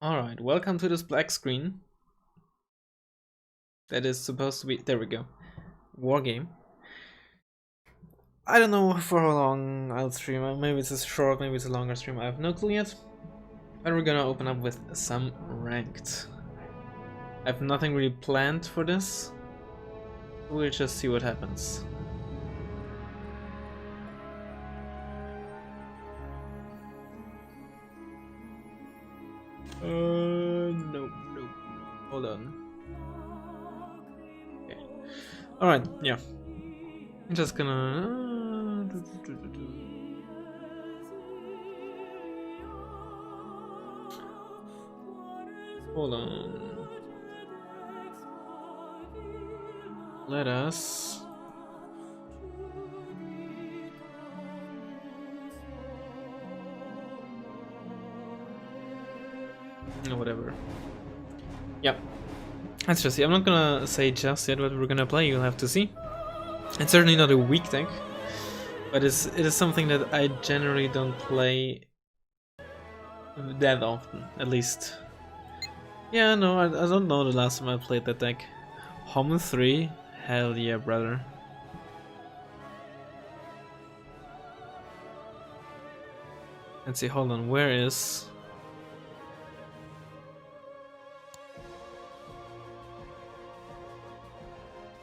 Alright, welcome to this black screen. That is supposed to be, there we go, Wargame. I don't know for how long I'll stream, maybe it's a short, maybe it's a longer stream, I have no clue yet. But we're gonna open up with some ranked. I have nothing really planned for this. We'll just see what happens. No. Hold on. Okay. Alright, yeah. I'm just gonna... Hold on. Let us... whatever. Yep. Let's just see. I'm not gonna say just yet what we're gonna play, you'll have to see. It's certainly not a weak deck, but it is something that I generally don't play that often, at least. Yeah, no, I don't know the last time I played that deck. Home 3? Hell yeah, brother. Let's see, hold on, where is...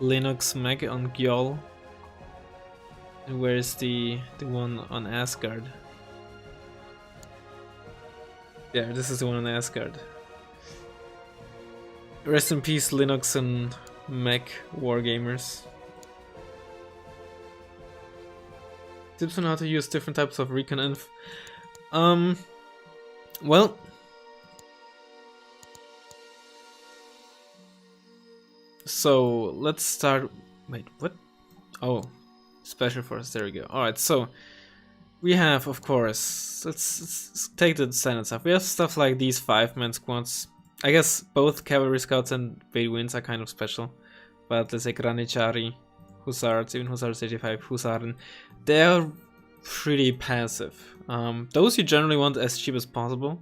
Linux Mech on Gyal? And where is the one on Asgard? Yeah, this is the one on Asgard. Rest in peace, Linux and Mech wargamers. Tips on how to use different types of recon inf. Well, so let's start. Wait, what? Oh, special force. There we go. All right, so We have, of course, let's take the standard stuff. We have stuff like these 5-man squads. I guess both cavalry scouts and Bedouins are kind of special. But let's say Granichari, Hussars, even Hussars 85, Husaren, they're pretty passive. Those you generally want as cheap as possible.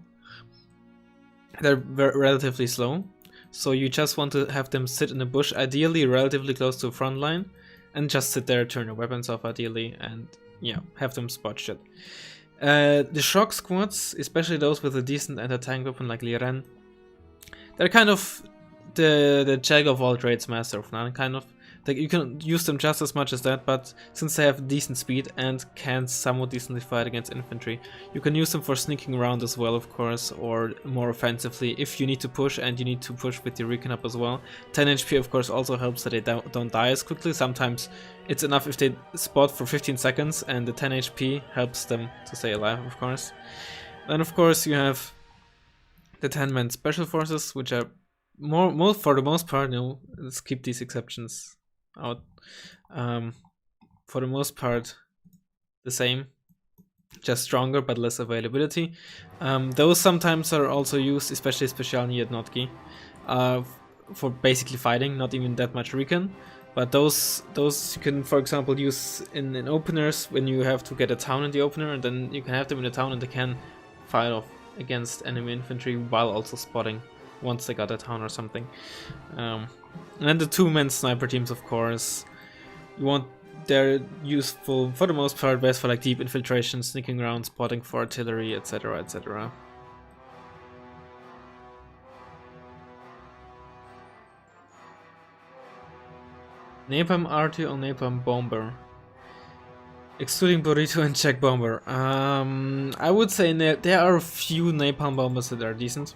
They're relatively slow, so you just want to have them sit in the bush, ideally relatively close to the front line, and just sit there, turn your weapons off ideally, and yeah, have them spot shit. The shock squads, especially those with a decent anti-tank weapon like Liren, they're kind of the jack of all trades, master of none, kind of. Like, you can use them just as much as that, but since they have decent speed and can somewhat decently fight against infantry, you can use them for sneaking around as well, of course, or more offensively if you need to push, and you need to push with your recon up as well. 10 HP of course also helps that they don't die as quickly. Sometimes it's enough if they spot for 15 seconds and the 10 HP helps them to stay alive, of course. Then of course you have the 10-man special forces, which are for the most part, let's keep these exceptions out. For the most part the same, just stronger but less availability. Those sometimes are also used, especially Specialni Jednotki, for basically fighting, not even that much recon. But those you can, for example, use in openers when you have to get a town in the opener, and then you can have them in the town and they can fight off against enemy infantry while also spotting once they got a town or something. And then the 2-man sniper teams, of course, they're useful for the most part, best for like deep infiltration, sneaking around, spotting for artillery, etc, etc. Napalm arty or Napalm bomber? Excluding Burrito and Czech bomber. I would say there are a few Napalm bombers that are decent.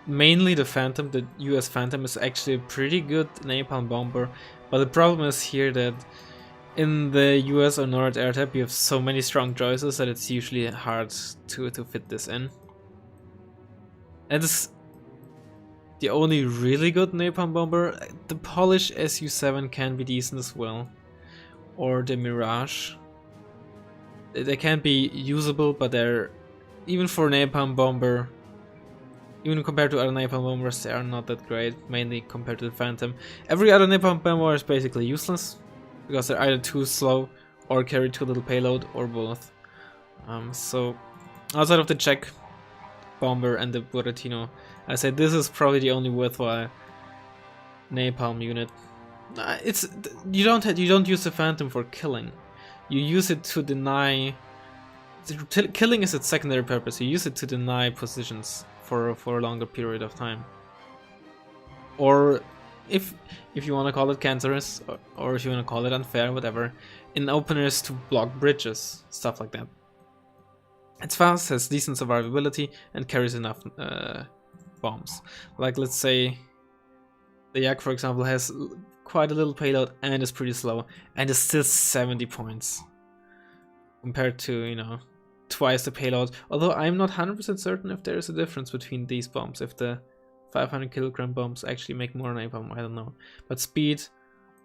Mainly the Phantom, the US Phantom is actually a pretty good napalm bomber, but the problem is here that in the US or North air type you have so many strong choices that it's usually hard to fit this in. And it's the only really good napalm bomber. The Polish Su-7 can be decent as well, or the Mirage. They can be usable, but they're, even for napalm bomber, even compared to other napalm bombers, they are not that great, mainly compared to the Phantom. Every other napalm bomber is basically useless, because they're either too slow, or carry too little payload, or both. So, outside of the Czech bomber and the Buratino, I say this is probably the only worthwhile napalm unit. You don't use the Phantom for killing. You use it to deny. Killing is its secondary purpose. You use it to deny positions for a longer period of time, or if you want to call it cancerous, or if you want to call it unfair, whatever, in openers to block bridges, stuff like that. It's fast, has decent survivability, and carries enough bombs. Like, let's say the Yak, for example, has quite a little payload and is pretty slow, and is still 70 points compared to, twice the payload. Although I'm not 100% certain if there is a difference between these bombs, if the 500 kilogram bombs actually make more napalm, I don't know. But speed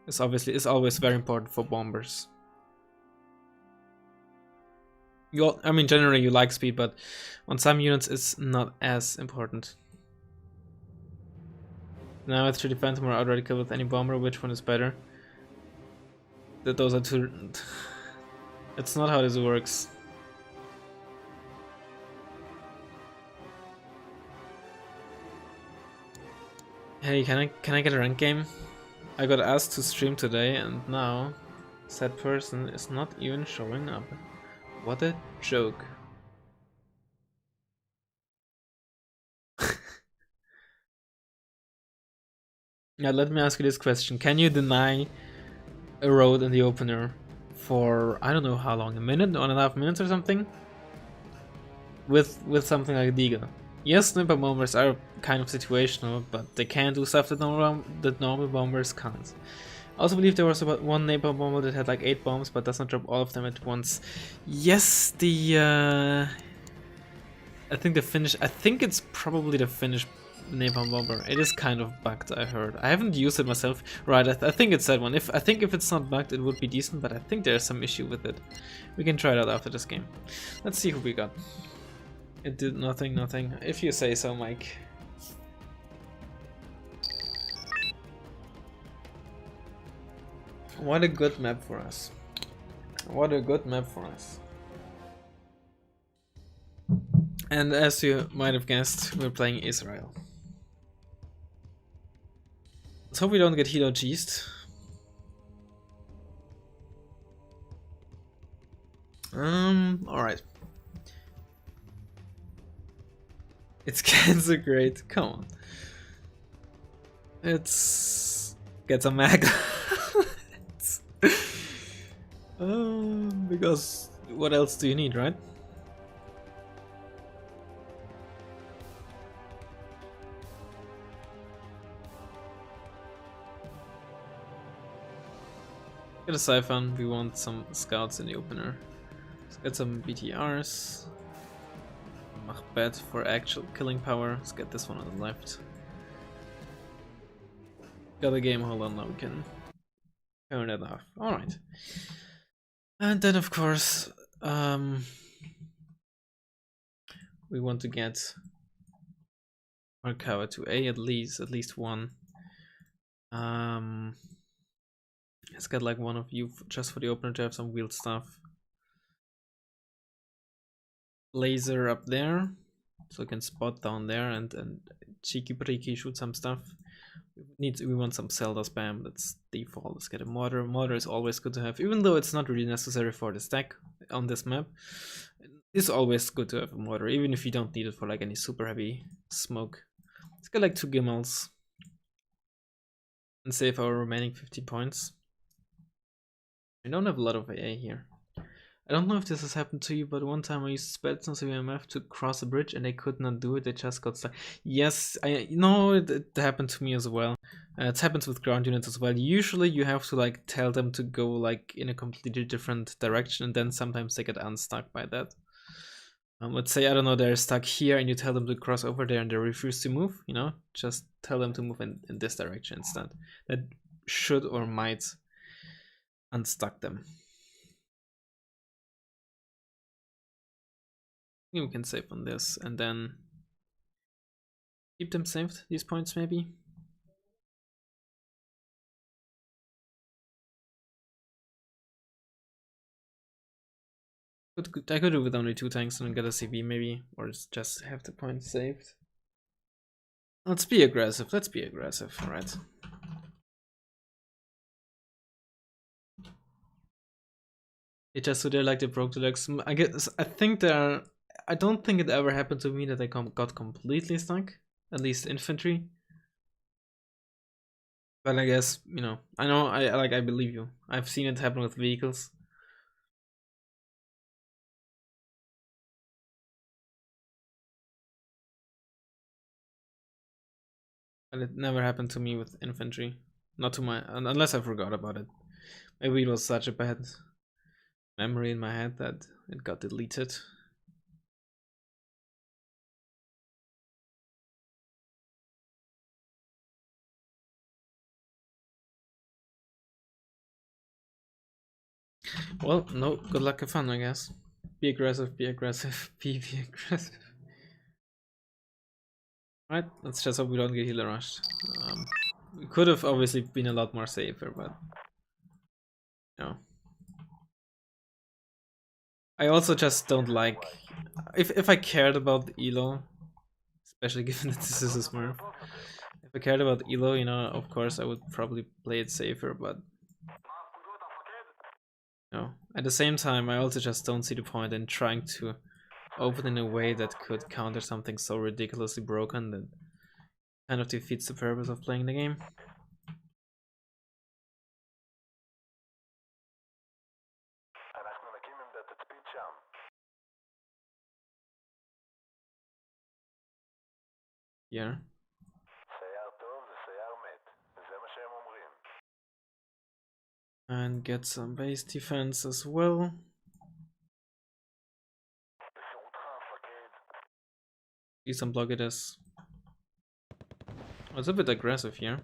is always very important for bombers. Generally you like speed, but on some units it's not as important. Now it's 3D Phantom or outright kill with any bomber, which one is better? Those are two. It's not how this works. Hey, can I get a rank game? I got asked to stream today, and now said person is not even showing up. What a joke. Now let me ask you this question. Can you deny a road in the opener for, I don't know how long, a minute, 1.5 minutes or something? With something like Deagle. Yes, sniper bombers are kind of situational, but they can do stuff that normal bombers can't. I also believe there was about one napalm bomber that had like 8 bombs, but does not drop all of them at once. Yes, I think it's probably the Finnish napalm bomber. It is kind of bugged, I heard. I haven't used it myself. Right, I think it's that one. I think if it's not bugged, it would be decent, but I think there's some issue with it. We can try it out after this game. Let's see who we got. It did nothing, nothing. If you say so, Mike. What a good map for us. What a good map for us. And as you might have guessed, we're playing Israel. Let's hope we don't get Hilo cheesed. Alright. It's cancer great. Come on. It's get some mag. Because what else do you need, right? Get a siphon, we want some scouts in the opener. Let's get some BTRs. Machbet for actual killing power. Let's get this one on the left. Got a game, hold on, now we can turn it off. Alright. And then of course, we want to get our cover to A at least one. Let's get like one of you just for the opener to have some wheeled stuff. Laser up there, so we can spot down there and cheeky breaky shoot some stuff. We want some Zelda spam. That's default. Let's get a mortar. Mortar is always good to have, even though it's not really necessary for the stack on this map. It's always good to have a mortar, even if you don't need it for like any super heavy smoke. Let's get like 2 Gimmels and save our remaining 50 points. I don't have a lot of AA here. I don't know if this has happened to you, but one time I used Spetsnaz VMF to cross a bridge and they could not do it, they just got stuck. Yes, I know it happened to me as well. It happens with ground units as well. Usually you have to like tell them to go like in a completely different direction, and then sometimes they get unstuck by that. Let's say, I don't know, they're stuck here and you tell them to cross over there and they refuse to move, you know? Just tell them to move in this direction instead. That should or might unstuck them. I think we can save on this and then keep them saved, these points maybe. I could do with only 2 tanks and get a CB maybe, or just have the points saved. Let's be aggressive, alright. They just so they're like they broke the legs. I think they're. I don't think it ever happened to me that I got completely stuck. At least infantry. But I guess, you know, I believe you. I've seen it happen with vehicles. But it never happened to me with infantry. Not to my, unless I forgot about it. Maybe it was such a bad memory in my head that it got deleted. Well, no, good luck and fun, I guess. Be aggressive, be aggressive, be aggressive. Right, let's just hope we don't get healer rushed. We could have obviously been a lot more safer, but no. I also just don't like, if I cared about Elo, especially given that this is a Smurf, if I cared about Elo, you know, of course I would probably play it safer, but no. At the same time, I also just don't see the point in trying to open in a way that could counter something so ridiculously broken that kind of defeats the purpose of playing the game. Yeah. And get some base defense as well. See some blockages. It's a bit aggressive here.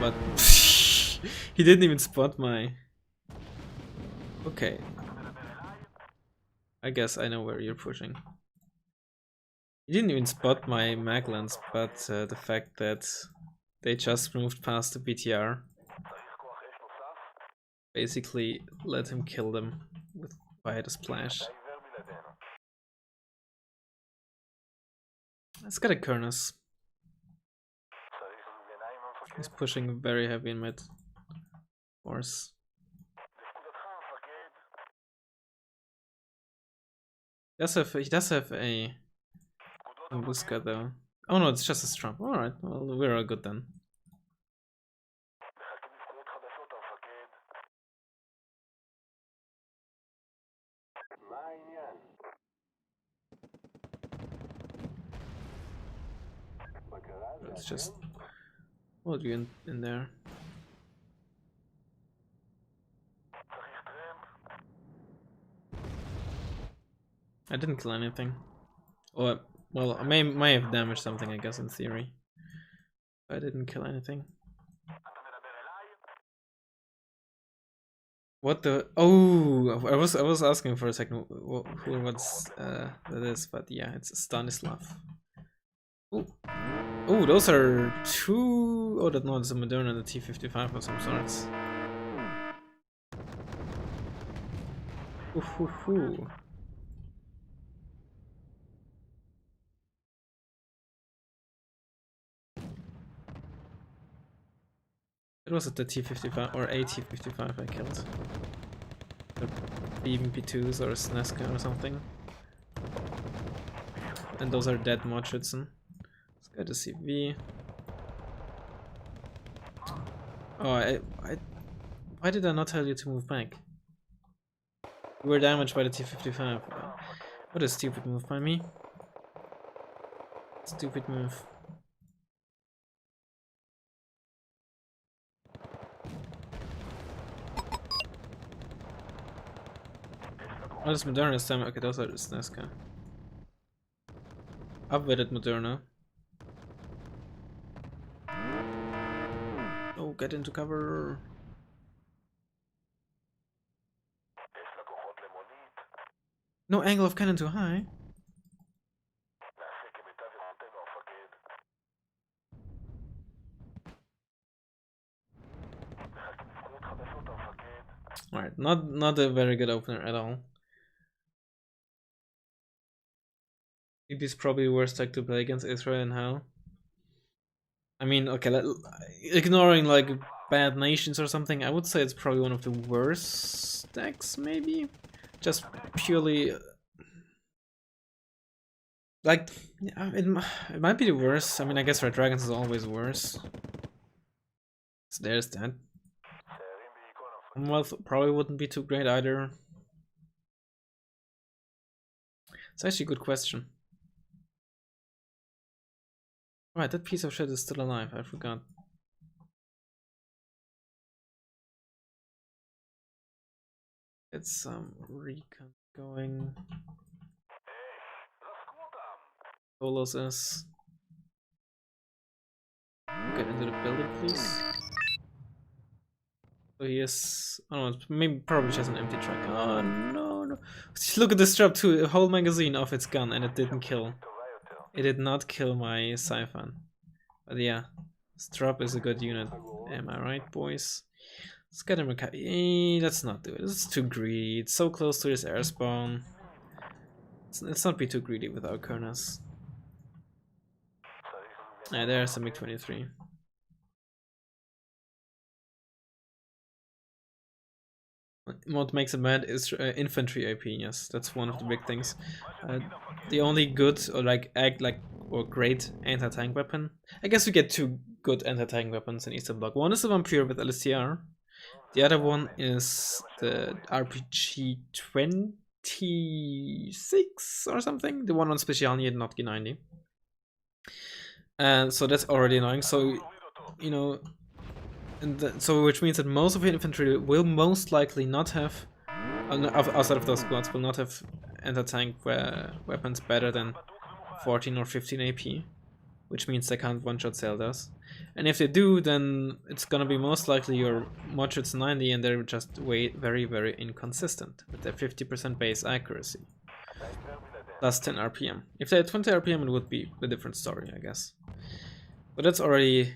But he didn't even spot my... Okay. I guess I know where you're pushing. He didn't even spot my Maglans, but the fact that they just moved past the BTR basically let him kill them via the splash. Let's get a Kernus. He's pushing very heavy in mid. Force. He does have a Busca though. Oh no, it's just a Strump. Alright, well, we're all good then. Let's just hold you in there. I didn't kill anything. Or, well, I may have damaged something, I guess, in theory. But I didn't kill anything. What the? Oh, I was asking for a second what's that is, but yeah, it's Stanislav. Oh, those are two. Oh, that no, it's a Moderna and a T55 of some sorts. Ooh. It was at the T55 or a T55 I killed. Even P2s or a Sneska or something. And those are dead Mochitsen. Let's go to CV. Oh, why did I not tell you to move back? You were damaged by the T55. What a stupid move by me. Stupid move. Oh, this Moderna is time. Okay, those are the Sneska. Upweighted Moderna. Oh, get into cover. No angle of cannon too high. Alright, not a very good opener at all. It is probably the worst deck to play against Israel and how. I mean, okay, ignoring like bad nations or something, I would say it's probably one of the worst decks, maybe. Just purely, like, it might be the worst. I mean, I guess Red Dragons is always worse. So there's that. Well, probably wouldn't be too great either. It's actually a good question. Right, that piece of shit is still alive, I forgot. It's some recon going. Solos is. Get into the building, please. So he is. Oh no, maybe probably just an empty track. Oh no. Look at this drop too, a whole magazine off its gun, and it didn't kill. It did not kill my Siphon. But yeah, Strop is a good unit. Am I right, boys? Let's get him a let's not do it. It's too greedy. It's so close to his air spawn. Let's not be too greedy with our Kernus. Yeah, there's a MiG-23. What makes it bad is infantry AP. Yes, that's one of the big things. The only good or or great anti-tank weapon. I guess we get two good anti-tank weapons in Eastern Bloc. One is the Vampire with LSTR. The other one is the RPG 26 or something. The one on Specialnie, not G90. And so that's already annoying. So, you know, so which means that most of the infantry will most likely not have outside of those squads will not have anti-tank weapons better than 14 or 15 AP, which means they can't one-shot Zeldas. And if they do, then it's gonna be most likely your Mochut's 90 and they're just very, very inconsistent with their 50% base accuracy. Plus 10 RPM. If they had 20 RPM, it would be a different story, I guess. But those are already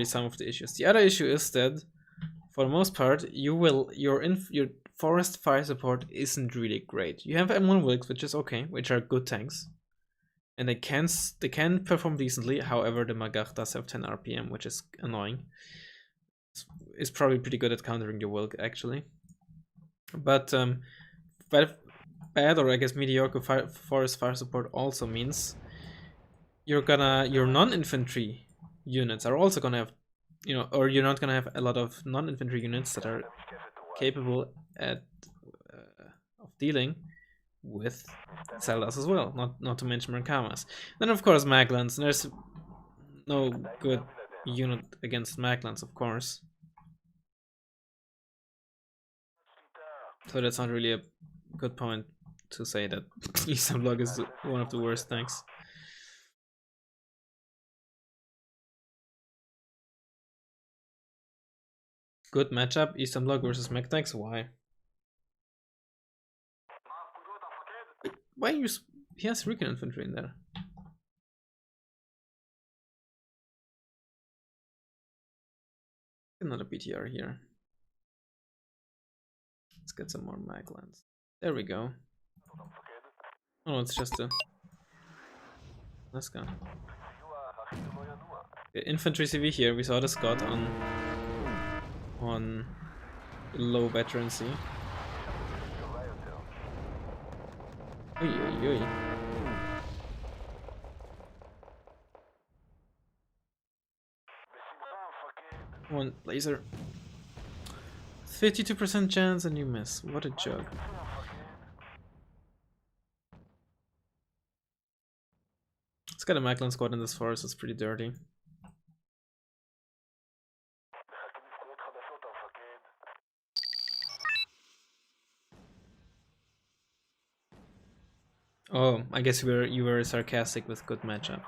some of the issues. The other issue is that, for the most part, your forest fire support isn't really great. You have M1 Wilks, which is okay, which are good tanks, and they can perform decently. However, the Magach does have 10 RPM, which is annoying. It's probably pretty good at countering your Wilk, actually. But bad, or I guess mediocre forest fire support also means your non-infantry units are also gonna have, or you're not gonna have a lot of non-infantry units that are capable of dealing with Zeldas as well, not to mention Merkamas. Then of course Maglans. There's no good unit against Maglans, of course. So that's not really a good point to say that Eastern Bloc is one of the worst tanks. Good matchup, Eastern Bloc versus mech tanks. Why? Why use? He has recon infantry in there. Another BTR here. Let's get some more Maglans. There we go. Oh, it's just a... Let's go. The infantry CV here. We saw the Scott on low veterancy. Oi, oi, oi. Come on, laser. 52% chance and you miss. What a joke. Let's get a Maglan squad in this forest. It's pretty dirty. Oh, I guess you were sarcastic with good matchup.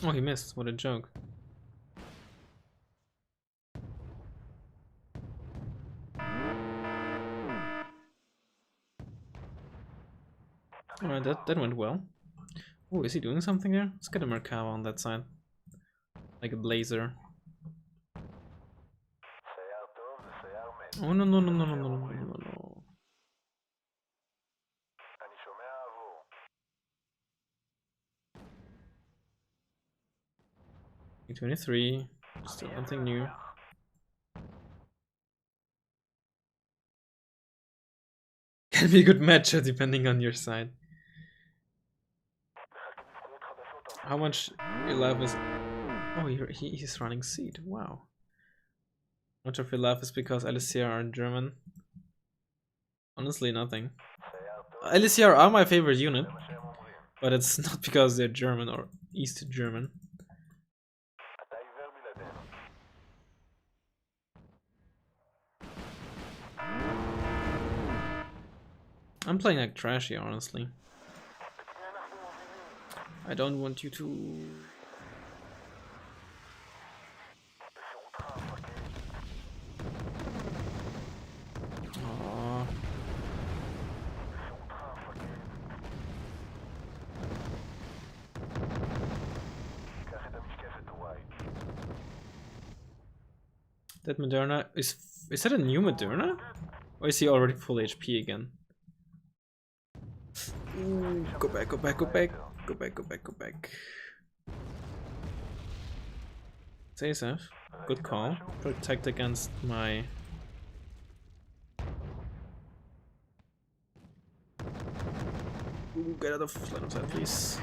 Oh, he missed. What a joke. Alright, that went well. Oh, is he doing something there? Let's get a Merkava on that side. Like a blazer. Oh no no no no no no no no no. 23. Still nothing new. Can be a good matchup depending on your side. How much your life is? Oh, he's running seed. Wow. Much of your life is because LCR are German? Honestly, nothing. LCR are my favorite unit, but it's not because they're German or East German. I'm playing like trash here, honestly. I don't want you to... Aww. That Moderna is that a new Moderna? Or is he already full HP again? Ooh, go back, go back, go back. Go back, go back, go back. Stay safe. Good call. Protect against my... Ooh, get out of line of sight, please.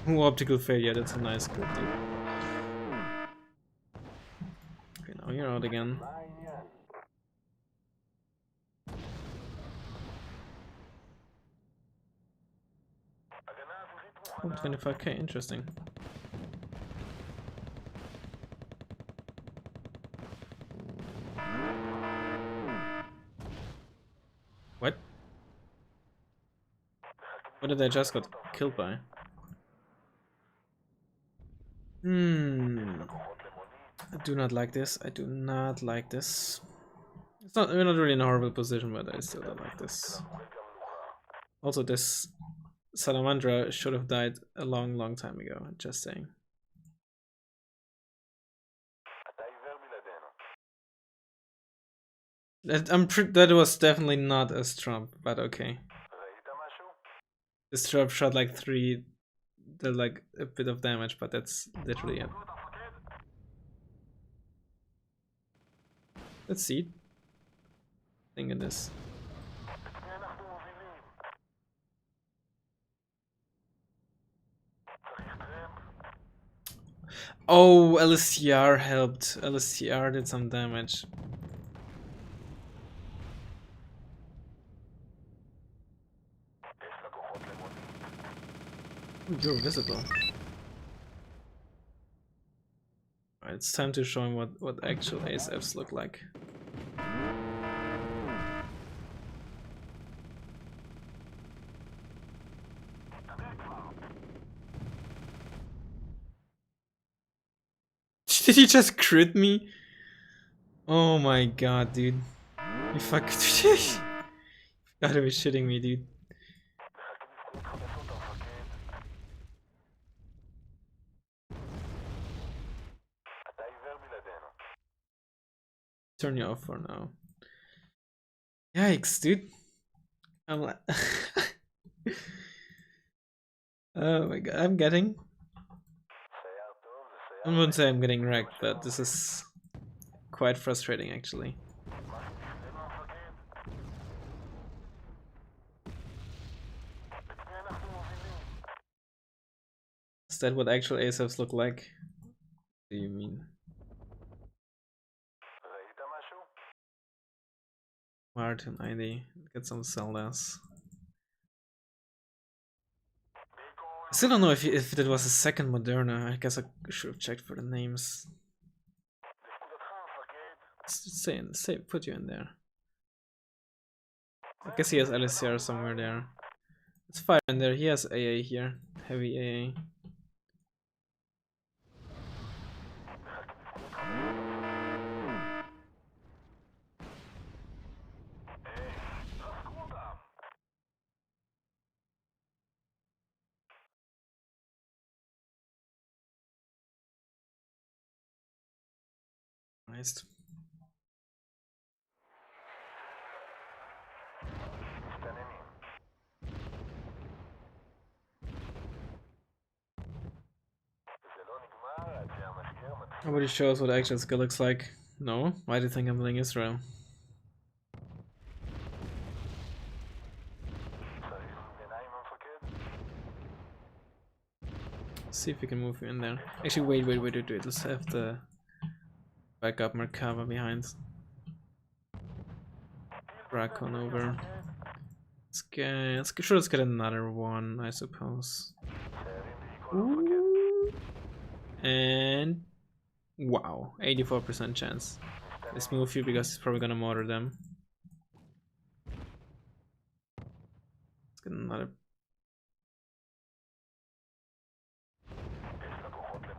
Ooh, optical failure, that's a nice crit. Okay, now you're out again. Oh, 25k, interesting. What? What did I just got killed by? I do not like this. I do not like this. It's not. We're not really in a horrible position, but I still don't like this. Also, this Salamandra should have died a long time ago. Just saying. That was definitely not a strump, but okay. This trap shot like like a bit of damage, but that's literally it. Let's see. Thing in this. Oh, LSTR helped. LSTR did some damage. Ooh, you're visible. Alright, it's time to show him what actual ASFs look like. Did he just crit me? Oh my god, dude. You fuck. You gotta be shitting me, dude. Turn you off for now. Yikes, dude. I'm like. Oh my god, I wouldn't say I'm getting wrecked, but this is quite frustrating actually. Is that what actual ASFs look like? What do you mean? Martin ID. Get some Zeldas. I still don't know if that was a second Moderna. I guess I should have checked for the names. Say, put you in there. I guess he has LSCR somewhere there. Let's fire in there. He has AA here. Heavy AA. Nice. Nobody shows what actual skill looks like. No? Why do you think I'm playing Israel? See if we can move you in there. Actually, wait. Let's have the backup Merkava behind. Raccoon over. Let's get another one, I suppose. Ooh. And wow, 84% chance. Let's move you because he's probably gonna mortar them. Let's get another.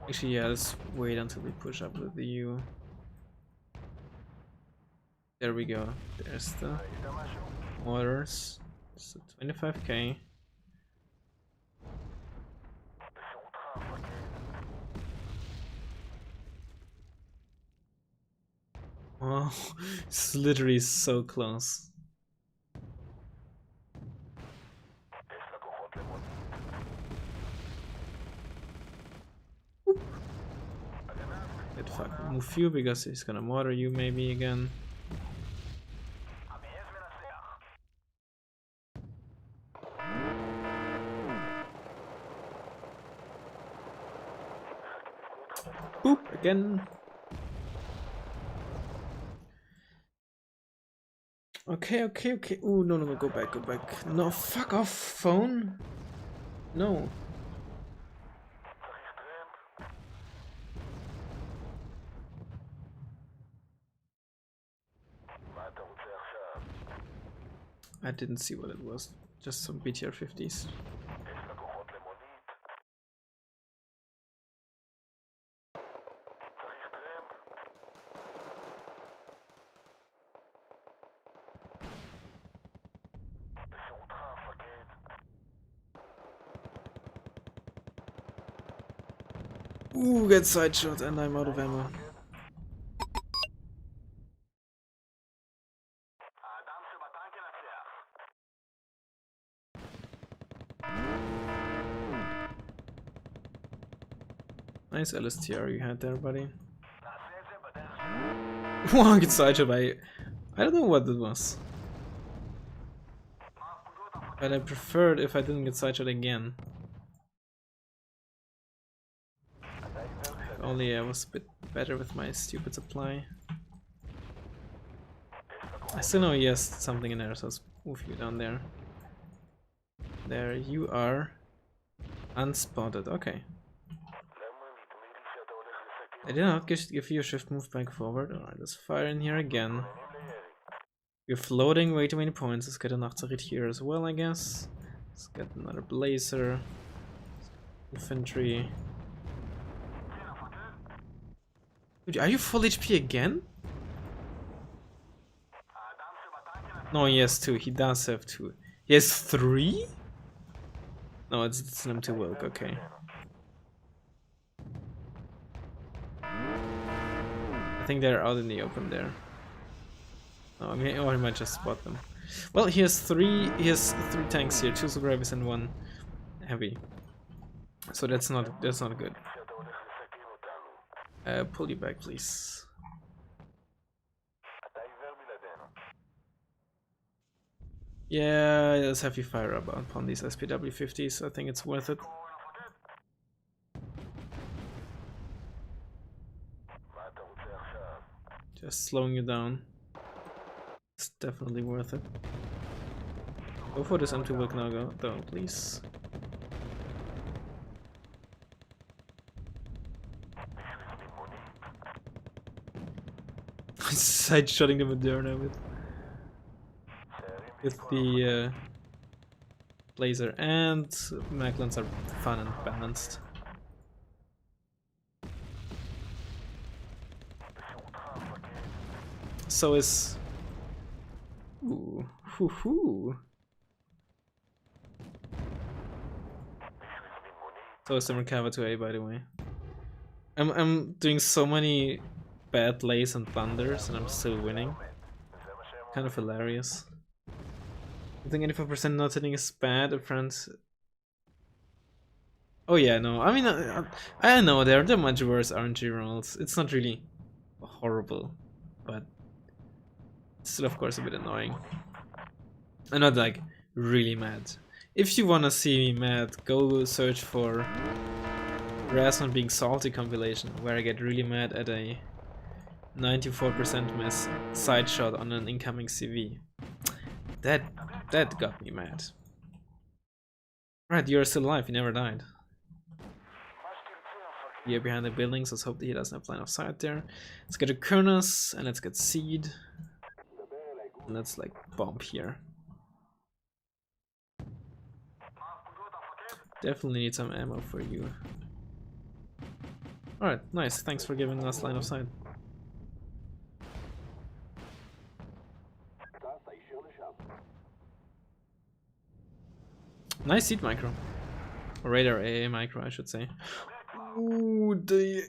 Actually, yeah, let's wait until we push up with the U. There we go. There's the mortars. So 25k. Oh, it's literally so close. Get fuck. Move you because he's gonna mortar you maybe again. Boop again. Okay. Ooh, no, go back. No, fuck off, phone. No. I didn't see what it was. Just some BTR 50s. Ooh, get side shot and I'm out of ammo. Nice LSTR you had there, buddy. Wow, get side shot by... I don't know what it was. But I preferred if I didn't get side shot again. If only I was a bit better with my stupid supply. I still know he has something in there, so let's move you down there. There you are. Unspotted, okay. I did not give you a shift move back forward. Alright, let's fire in here again. You're floating way too many points. Let's get a Nachzarit here as well, I guess. Let's get another Blazer. Infantry. Dude, are you full HP again? No, he has 2. He does have 2. He has 3? No, it's an M2 Wilk, okay. I think they're out in the open there. Oh, I mean, or he might just spot them. Well, he has three tanks here, 2 super heavies and 1 heavy. So that's not good. Pull you back, please. Yeah, let's have you fire up upon these SPW 50s. I think it's worth it. Just slowing you down. It's definitely worth it. Go for this M2 Wilk now, though, please. Side shotting them with there now with the Blazer, and Maglans are fun and balanced. So is... Ooh, hoo hoo. So is the Merkava 2A, by the way. I'm doing so many bad lays and thunders and I'm still winning. Kind of hilarious. I think 84% not hitting is bad, friend. Oh yeah, no, I mean, I know there are much worse RNG rolls. It's not really horrible, but it's still of course a bit annoying. I'm not like really mad. If you wanna see me mad, go search for Rasmus being salty compilation, where I get really mad at a 94% miss side shot on an incoming CV. That got me mad. Right, you're still alive, you never died. Here behind the buildings, let's hope that he doesn't have line of sight there. Let's get a Kurnas and let's get Seed. And let's like bomb here. Definitely need some ammo for you. Alright, nice, thanks for giving us line of sight. Nice seat micro. Or radar AA micro, I should say. Ooh, the...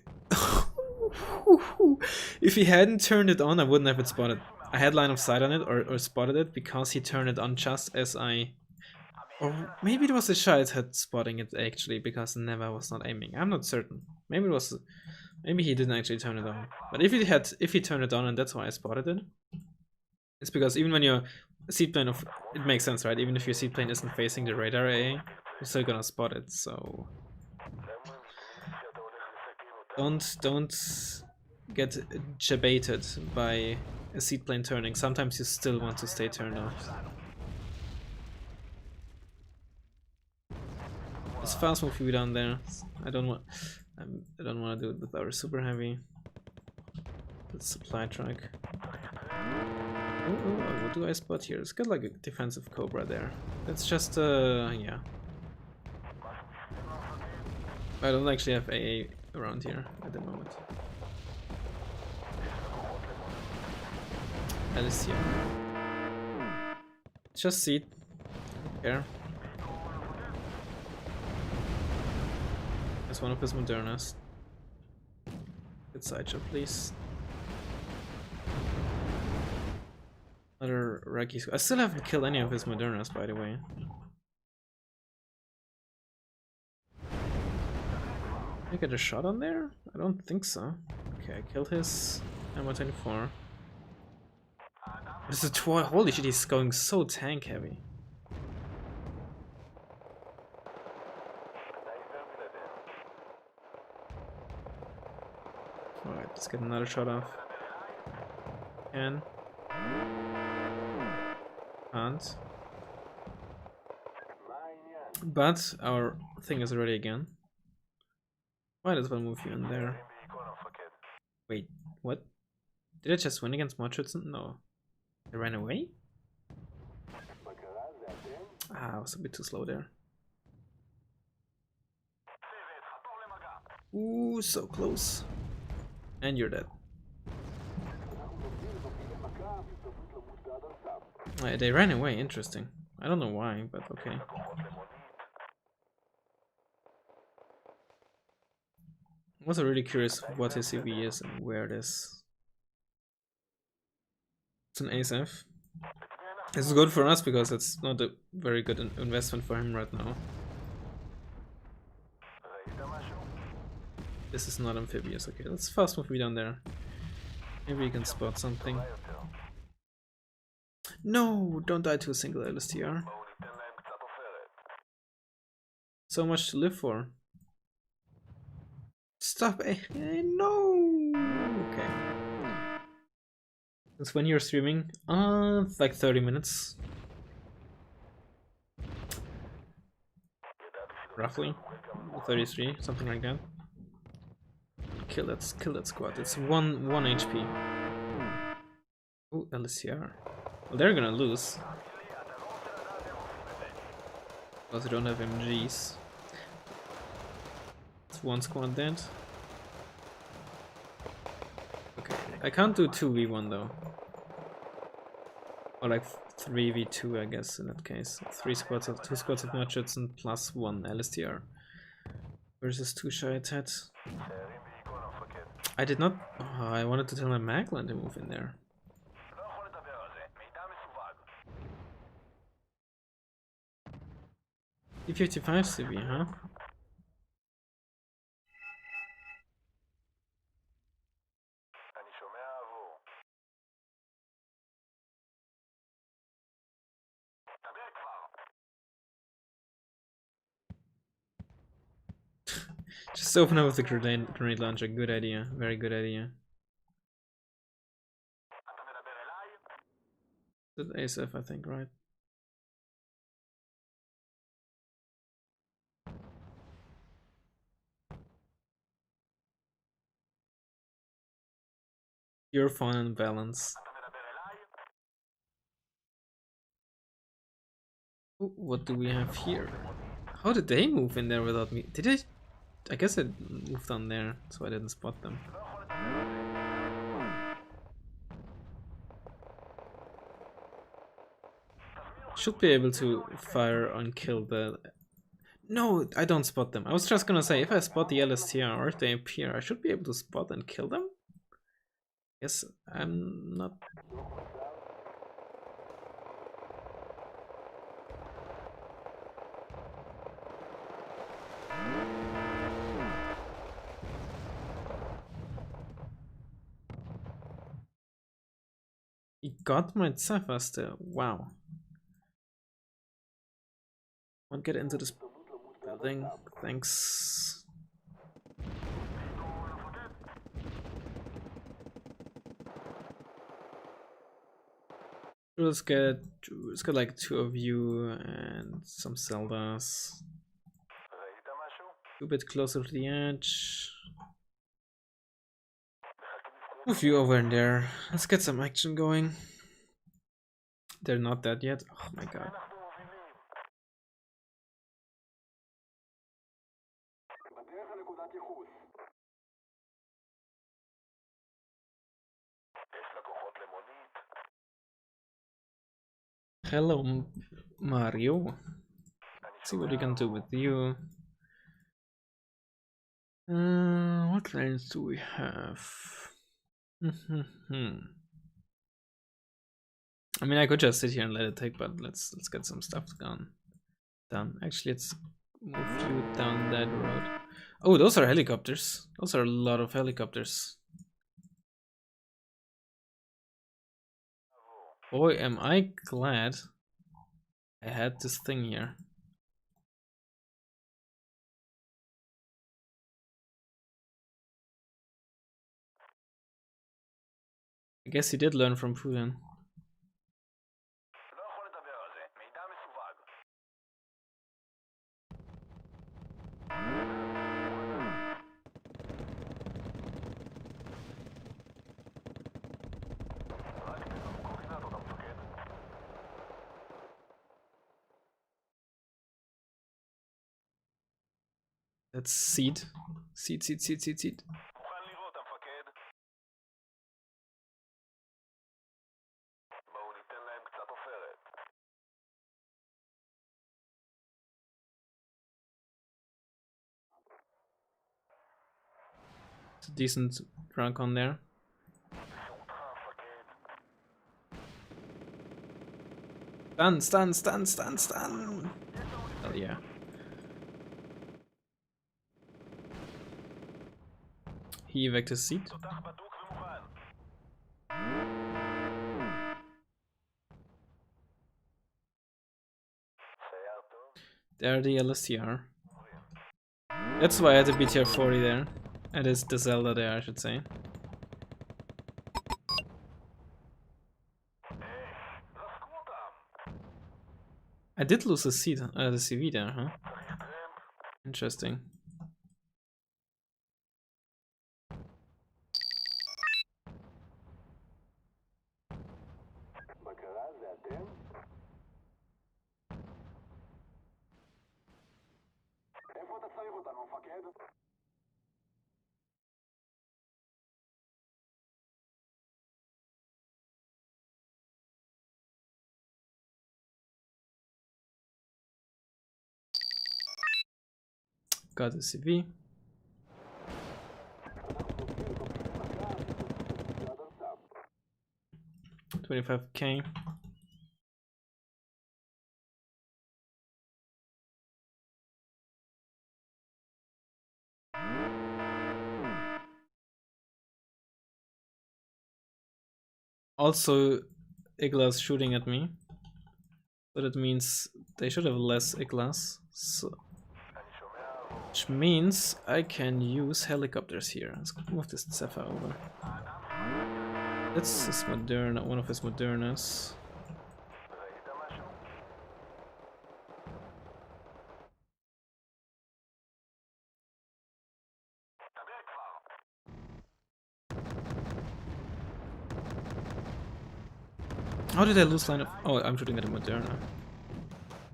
If he hadn't turned it on, I wouldn't have it spotted. I had line of sight on it, or spotted it, because he turned it on just as I... Or maybe it was the Shite head spotting it actually, because Neva was not aiming. I'm not certain. Maybe it was... Maybe he didn't actually turn it on. But if he turned it on and that's why I spotted it, it's because even when your seatplane of... It makes sense, right? Even if your seatplane isn't facing the radar AA, you're still gonna spot it, so... Don't get jebaited by a seatplane turning. Sometimes you still want to stay turned off. Let's fast move you down there. I don't want to do it with our super heavy. Let's supply truck. What do I spot here? It's got like a defensive cobra there. It's just yeah. I don't actually have AA around here at the moment. Alicia. Just seed. Here. That's one of his Modernas. Good sideshot, please. Another Raggy. I still haven't killed any of his Modernas, by the way. Can I get a shot on there? I don't think so. Okay, I killed his ammo 24. This is a holy shit, he's going so tank heavy. Alright, let's get another shot off. Can't. But our thing is ready again. Might as well move you in there. Wait, what? Did I just win against Mordschützen? No. They ran away? Ah, I was a bit too slow there. Ooh, so close. And you're dead. They ran away, interesting. I don't know why, but okay. I was really curious what his CV is and where it is. It's an ASF. This is good for us because it's not a very good investment for him right now. This is not amphibious. Okay, let's fast move down there. Maybe you can spot something. No, don't die to a single LSTR. So much to live for. Stop! No! Okay. Since when you're streaming? Like 30 minutes. Roughly. 33, something like that. Kill that squad. It's 1 HP. Oh, LCR. Well, they're gonna lose. Because they don't have MGs. It's 1 squad dead. Okay, I can't do 2v1 though. Or like 3v2, I guess, in that case. 2 squads of Mordschützen plus 1 LSTR. Versus 2 Shiatet. I did not. Oh, I wanted to tell my Maglan to move in there. E55 CV, huh? Just open up with the grenade launcher. Good idea. Very good idea. That's ASF, I think, right? Pure fun and balance. Ooh, what do we have here? How did they move in there without me? Did I? I guess I moved on there, so I didn't spot them. Should be able to fire and kill the... No, I don't spot them. I was just gonna say, if I spot the LSTR or if they appear, I should be able to spot and kill them? Yes, I'm not... He got my Zephyr still. Wow. Won't get into this building. Thanks. Let's get like 2 of you and some Zeldas. A bit closer to the edge. Move you over in there. Let's get some action going. They're not dead yet. Oh my god. Hello, Mario. Let's see what we can do with you. What lands do we have? I mean, I could just sit here and let it take, but let's get some stuff done. Actually, let's move you down that road. Oh, those are helicopters. Those are a lot of helicopters. Boy, am I glad I had this thing here. I guess he did learn from Fudan. That's seed. Seed. It's a decent drunk on there. Stun. Hell yeah. He evicted his seat. There the LSTR. That's why I had the BTR 40 there. That is the Zelda there, I should say. I did lose the seat, the CV there, huh? Interesting. Got the CV. $25K. Also, Igla's shooting at me. So that means they should have less Iglas. So, which means I can use helicopters here. Let's move this Zephyr over. That's his Moderna, one of his Modernas. How did I lose line of... Oh, I'm shooting at a Moderna.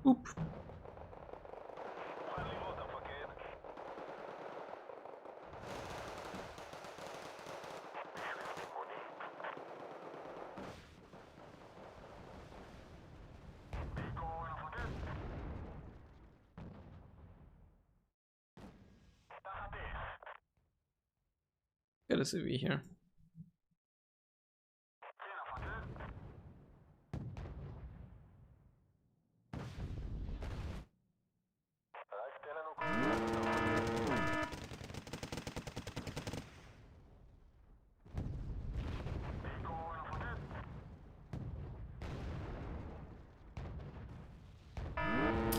Oop. Got a CV here.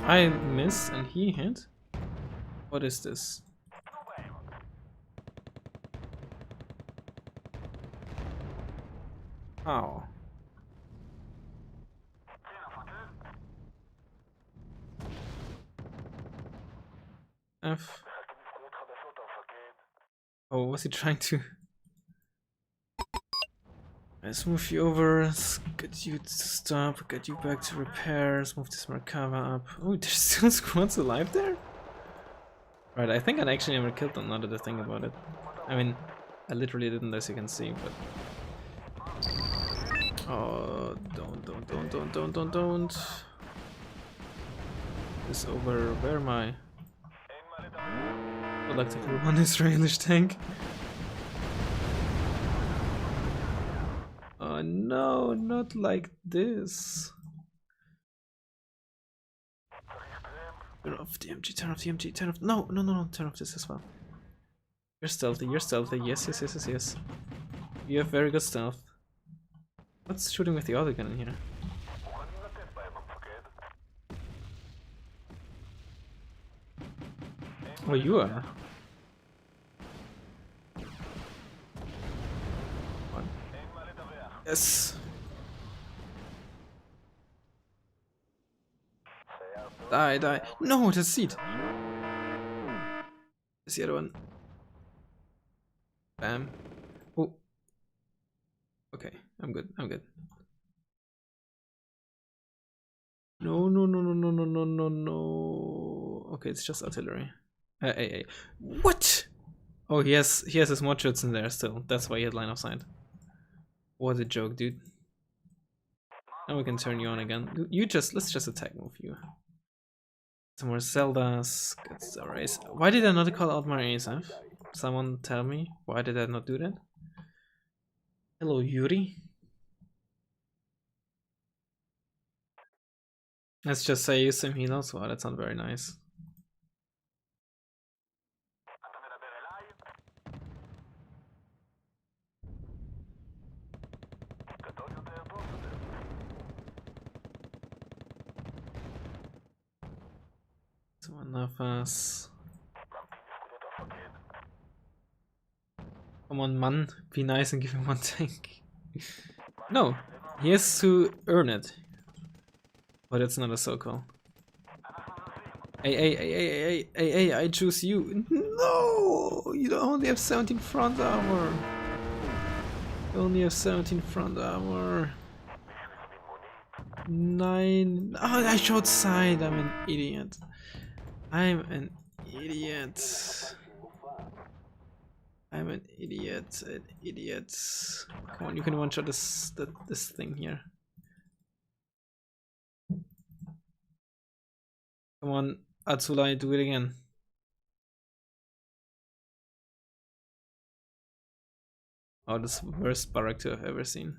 I miss and he hit. What is this? How? F. Oh, was he trying to? Let's move you over, let's get you to stop, get you back to repairs, move this Merkava up. Oh, there's still squads alive there? Right, I think I actually never killed them, now that I think about it. I mean, I literally didn't, as you can see, but... Oh, don't. This over, where am I? I'd like to kill one Israeli tank. Oh no, not like this. Turn off the MG, turn off the MG, turn off... No, turn off this as well. You're stealthy, yes. You have very good stealth. What's shooting with the other gun in here? Oh, you are. One. Yes! Die. No, the seat! There's the other one. Bam. Oh. Okay, I'm good. No. Okay, it's just artillery. Hey. What? Oh, he has his mod shots in there still. That's why he had line of sight. What a joke, dude. Now we can turn you on again. Let's just attack move you. Some more Zeldas. Get the race. Why did I not call out my ASF? Someone tell me. Why did I not do that? Hello, Yuri. Let's just say you some healers. Wow, that's not very nice. Someone of us. Come on, man. Be nice and give him one tank. No, he has to earn it. But it's not a so-call. Hey, I choose you. No! You only have 17 front armor. You only have 17 front armor. 9. Oh, I shot side. I'm an idiot. I'm an idiot. Come on, you can one-shot this thing here. Come on, Atsulai, do it again. Oh, this is the worst barrack I've ever seen.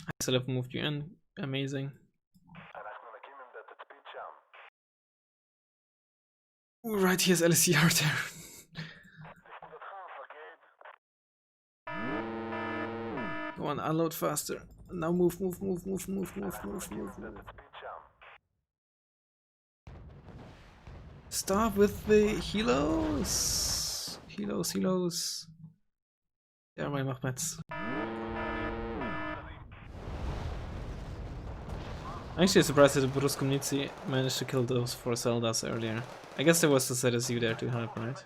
I still have moved you in. Amazing. Ooh, right, here's LCR there. Come on, unload faster. Now move. Stop with the helos. Helos. There are my Mahmets. Actually surprised that Bruskumnici managed to kill those 4 Zeldas earlier. I guess there was the ZSU there to help, right?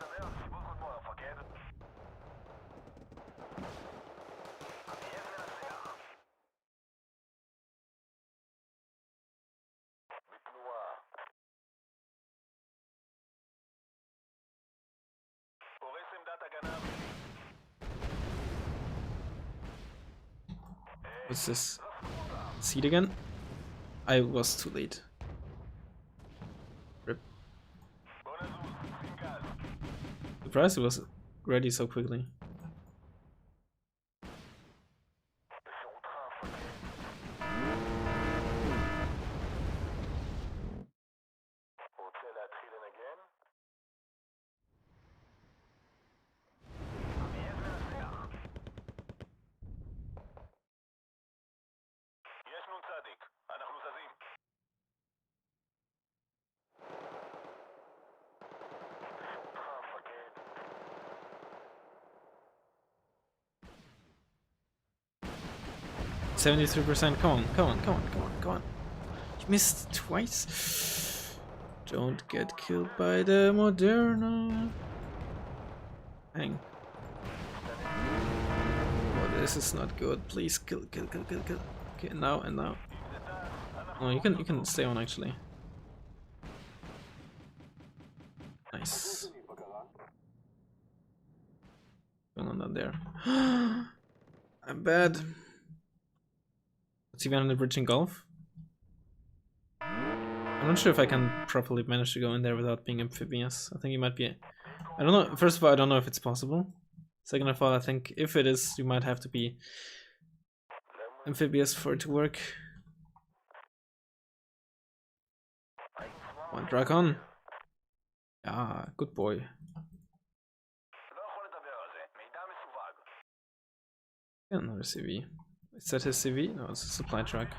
What's this? Seed again? I was too late. Rip. Surprised it was ready so quickly. 73%. Come on, come on, come on, come on, come on. You missed twice. Don't get killed by the Moderna. Hang. Oh, this is not good. Please kill, kill, kill, kill, kill. Okay, now and now. Oh, you can stay on actually. Nice. Going on down there. I'm bad. Let's see, on the bridge in Gulf. I'm not sure if I can properly manage to go in there without being amphibious. I think it might be. I don't know. First of all, I don't know if it's possible. Second of all, I think if it is, you might have to be amphibious for it to work. One dragon. Ah, good boy. Another CV. Is that his CV? No, it's a supply truck.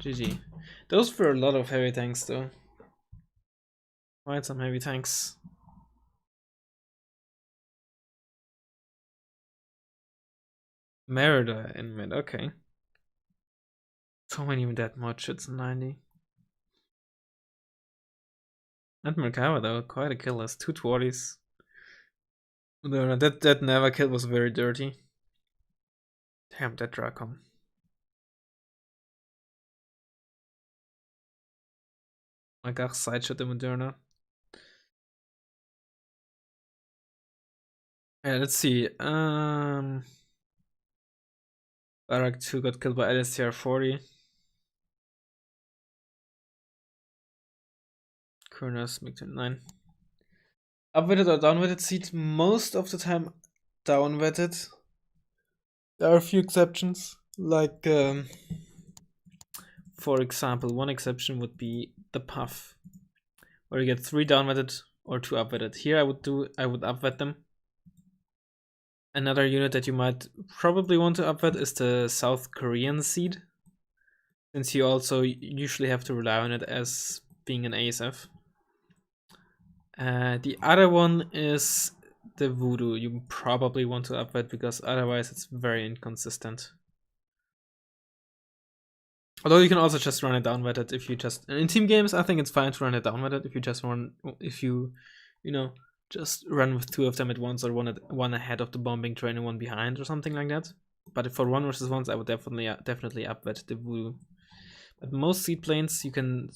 GG. Those were a lot of heavy tanks though. Quite some heavy tanks. Merida in mid, okay. So many even that much, it's 90. Not Merkava though, quite a kill, has 2 20s. No, that never kill was very dirty. Damn, that Dracon. My god, sideshot the Moderna. Yeah, let's see. Barak 2 got killed by LSTR 40. Kurnas, MiG-29. Upwetted or downwetted seat? Most of the time downwetted. There are a few exceptions, like for example, one exception would be the Puff, where you get 3 downwetted or 2 upwetted. Here I would upwet them. Another unit that you might probably want to upwet is the South Korean seed, since you also usually have to rely on it as being an ASF. The other one is the Voodoo. You probably want to upwet because otherwise it's very inconsistent. Although you can also just run it downwetted if you just in team games. I think it's fine to run it downwetted if you just run just run with 2 of them at once, or one ahead of the bombing train and one behind or something like that. But for 1 versus 1s, I would definitely upwet the Voodoo. But most seedplanes you can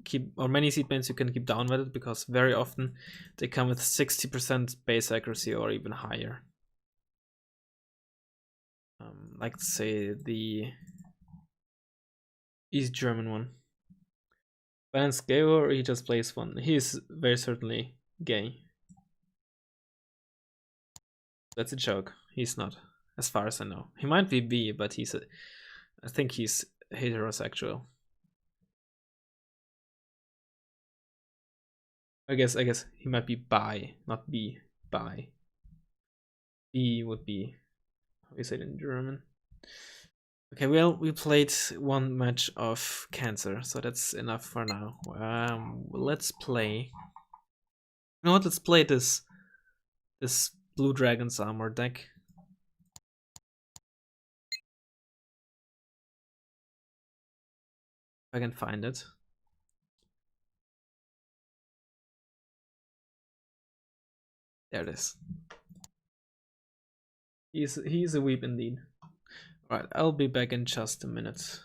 keep, or many seedplanes you can keep downwetted because very often they come with 60% base accuracy or even higher. Like say the East German one. Balance gay, or he just plays one. He is very certainly gay. That's a joke. He's not, as far as I know. He might be bi, but I think he's heterosexual. I guess he might be bi, not bi. Bi. B would be, how do you say it in German? Okay, well, we played 1 match of Cancer, so that's enough for now. Let's play. You know what? Let's play this Blue Dragon's armor deck. If I can find it. There it is. He's a weep indeed. Alright, I'll be back in just a minute.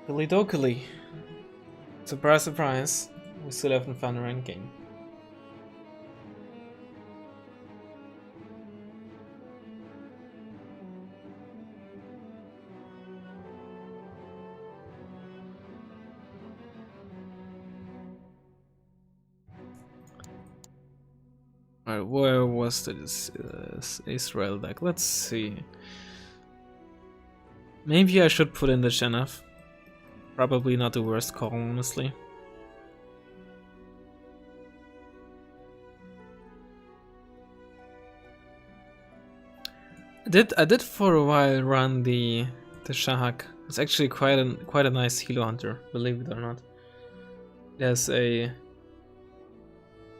Billy Dokily. Surprise, surprise. We still haven't found a rank game. Alright, where was this Israel deck? Let's see. Maybe I should put in the Shenaf. Probably not the worst call, honestly. I did for a while run the Shahak. It's actually quite a nice helo hunter, believe it or not. There's a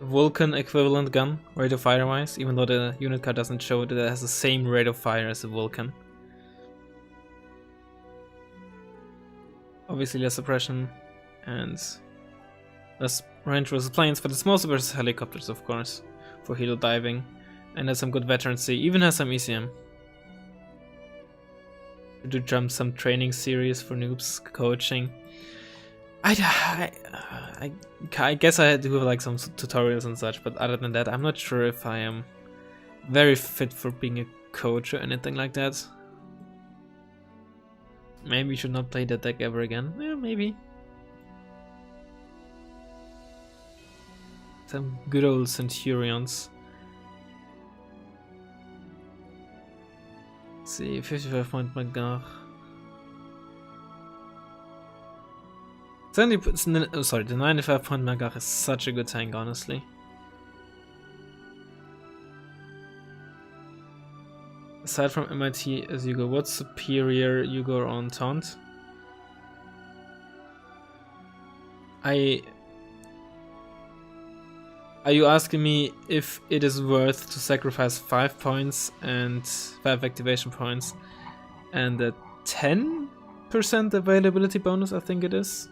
Vulcan equivalent gun, rate of fire wise, even though the unit card doesn't show it, it has the same rate of fire as a Vulcan. Obviously less suppression and less range versus planes, but it's mostly versus helicopters, of course, for helo diving. And has some good veterancy, even has some ECM. To jump some training series for noobs, coaching. I guess I do have like some tutorials and such, but other than that, I'm not sure if I am very fit for being a coach or anything like that. Maybe you should not play that deck ever again. Yeah, maybe. Some good old Centurions. Let's see, 55 point Magar. 70, sorry, the 95 point Magar is such a good tank, honestly. Aside from MIT as Yugo, what's superior Yugo on Taunt? Are you asking me if it is worth to sacrifice 5 points and 5 activation points and a 10% availability bonus, I think it is,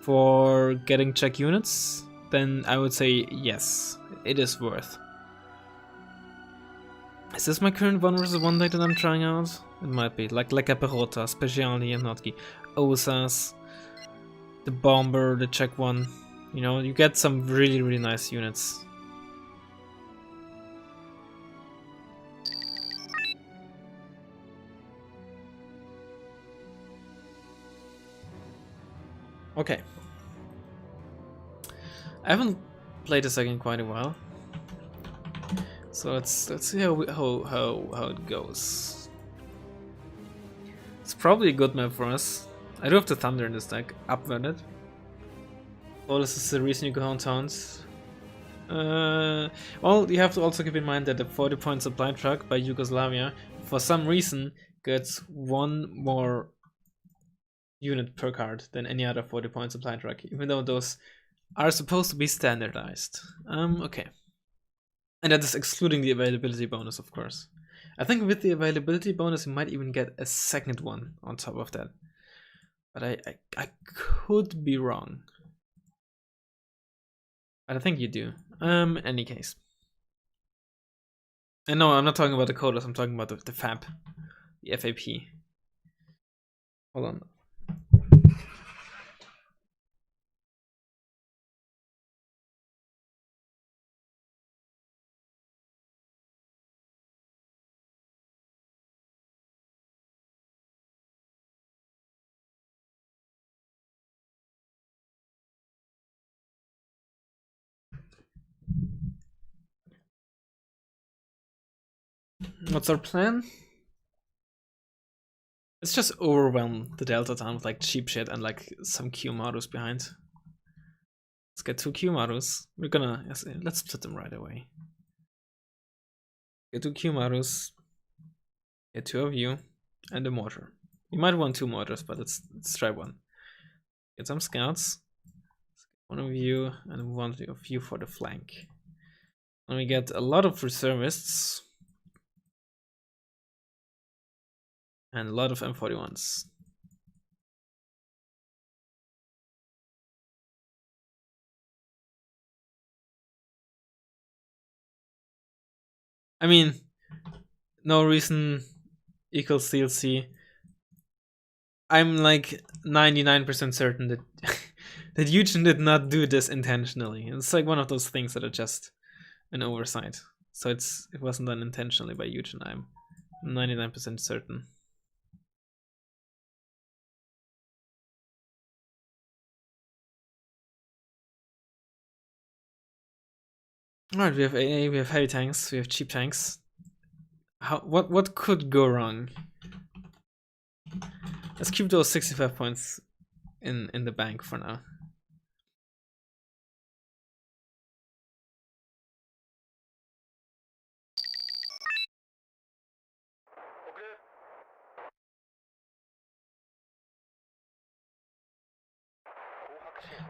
for getting check units? Then I would say yes, it is worth. Is this my current 1 vs 1 deck that I'm trying out? It might be, like a Perota, Specialny and Notki, Osas, the Bomber, the check one. You know, you get some really nice units. Okay. I haven't played this deck in quite a while. So let's see how it goes. It's probably a good map for us. I do have the Thunder in this deck, upwarded. Well, this is the reason you go on taunts. Well, you have to also keep in mind that the 40 point supply truck by Yugoslavia, for some reason, gets 1 more unit per card than any other 40 point supply truck, even though those are supposed to be standardized. Okay. And that is excluding the availability bonus, of course. I think with the availability bonus, you might even get a second one on top of that. But I could be wrong. But I think you do. In any case. And no, I'm not talking about the coders, I'm talking about the FAP. The FAP. Hold on. What's our plan? Let's just overwhelm the Delta Town with like cheap shit and like some Q-Marus behind. Let's get 2 Q-Marus. We're gonna, let's split them right away. Get 2 Q-Marus. Get 2 of you and a mortar. You might want 2 mortars, but let's try 1. Get some scouts. 1 of you and 1 of you for the flank. And we get a lot of reservists. And a lot of M41s. I mean, no reason equals DLC. I'm like 99% certain that that Eugen did not do this intentionally. It's like one of those things that are just an oversight. So it wasn't done intentionally by Eugen. I'm 99% certain. Alright, we have AA, we have heavy tanks, we have cheap tanks. What could go wrong? Let's keep those 65 points in the bank for now.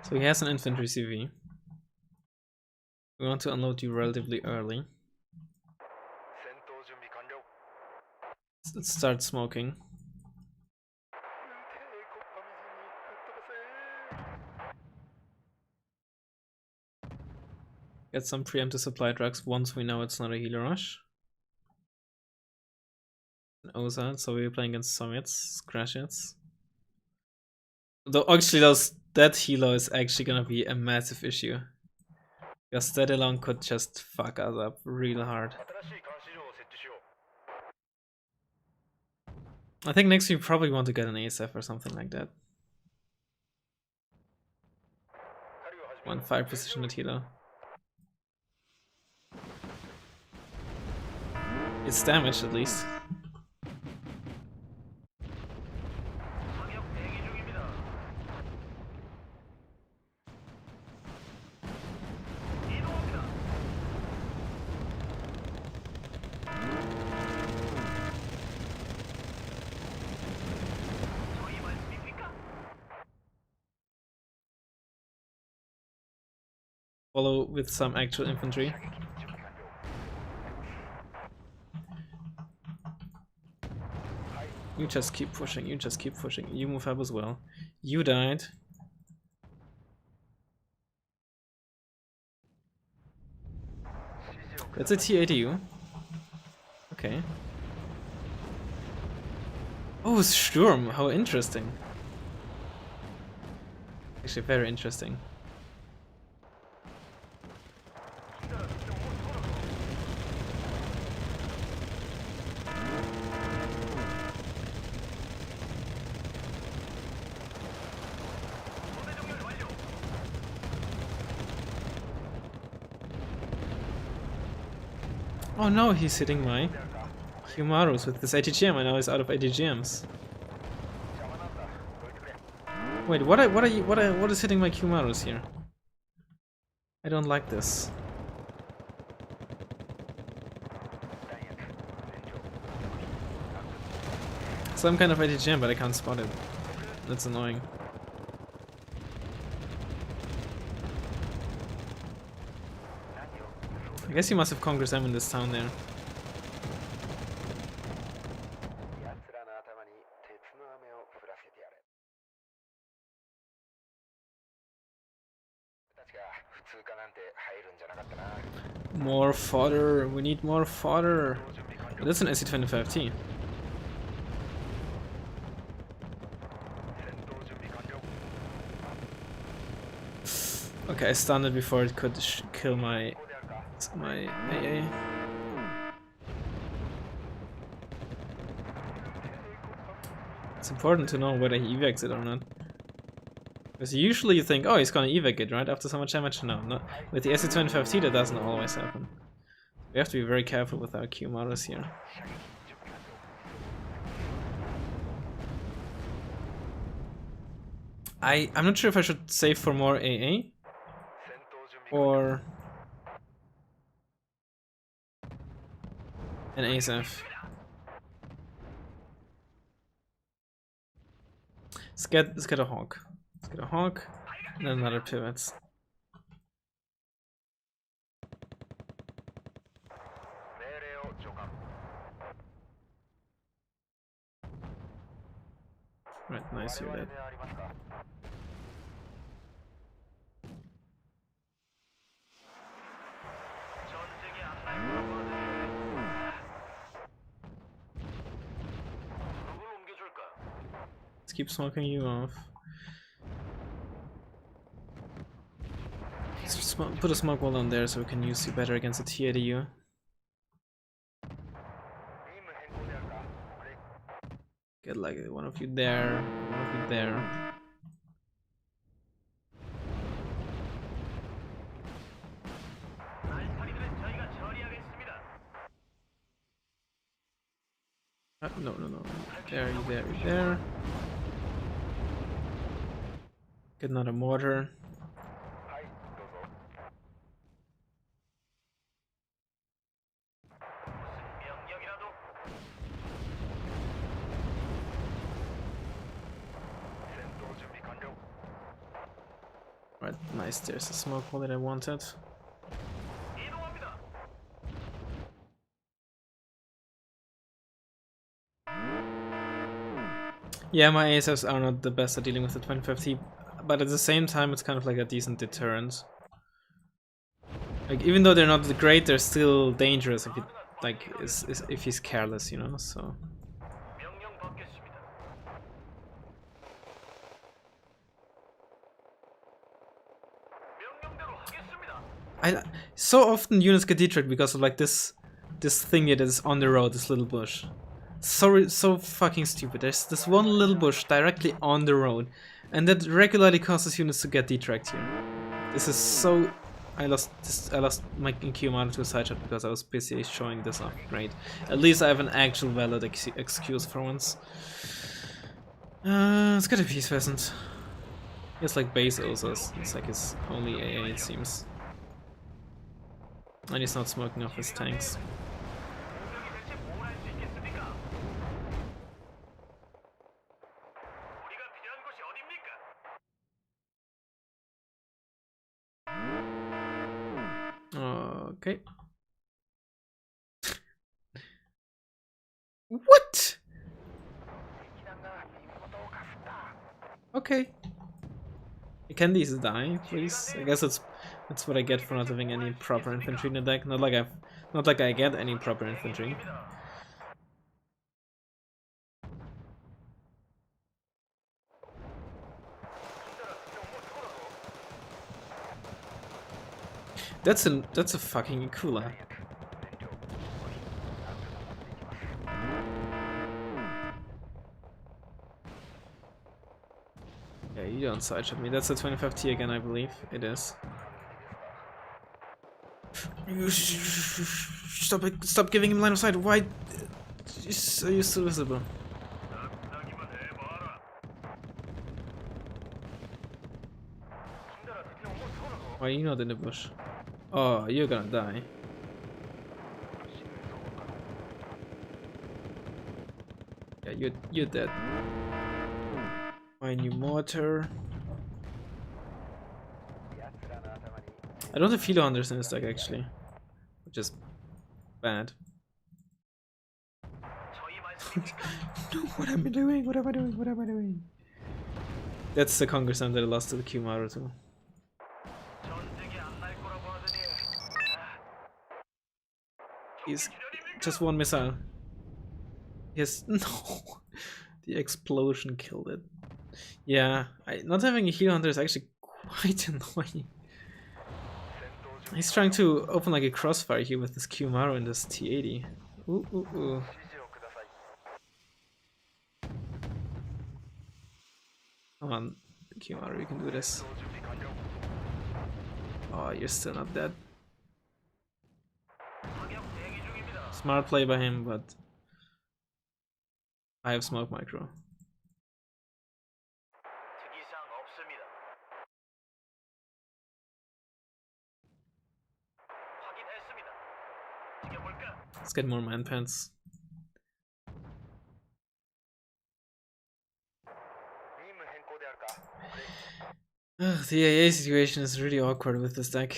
So he has an infantry CV. We want to unload you relatively early. Let's start smoking. Get some preemptive supply drugs once we know it's not a healer rush. Oza, so we're playing against Soviets, Crashets. Though actually that healer is actually gonna be a massive issue. Because that alone could just fuck us up real hard. I think next you probably want to get an ASF or something like that. 1-5 positioned healer. It's damaged at least. Follow with some actual infantry. You just keep pushing, you just keep pushing. You move up as well. You died. That's a T80U. Okay. Oh, Sturm, how interesting. Actually, very interesting. Oh no, he's hitting my Humarus with this ATGM. I know he's out of ATGMs. Wait, what is hitting my Humarus here? I don't like this. Some kind of ATGM, but I can't spot it. That's annoying. I guess you must have Congress M in this town there. More fodder, we need more fodder. Oh, that's an SC-25T. Okay, I stunned it before it could kill my AA. It's important to know whether he evacs it or not. Because usually you think, oh, he's gonna evac it, right? After so much damage? No, not with the SC-25T that doesn't always happen. We have to be very careful with our Q models here. I'm not sure if I should save for more AA or an ASF. Let's get a Hawk. Let's get a Hawk and then another pivots. Right, nice, you're dead. Let's keep smoking you off. Put a smoke wall on there so we can use you better against a TADU. Get like one of you there, one of you there. No. There, you there, you there. Get another mortar. Right, nice, there's a smoke wall that I wanted. Yeah, my ASFs are not the best at dealing with the 25T, but at the same time it's kind of like a decent deterrent. Like, even though they're not great, they're still dangerous if it, like, if he's careless, you know, so... So often units get detracked because of like this thing that is on the road, this little bush. So fucking stupid. There's this one little bush directly on the road, and that regularly causes units to get detracked here. This is so... I lost my QMR to a side shot because I was busy showing this off. Great. At least I have an actual valid excuse for once. Let's get a peace pheasant. It's like base Osos. It's like his only AA, it seems. And he's not smoking off his tanks. Okay. What? Okay. Can these die, please? I guess that's what I get for not having any proper infantry in the deck. Not like I get any proper infantry. That's a fucking cooler. Yeah, you don't sideshot me. That's a 25T again, I believe. It is. Stop giving him line of sight. Why are you so visible? Why are you not in the bush? Oh, you're gonna die. Yeah, you're dead. My new mortar. I don't have Philo Hunters in this deck actually, which is bad. No, what am I doing? What am I doing? What am I doing? That's the Congress that I lost to the Kumaru too. He's just one missile. Yes, no. The explosion killed it. Yeah, not having a heal hunter is actually quite annoying. He's trying to open like a crossfire here with this Kumaru and this T80. Ooh. Come on, Kumaru, you can do this. Oh, you're still not dead. Smart play by him, but I have smoke micro. Let's get more man pants. Ugh, the AA situation is really awkward with this deck.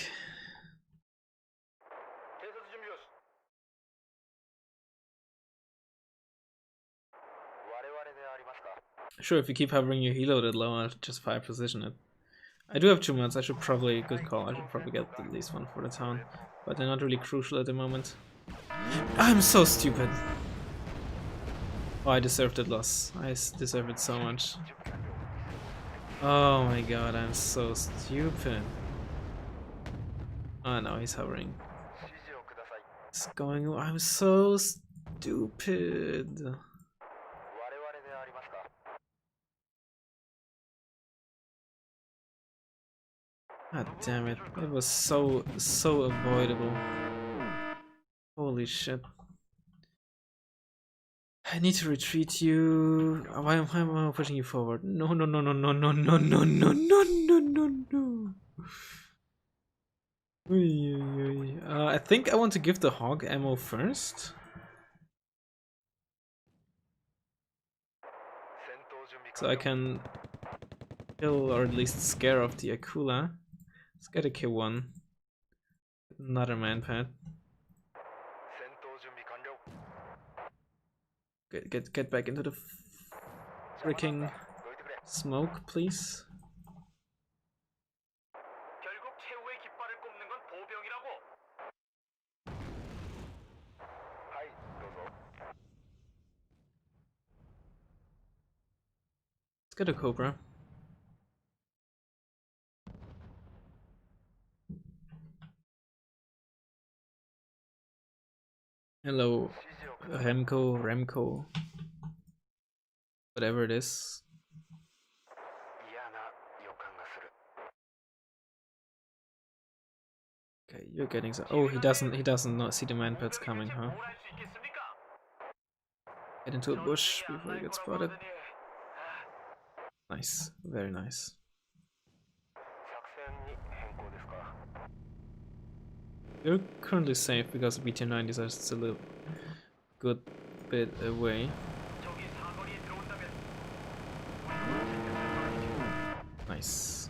Sure, if you keep hovering your helo that low, I'll just 5 position it. I do have 2 months, I should probably, good call, I should probably get at least one for the town. But they're not really crucial at the moment. I'm so stupid. Oh, I deserved that loss. I deserve it so much. Oh my god, I'm so stupid. Oh no, he's hovering. It's going. I'm so stupid. God damn it. It was so avoidable. Holy shit. I need to retreat you. Why am I pushing you forward? No, no, no, no, no, no, no, no, no, no, no, no, no. I think I want to give the hog ammo first. So I can kill or at least scare off the Akula. Let's get a kill one. Another man pad. Get back into the freaking smoke, please. Let's get a Cobra. Hello, Remco, whatever it is. Okay, you're getting so. Oh, he doesn't not see the man pads coming, huh? Get into a bush before he gets spotted. Nice, very nice. You're currently safe because BT-90s are still a good bit away. Nice.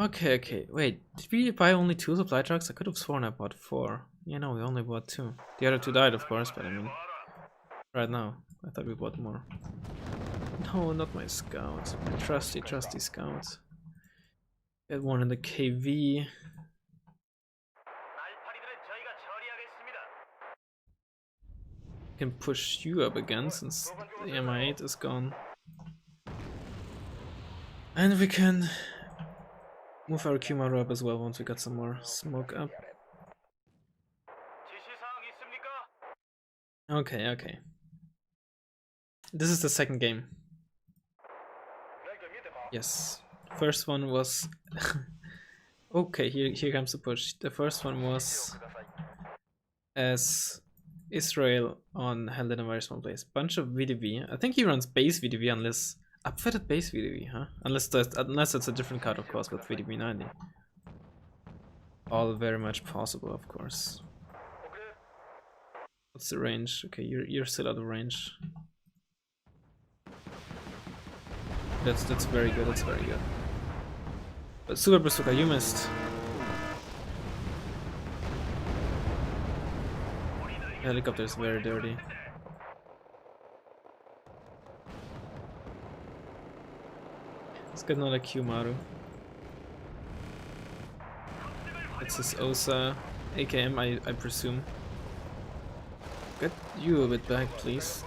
Okay. Wait, did we buy only 2 supply trucks? I could have sworn I bought 4. Yeah, no, we only bought 2. The other 2 died, of course, but I mean, right now, I thought we bought more. No, not my scout. My trusty scout. Get one in the KV. Can push you up again since the MI8 is gone. And we can move our Kumaru up as well once we got some more smoke up. Okay. This is the second game. Yes. First one was okay, here comes the push. The first one was as Israel on held in a very small place. Bunch of VDV. I think he runs base VDV unless upfitted base VDV, huh? Unless it's a different card, of course, with VDV 90. All very much possible, of course. What's the range? Okay, you're still out of range. That's very good. That's very good. But Super Bazooka, you missed. The helicopter is very dirty. Let's get another Kumaru. It's his OSA AKM, I presume. Get you a bit back, please.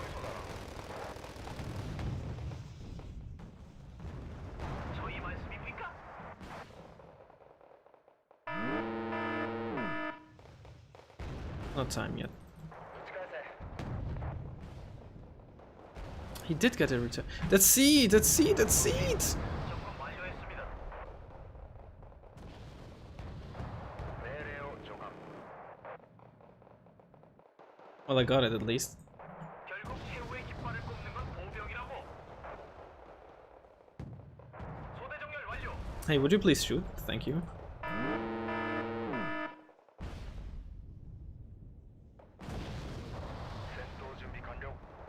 Not time yet. He did get a return. That's seed! That's seed! That's seed! Well, I got it at least. Hey, would you please shoot? Thank you.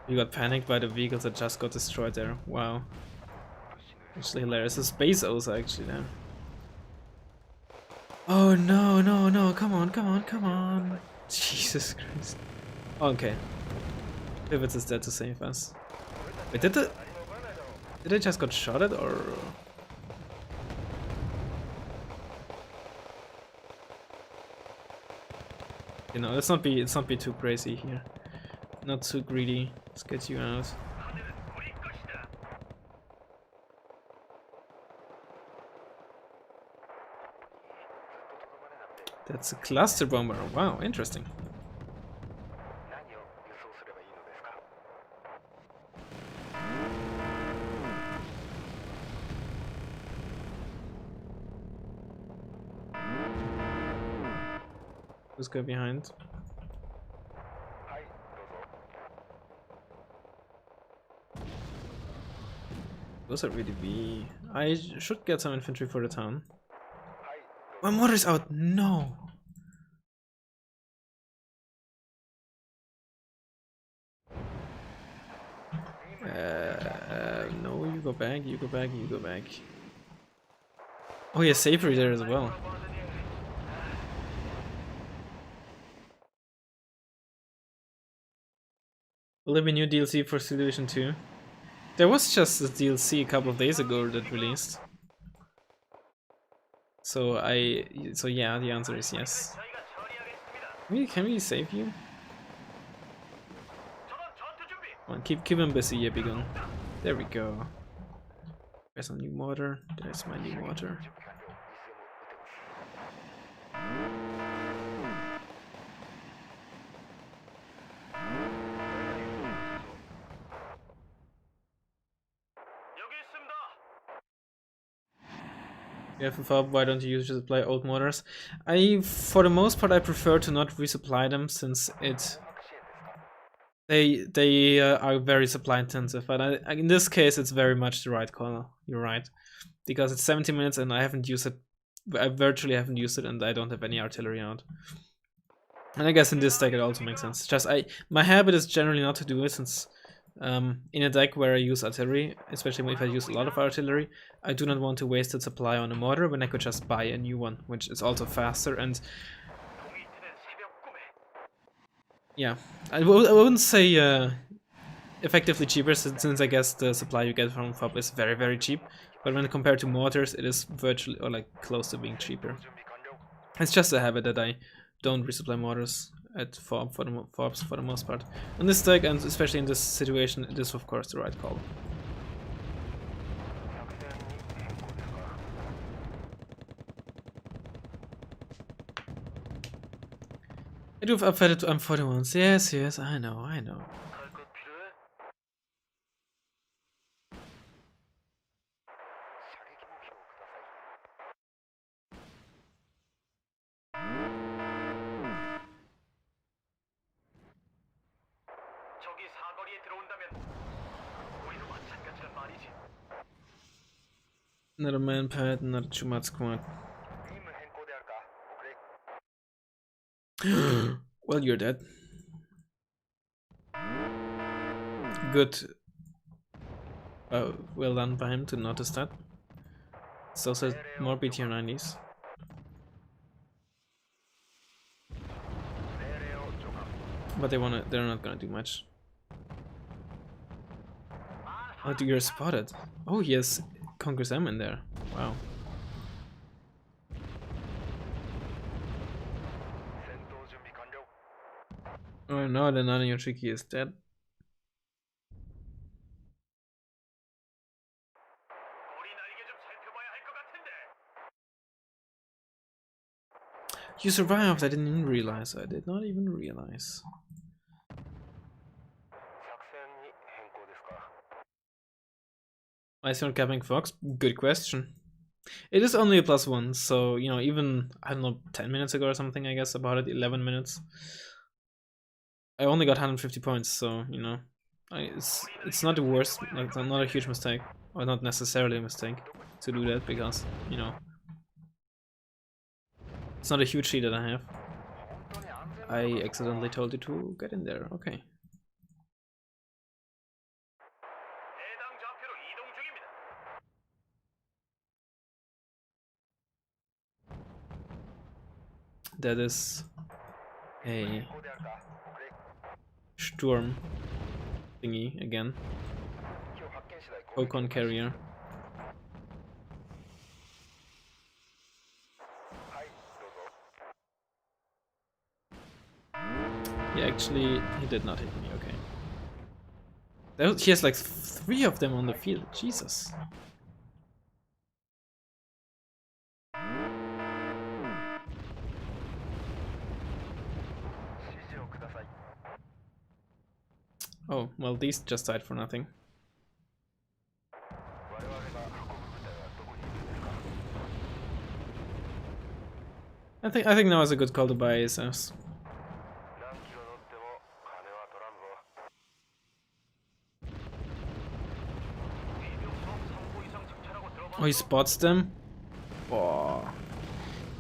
You got panicked by the vehicles that just got destroyed there. Wow. Actually hilarious. A space OSA actually there. Oh no. Come on. Jesus Christ. Okay. Pivots is dead to save us. Wait, did it just got shotted or? You know, let's not be too crazy here. Not too greedy. Let's get you out. That's a cluster bomber. Wow, interesting. Let's go behind. Those are really B. I should get some infantry for the town. My mortar's out. No. No, you go back, you go back, you go back. Oh yeah, Savory there as well. Will there be new DLC for Steel Division 2? There was just a DLC a couple of days ago that released. So yeah, the answer is yes. Can we save you? Come on, keep him busy, Yebigun. There we go. There's a new mortar. There's my new mortar. You have a thought, why don't you just supply old mortars? For the most part, I prefer to not resupply them since they are very supply intensive. But in this case, it's very much the right call. You're right, because it's 70 minutes and I haven't used it. I virtually haven't used it, and I don't have any artillery out. And I guess in this deck it also makes sense. Just my habit is generally not to do it since. In a deck where I use artillery, especially if I use a lot of artillery, I do not want to waste its supply on a mortar when I could just buy a new one, which is also faster and... Yeah, I wouldn't say effectively cheaper, since I guess the supply you get from FOB is very, very cheap, but when compared to mortars, it is virtually, or like, close to being cheaper. It's just a habit that I don't resupply mortars at FOBs for the most part. In this deck, and especially in this situation, it is of course the right call. I do have upfed to M41s. Yes, I know. Not a man pad, not a Chumat squad. Well, you're dead. Good. Well done by him to notice that. It's also more BTR 90s. But they're not gonna do much. Oh, you're spotted. Oh, yes, Congress M in there. Wow. Oh no, the none of your tricky is dead. You survived, I didn't even realize. I did not even realize. Why is he not capping Fox? Good question. It is only a +1, so, you know, even, I don't know, 10 minutes ago or something, I guess, about it, 11 minutes. I only got 150 points, so, you know, it's not the worst, like, not a huge mistake, or not necessarily a mistake to do that, because, you know, it's not a huge sheet that I have. I accidentally told you to get in there, okay. That is a Sturm thingy again. Ocon carrier. he did not hit me, okay. He has like 3 of them on the field, Jesus. Oh, well, these just died for nothing. I think now is a good call to buy ASS. Oh, he spots them? Oh.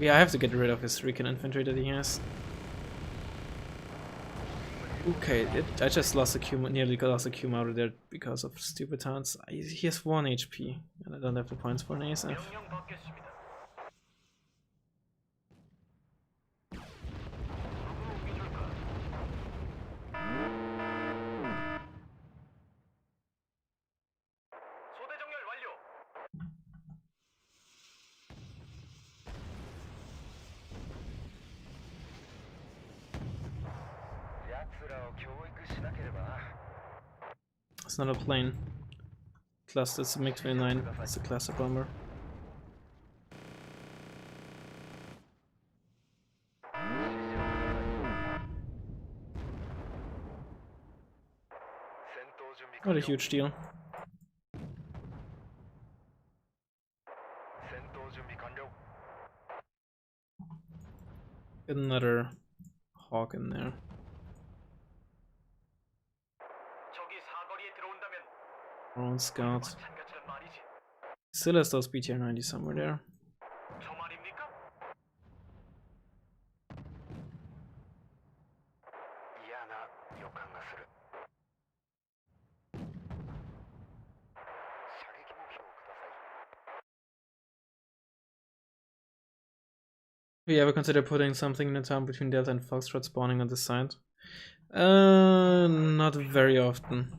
Yeah, I have to get rid of his recon infantry that he has. Okay, I just lost a Q, nearly lost a Q out of there because of stupid taunts. He has 1 HP, and I don't have the points for an ASF. It's not a plane. Cluster, it's a MiG-29. It's a cluster bomber. What a huge deal. Get another hawk in there. Drone scout. Still has those BTR 90 somewhere there. Have you ever considered putting something in the town between Delta and Foxtrot spawning on the side? Not very often.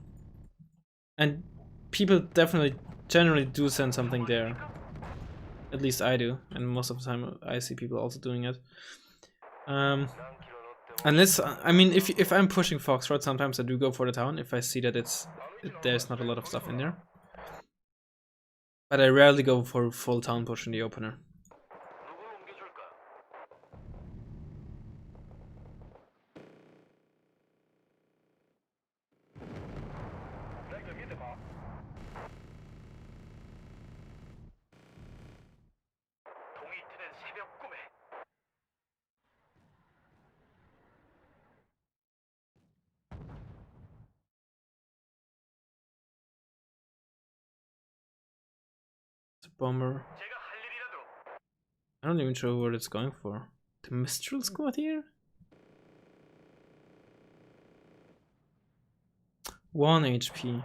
And people definitely, generally do send something there. At least I do, and most of the time I see people also doing it. Unless, I mean, if I'm pushing Foxtrot, sometimes I do go for the town if I see that there's not a lot of stuff in there. But I rarely go for full town push in the opener. It's a bomber. I'm not even sure what it's going for. The Mistral squad here? 1 HP.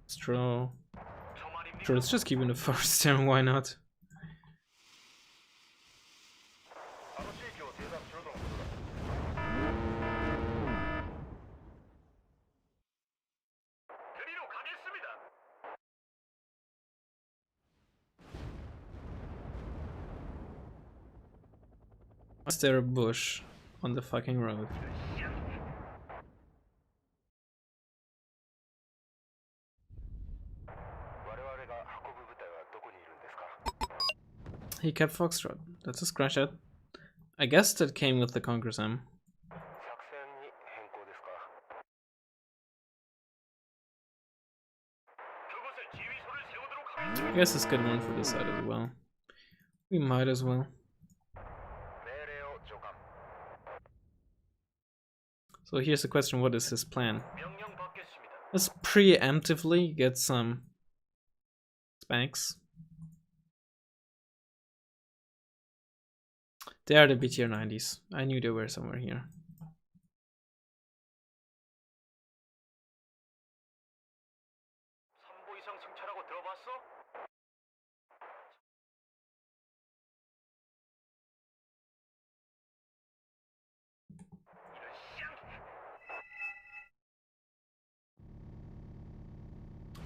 Sure, let's just keep in the first turn, why not? Is there a bush on the fucking road? He kept Foxtrot. That's a scratch out. I guess that came with the Congress M. I guess it's good one for this side as well. We might as well. So here's the question, what is his plan? Let's preemptively get some spanks. They are the BTR 90s. I knew they were somewhere here.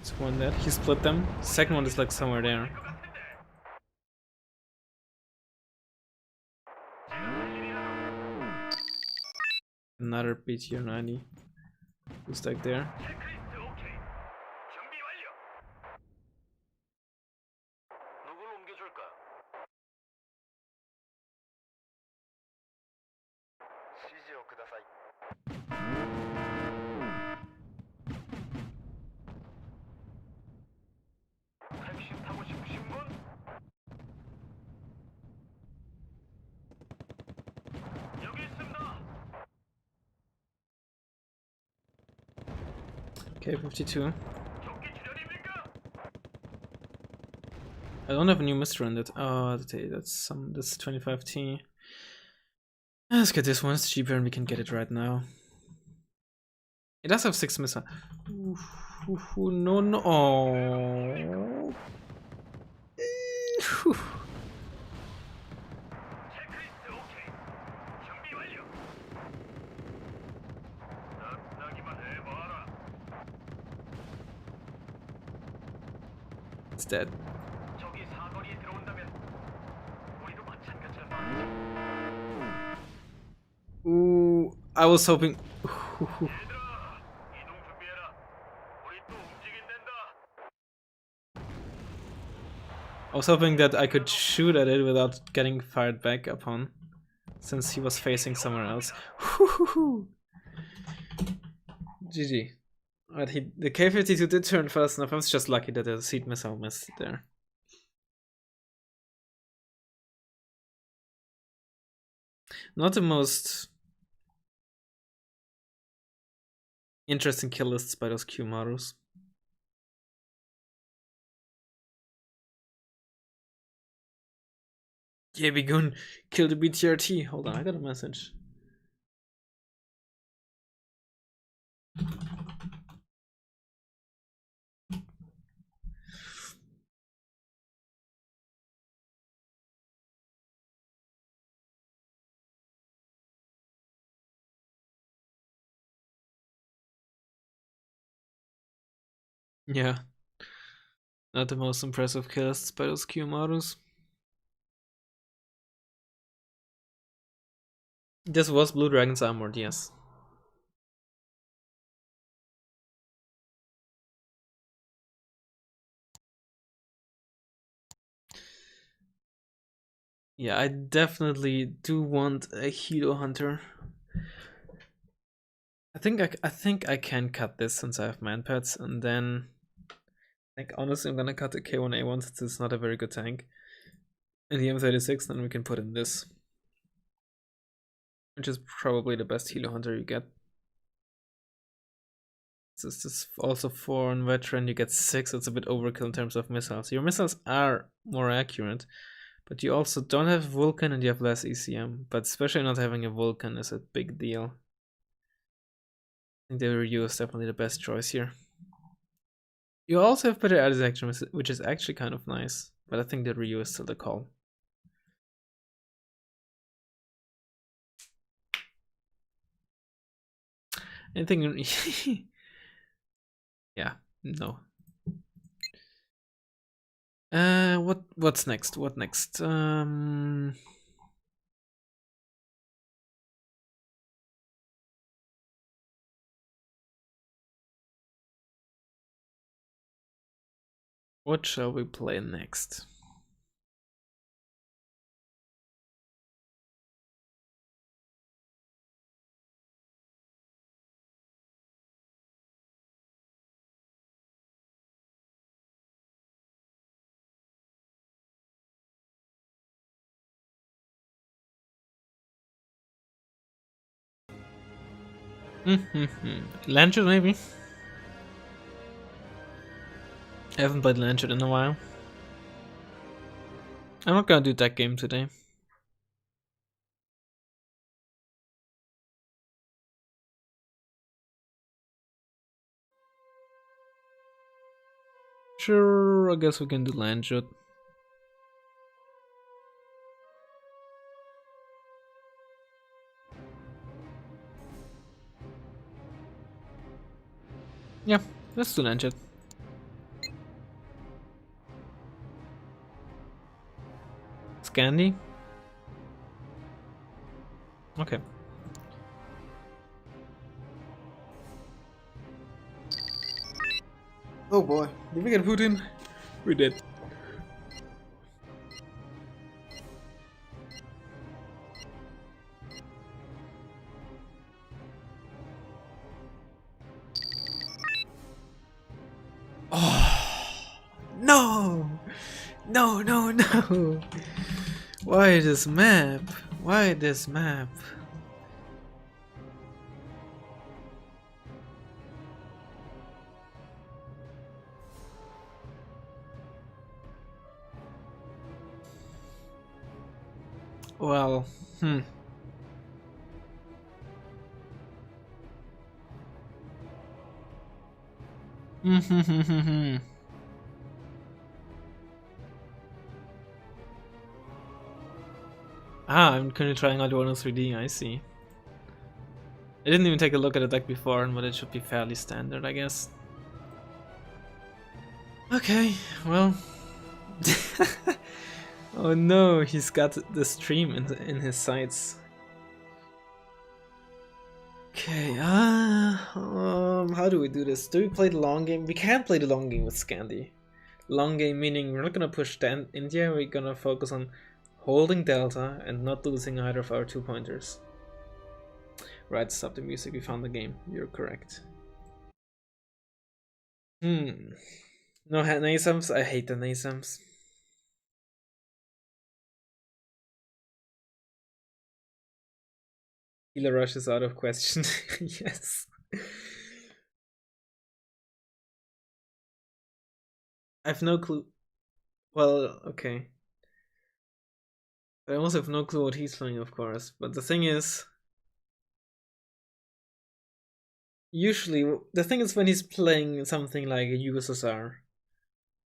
It's one that he split them. Second one is like somewhere there. Another BTR 90. Who's like there? Okay, 52. I don't have a new mystery on that. Oh, that's 25T. Let's get this one. It's cheaper and we can get it right now. It does have 6 missile. No, no. Oh. It's dead. Ooh, I was hoping. I was hoping that I could shoot at it without getting fired back upon, since he was facing somewhere else. GG. But the K-52 did turn fast enough. I was just lucky that the seed missile missed there. Not the most interesting kill lists by those Q-Marus. Yeah, we gonna kill the BTRT. Hold on, I got a message. Yeah. Not the most impressive kill lists by those Q-Marus. This was Blue Dragon's Armored, yes. Yeah, I definitely do want a Hilo Hunter. I think I can cut this since I have manpads, and then I think honestly I'm gonna cut the K1A1 since it's not a very good tank. And the M36, then we can put in this, which is probably the best Hilo Hunter you get. This is also 4 on veteran, you get 6, it's a bit overkill in terms of missiles. Your missiles are more accurate, but you also don't have Vulcan and you have less ECM, but especially not having a Vulcan is a big deal. I think the Ryu is definitely the best choice here. You also have better added action, which is actually kind of nice, but I think the Ryu is still the call. Anything? Yeah, no. What's next? What next? What shall we play next? Lancet maybe? I haven't played Lancet in a while. I'm not gonna do that game today. Sure, I guess we can do Lancet. Yeah, let's do Lancet. Scandi? Okay. Oh boy, did we get Putin? We did. Oh no! No, no, no! Why this map? Why this map? Well, Ah, I'm currently trying out Wargame 3D, I see. I didn't even take a look at the deck before, but it should be fairly standard, I guess. Okay, well... Oh no, he's got the stream in his sights. Okay, how do we do this? Do we play the long game? We can't play the long game with Scandi. Long game meaning we're not gonna push India, we're gonna focus on holding Delta and not losing either of our 2 pointers. Right, stop the music, we found the game. You're correct. No Nasams, I hate the Nasams. Healer Rush is out of question. Yes. I have no clue. Well, okay. I also have no clue what he's playing, of course. But the thing is, usually, the thing is when he's playing something like a USSR,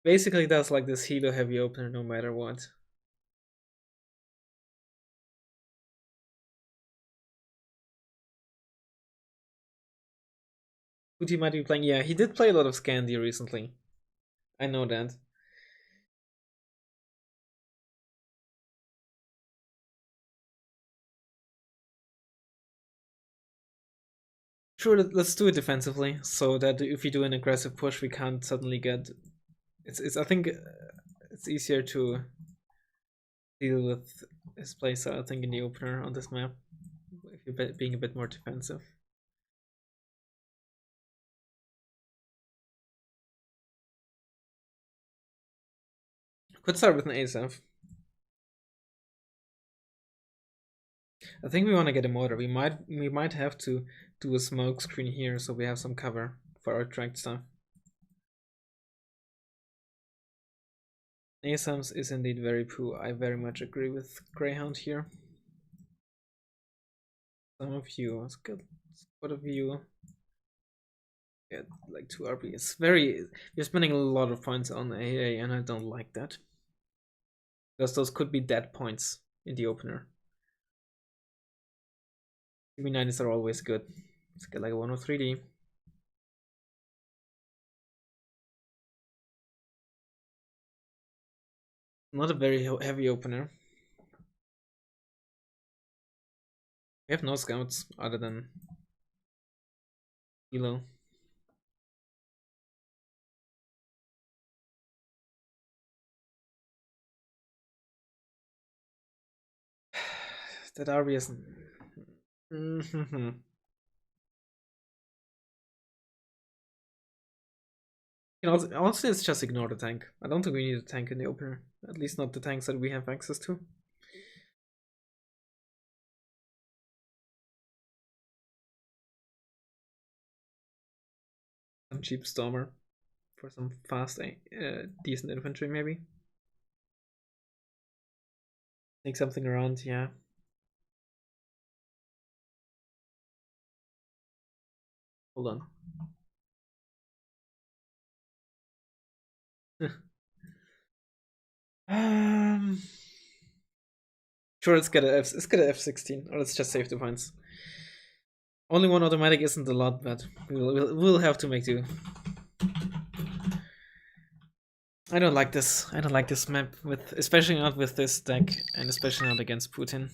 basically that's like this healer heavy opener no matter what. Who he might be playing? Yeah, he did play a lot of Scandi recently. I know that. Sure, let's do it defensively, so that if we do an aggressive push, we can't suddenly get. It's. I think it's easier to deal with his playstyle. I think in the opener on this map, if you're being a bit more defensive. Could start with an ASF. I think we want to get a motor. We might have to do a smoke screen here so we have some cover for our tracked stuff. ASAMS is indeed very poor. I very much agree with Greyhound here. Some of you, it's good. What of you get like 2 RP? It's very. You're spending a lot of points on AA, and I don't like that. Because those could be dead points in the opener. TV90s are always good. Let's get like a 103D. Not a very heavy opener. We have no scouts other than Hilo. That RB is. You know, honestly, it's just ignore the tank. I don't think we need a tank in the opener. At least not the tanks that we have access to. Some cheap Stormer for some fast, decent infantry, maybe. Take something around, yeah. Hold on. Sure, let's get a F16, or let's just save the points. Only one automatic isn't a lot, but we'll have to make do. I don't like this. I don't like this map, with especially not with this deck, and especially not against Putin.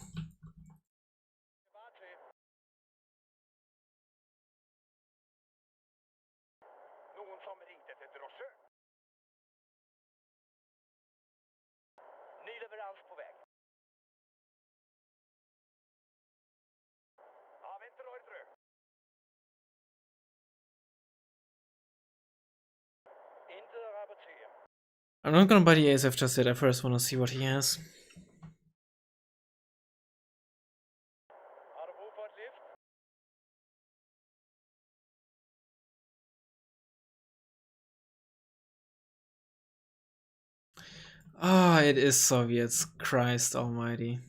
I'm not gonna buy the ASF just yet. I first want to see what he has. Ah, it is Soviets. Christ almighty.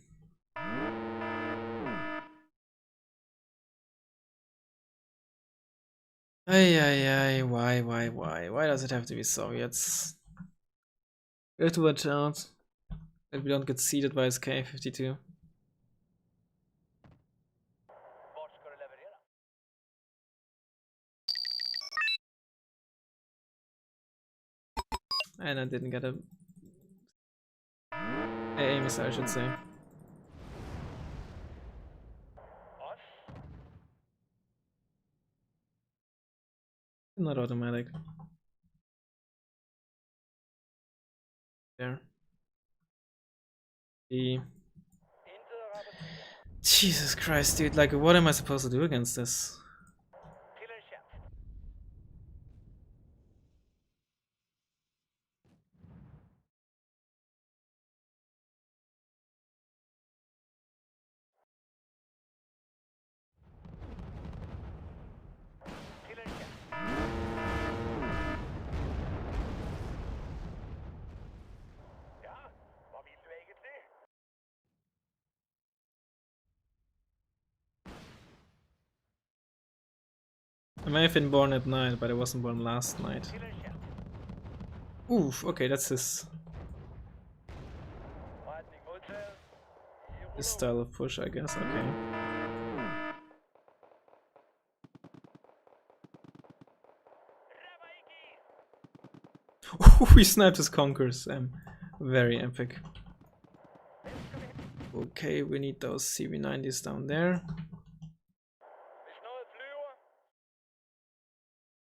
Ay, ay, ay. Why? Why does it have to be Soviets? We have to watch out that we don't get seeded by his K-52. And I didn't get a AA missile, I should say. Not automatic. There. The Jesus Christ, dude, like what am I supposed to do against this? I may have been born at night, but I wasn't born last night. Oof, okay, that's his style of push, I guess, okay. Ooh, he sniped his conkers, very epic. Okay, we need those CV90s down there.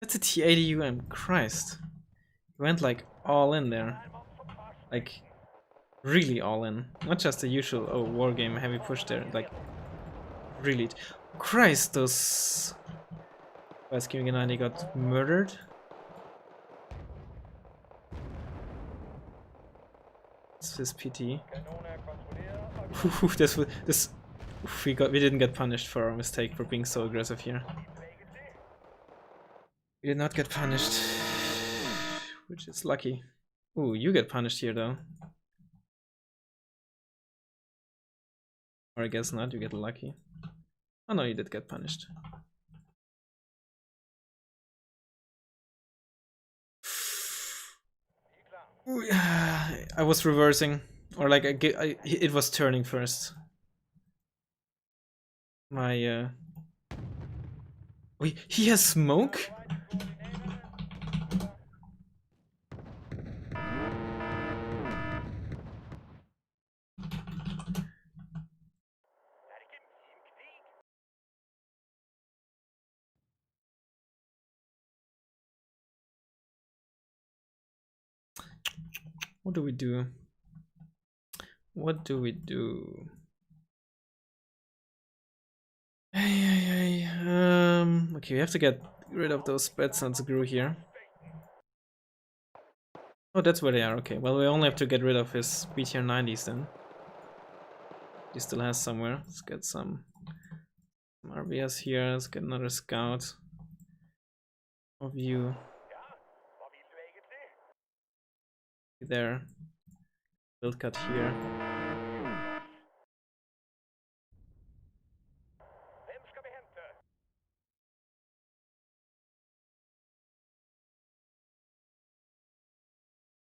That's a T80 UM, Christ. He went like all in there. Like, really all in. Not just the usual, oh, Wargame heavy push there, like, really. Christ, those guys giving a 90 got murdered. It's his PT. We didn't get punished for our mistake for being so aggressive here. We did not get punished, which is lucky. Ooh, you get punished here though. Or I guess not, you get lucky. Oh no, you did get punished. Ooh, I was reversing, or like it was turning first. My wait, he has smoke? What do we do? What do we do? Okay, we have to get rid of those bad sons of Gru here. Oh, that's where they are. Okay, well, we only have to get rid of his BTR 90s then. He still has somewhere. Let's get some RBS here. Let's get another scout of you there. Build cut here.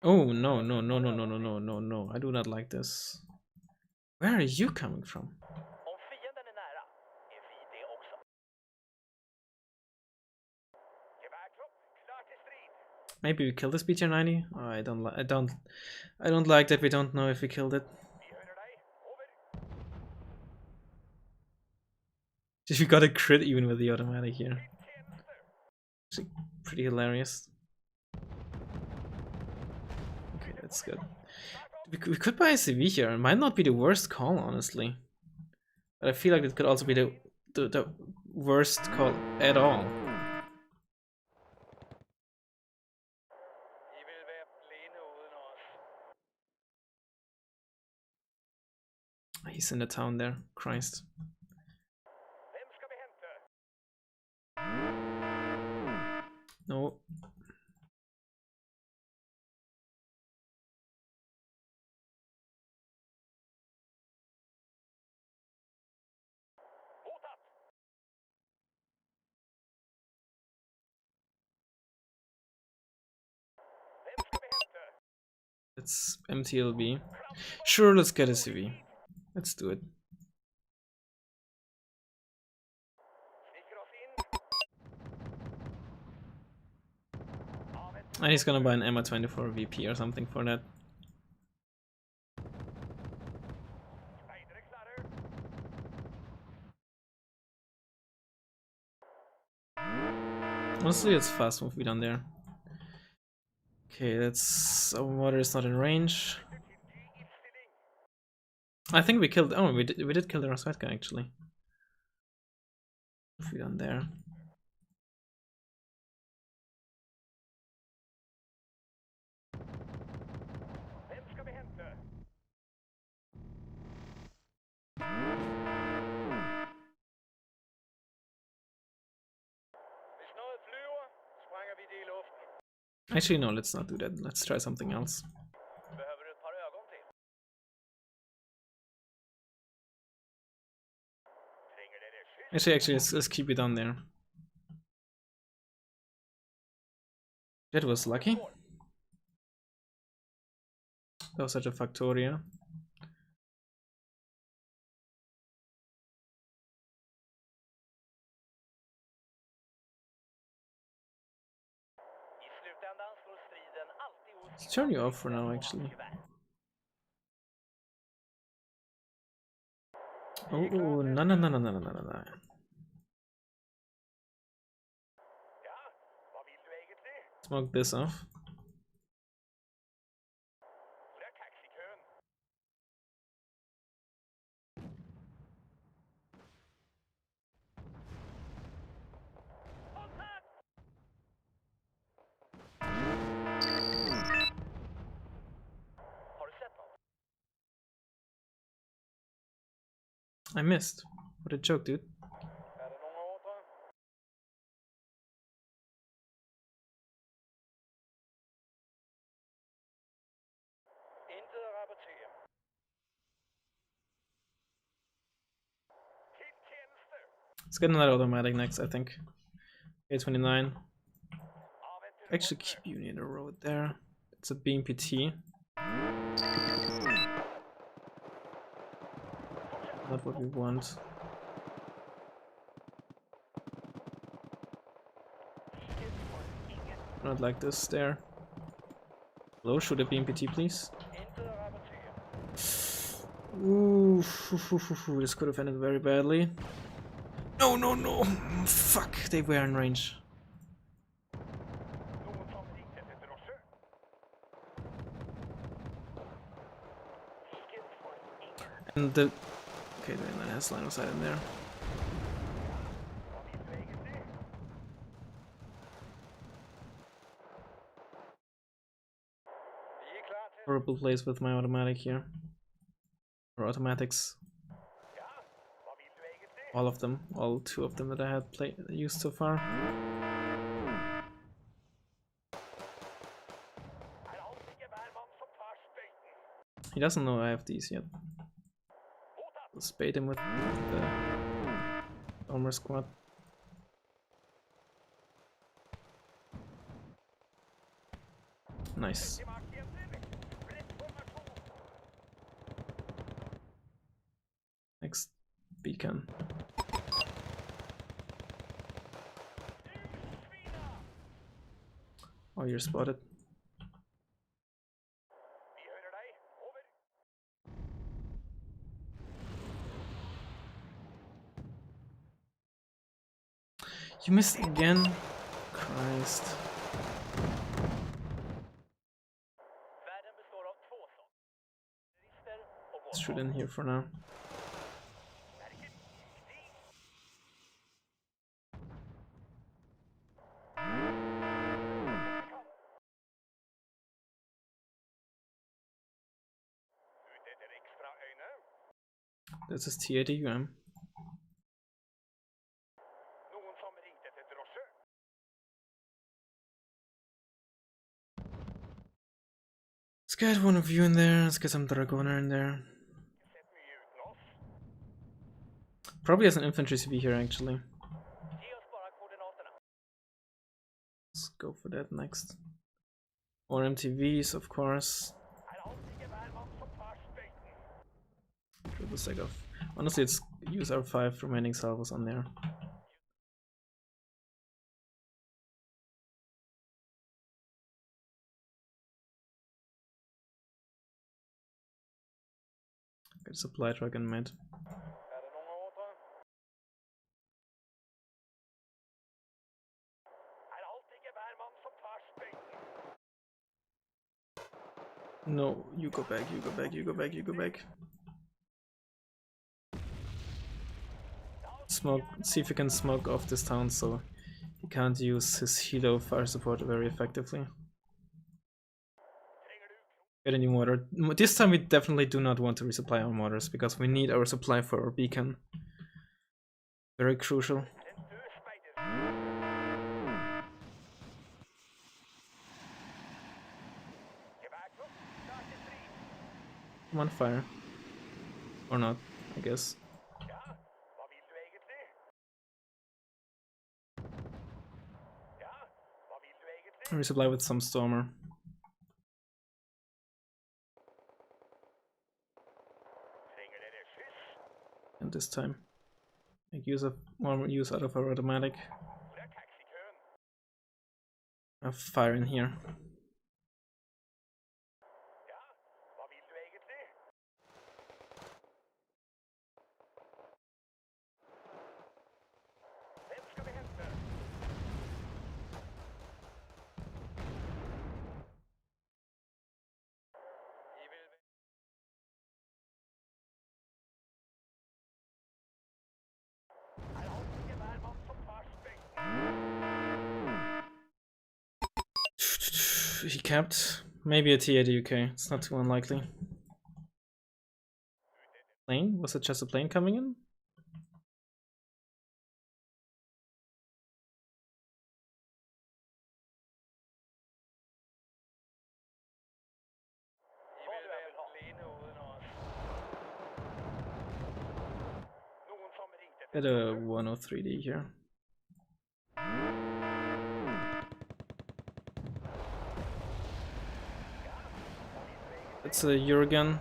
Oh no, no, no, no, no, no, no, no, no. I do not like this. Where are you coming from? Maybe we kill this BTR 90. Oh, I don't like that we don't know if we killed it. Just we got a crit even with the automatic here. Actually, pretty hilarious. Okay, that's good. We could buy a CV here. It might not be the worst call, honestly. But I feel like it could also be the worst call at all. He's in the town there. Christ. No. It's MTLB. Sure, let's get a CV. Let's do it. And he's gonna buy an Emma 24 VP or something for that. Honestly, it's fast move we done there. Okay, that's our water is not in range. I think we killed. Oh, we did kill the Roswell guy actually. What have we done there? Actually, no, let's not do that. Let's try something else. Actually, let's keep it on there. That was lucky. That was such a Factoria. Let's turn you off for now, actually. Oh, no. Smoke this off. I missed. What a joke, dude. Let's get another automatic next, I think. A29. Actually, keep you near the road there. It's a BMPT. Not what we want. Not like this there. Hello, shoot a BMPT, please. Ooh, this could have ended very badly. No! Fuck, they were in range. And the... Okay, then it has line of sight in there. Horrible place with my automatic here. Or automatics. All of them. All two of them that I had used so far. He doesn't know I have these yet. Let's bait him with the armor squad. Nice. Next beacon. Oh, you're spotted. You missed again? Christ. Let's shoot in here for now. This is TADUM. Let's get one of you in there, let's get some Dragoner in there. Probably has an infantry CB here actually. Let's go for that next. Or MTVs, of course. For the sake of... Honestly, it's use our 5 remaining salvos on there. Get a supply truck in mid. No, you go back, you go back, you go back, you go back. Smoke, see if you can smoke off this town so he can't use his Hilo fire support very effectively. Get any water. This time we definitely do not want to resupply our mortars because we need our supply for our beacon. Very crucial. Come on, fire. Or not, I guess. Resupply with some Stormer. And this time, make use of more use out of our automatic. Have fire in here. He capped. Maybe a T at the UK. It's not too unlikely. Plane? Was it just a plane coming in? Get a 103D here. It's a Jurgen.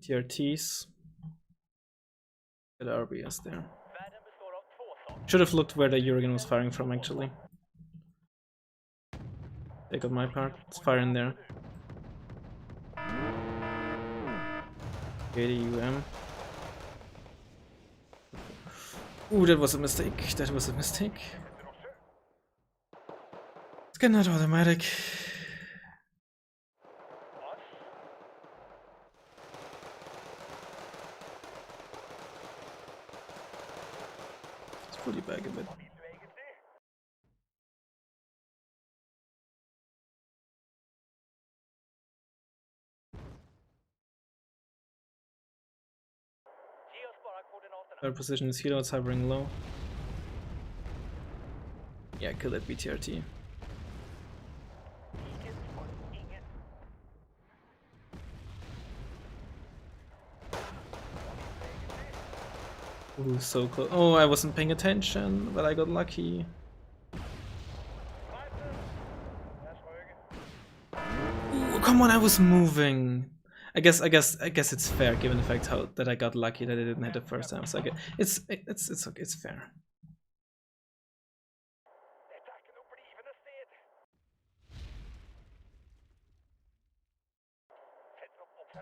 TRTs. Get RBS there. Should have looked where the Jurgen was firing from actually. Take up my part. It's fire in there. 80 UM. Ooh, that was a mistake. That was a mistake. Let's get another automatic. Let's fully back a bit. Our position is Hilo, it's hovering low. Yeah, kill that BTRT. Ooh, so close. Oh, I wasn't paying attention, but I got lucky. come on, I was moving. I guess it's fair given the fact that I got lucky that I didn't hit the first time. So it's okay, it's fair.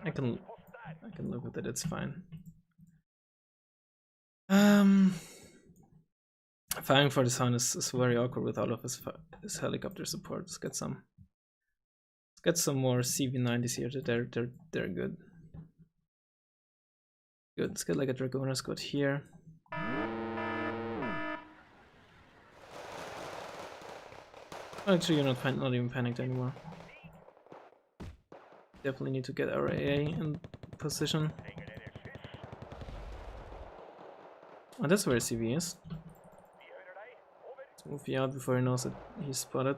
I can live with it. It's fine. Firing for the sun is very awkward with all of his helicopter support. Let's get some more CV90s here. They're good. Good. Let's get like a Dragoner squad here. Actually, you're not even panicked anymore. Definitely need to get our AA in position. Oh, that's where CV is. Let's move you out before he knows that he's spotted.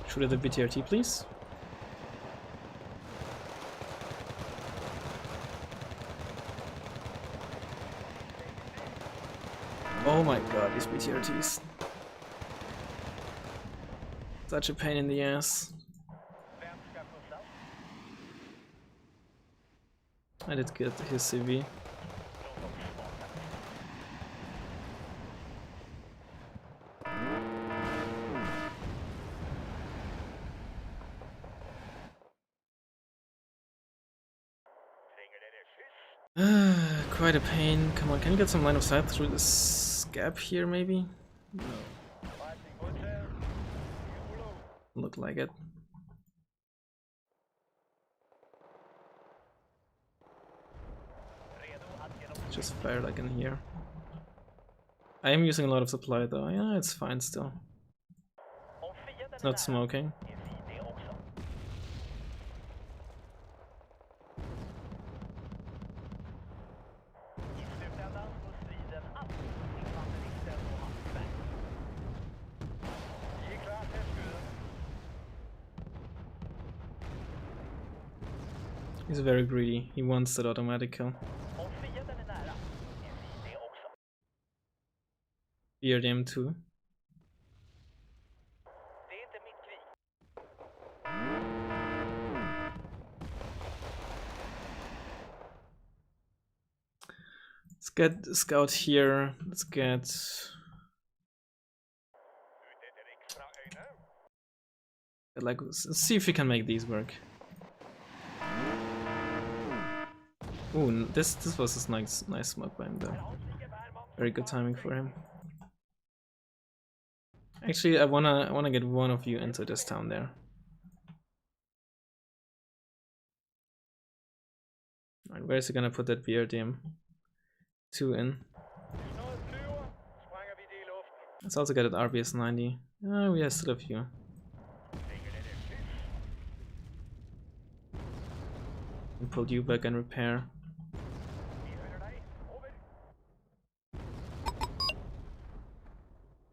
Shoot at the BTRT, please. Oh my god, these BTRTs. Such a pain in the ass. I did get his CV. Quite a pain. Come on, can you get some line of sight through this gap here, maybe? No. Look like it. Just fire like in here. I am using a lot of supply though. Yeah, it's fine still. It's not smoking. He's very greedy. He wants that automatic kill. VOD too. Let's get Scout here. Let's get... like, let's see if we can make these work. Ooh, this was a nice smoke by him though. Very good timing for him. Actually, I wanna get one of you into this town there. Alright, where is he gonna put that BRDM 2 in? Let's also get an RBS 90. Oh, we have still a few. And pull you back and repair.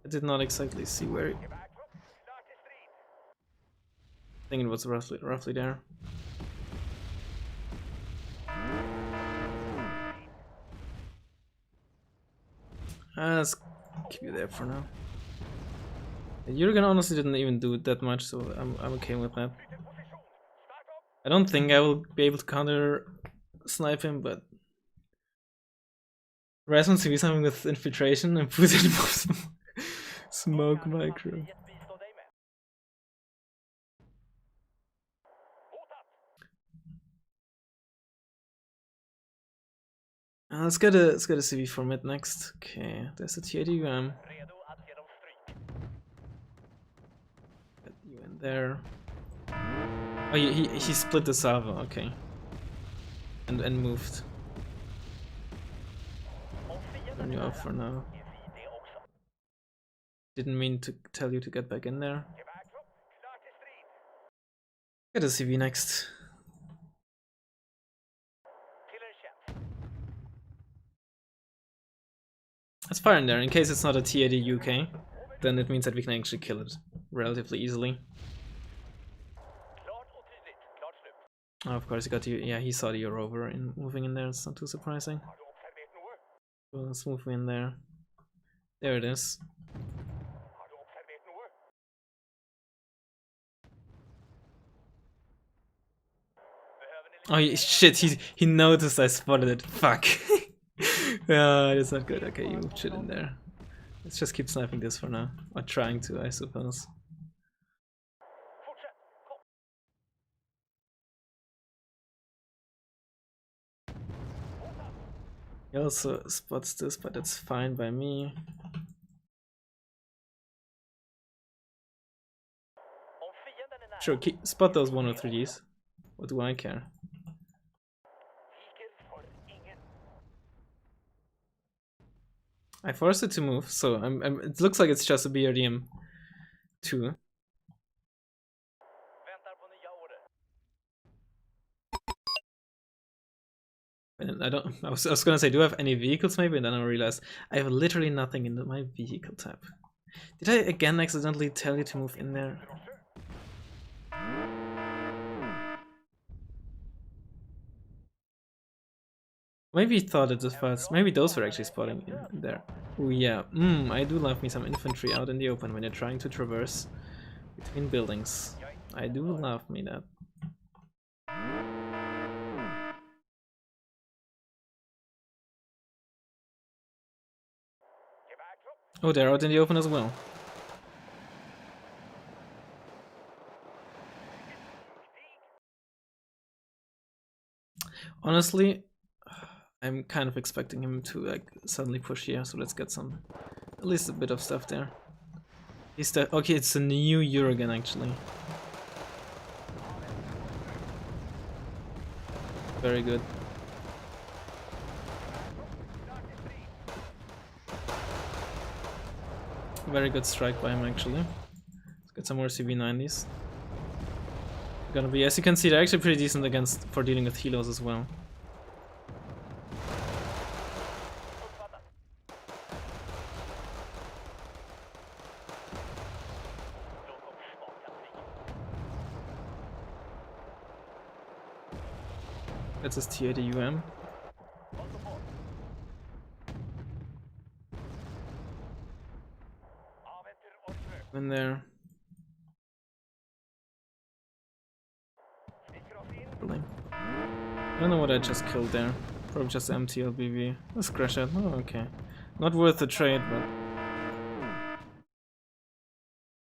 I did not exactly see where. I think it was roughly there. Let's keep you there for now. Jurgen honestly didn't even do that much, so I'm okay with that. I don't think I will be able to counter snipe him, but Raz wants to do something with infiltration and put in some smoke micro. Let's get a CV for mid next. Okay, there's a TADUM. Get you in there. Oh, he split the salvo. Okay, and moved. Turn you off for now. Didn't mean to tell you to get back in there. Get a CV next. Let's fire in there. In case it's not a TAD UK, then it means that we can actually kill it relatively easily. Oh, of course, he got you. Yeah, he saw the rover in moving in there. It's not too surprising. Well, let's move in there. There it is. Oh shit! He noticed I spotted it. Fuck. That's not good. Okay, you moved shit in there. Let's just keep sniping this for now, or trying to, I suppose. He also spots this, but that's fine by me. Sure, spot those 1 or 3Ds. What do I care? I forced it to move, so it looks like it's just a BRDM 2. And I was gonna say, do I have any vehicles maybe? And then I realized I have literally nothing in my vehicle tab. Did I again accidentally tell you to move in there? Maybe he thought it was fast. Maybe those were actually spotting in there. Oh yeah, I do love me some infantry out in the open when you're trying to traverse between buildings. I do love me that. Oh, they're out in the open as well. Honestly, I'm kind of expecting him to like suddenly push here, so let's get at least a bit of stuff there. Okay, it's a new Eurogun actually. Very good. Very good strike by him actually. Let's get some more CV90s. Gonna be, as you can see, they're actually pretty decent for dealing with helos as well. That's his T80 UM. In there. I don't know what I just killed there. Probably just empty LBV. Let's crash it. Oh, okay. Not worth the trade, but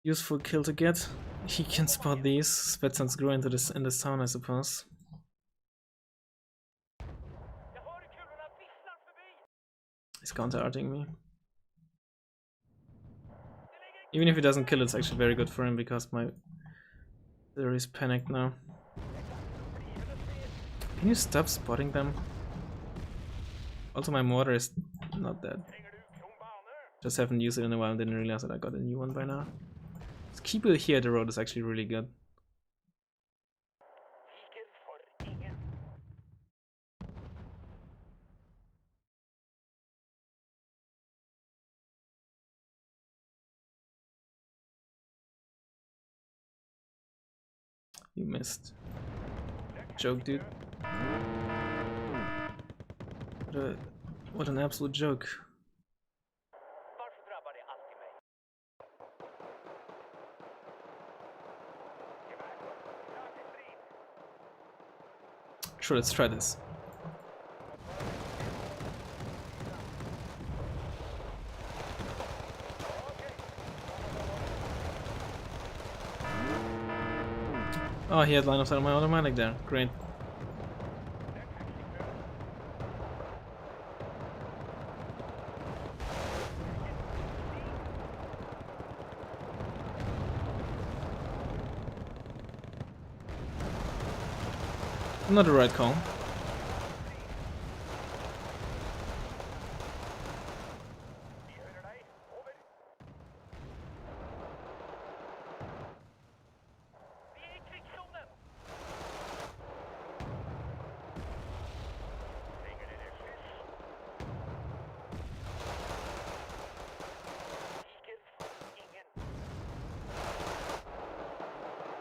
useful kill to get. He can spot these. Spetsnaz grew into this in this town, I suppose. He's counter-arting me. Even if he doesn't kill, it's actually very good for him because my artillery is panicked now. Can you stop spotting them? Also, my mortar is not dead. Just haven't used it in a while and didn't realize that I got a new one by now. This keeper here at the road is actually really good. You missed. Joke, dude. What an absolute joke. Sure, let's try this. Oh, he had line of sight on my automatic there. Great. Not the right call.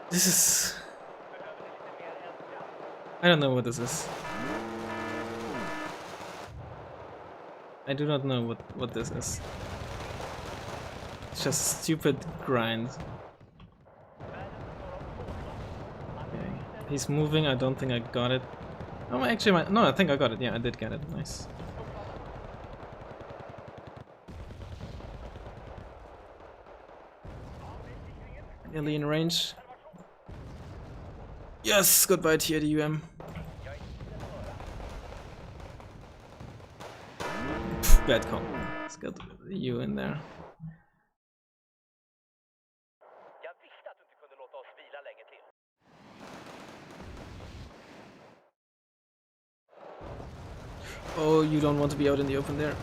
This is... I don't know what this is. I do not know what this is. It's just stupid grind. Okay. He's moving, I don't think I got it. Oh, actually, no, I think I got it. Yeah, I did get it. Nice. Nearly in range. Yes, goodbye TADUM. Bad call. Let's get you in there. Oh, you don't want to be out in the open there.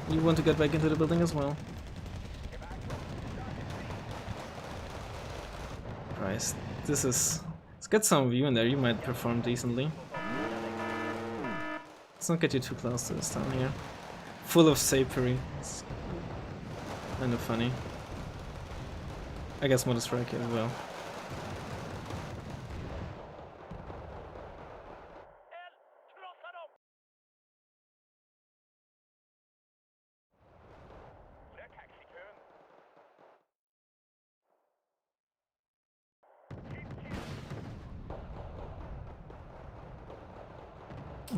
You want to get back into the building as well. Christ, this is... Let's get some of you in there, you might perform decently. Let's not get you too close to this town here. Full of sapery. It's kind of funny. I guess Mod Strike as well.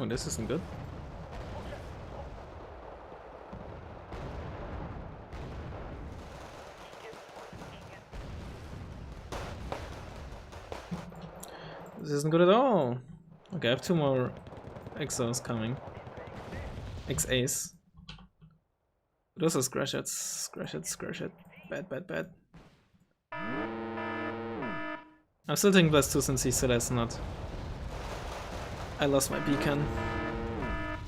Oh, this isn't good. This isn't good at all. Okay, I have 2 more XOs coming. XAs. Those are scratchets. Scratchet. Bad. I'm still taking +2 since he still has not. I lost my beacon.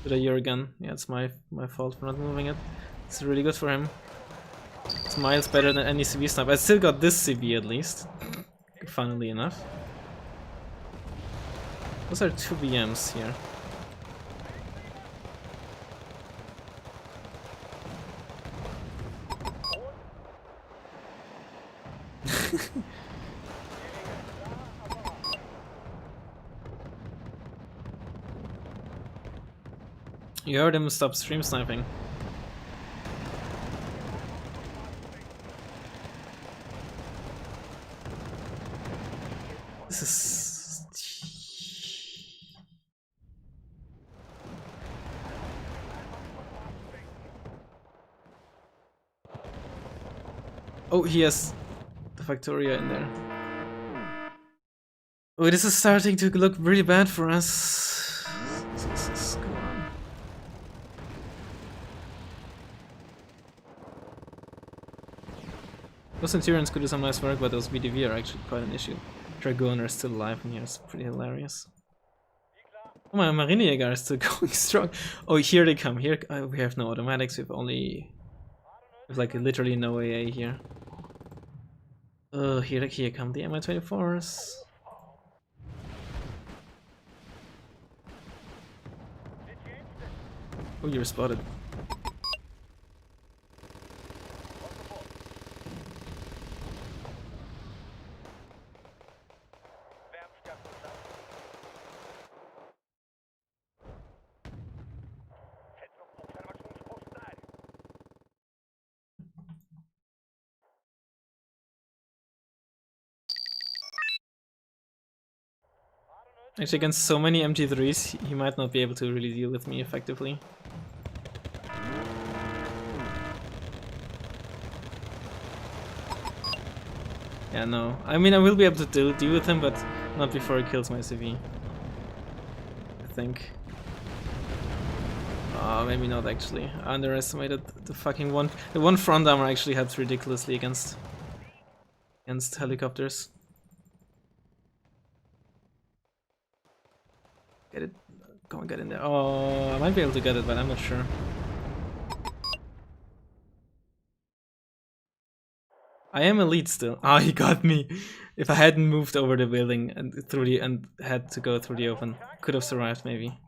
Did I hear again? Yeah, it's my fault for not moving it. It's really good for him. It's miles better than any CV snipe. I still got this CV at least. Funnily enough. Those are 2 BMs here. You heard him stop stream sniping. This is... Oh, he has the Factoria in there. Oh, this is starting to look really bad for us. Come on. Those Centurions could do some nice work, but those VDV are actually quite an issue. Dragoon are still alive in here, it's pretty hilarious. Oh, my Marinejäger are still going strong. Oh, here they come. Here we have no automatics, we have like literally no AA here. Oh, here come the Mi-24s. Oh, you're spotted. Actually, against so many MT3s, he might not be able to really deal with me effectively. Yeah, no. I mean, I will be able to deal with him, but not before he kills my CV. I think. Oh, maybe not actually. I underestimated the fucking one. The one front armor actually helps ridiculously against helicopters. Get it. Go on, get in there. Oh, I might be able to get it, but I'm not sure. I am elite still. Ah, he got me. If I hadn't moved over the building and had to go through the open, could have survived maybe.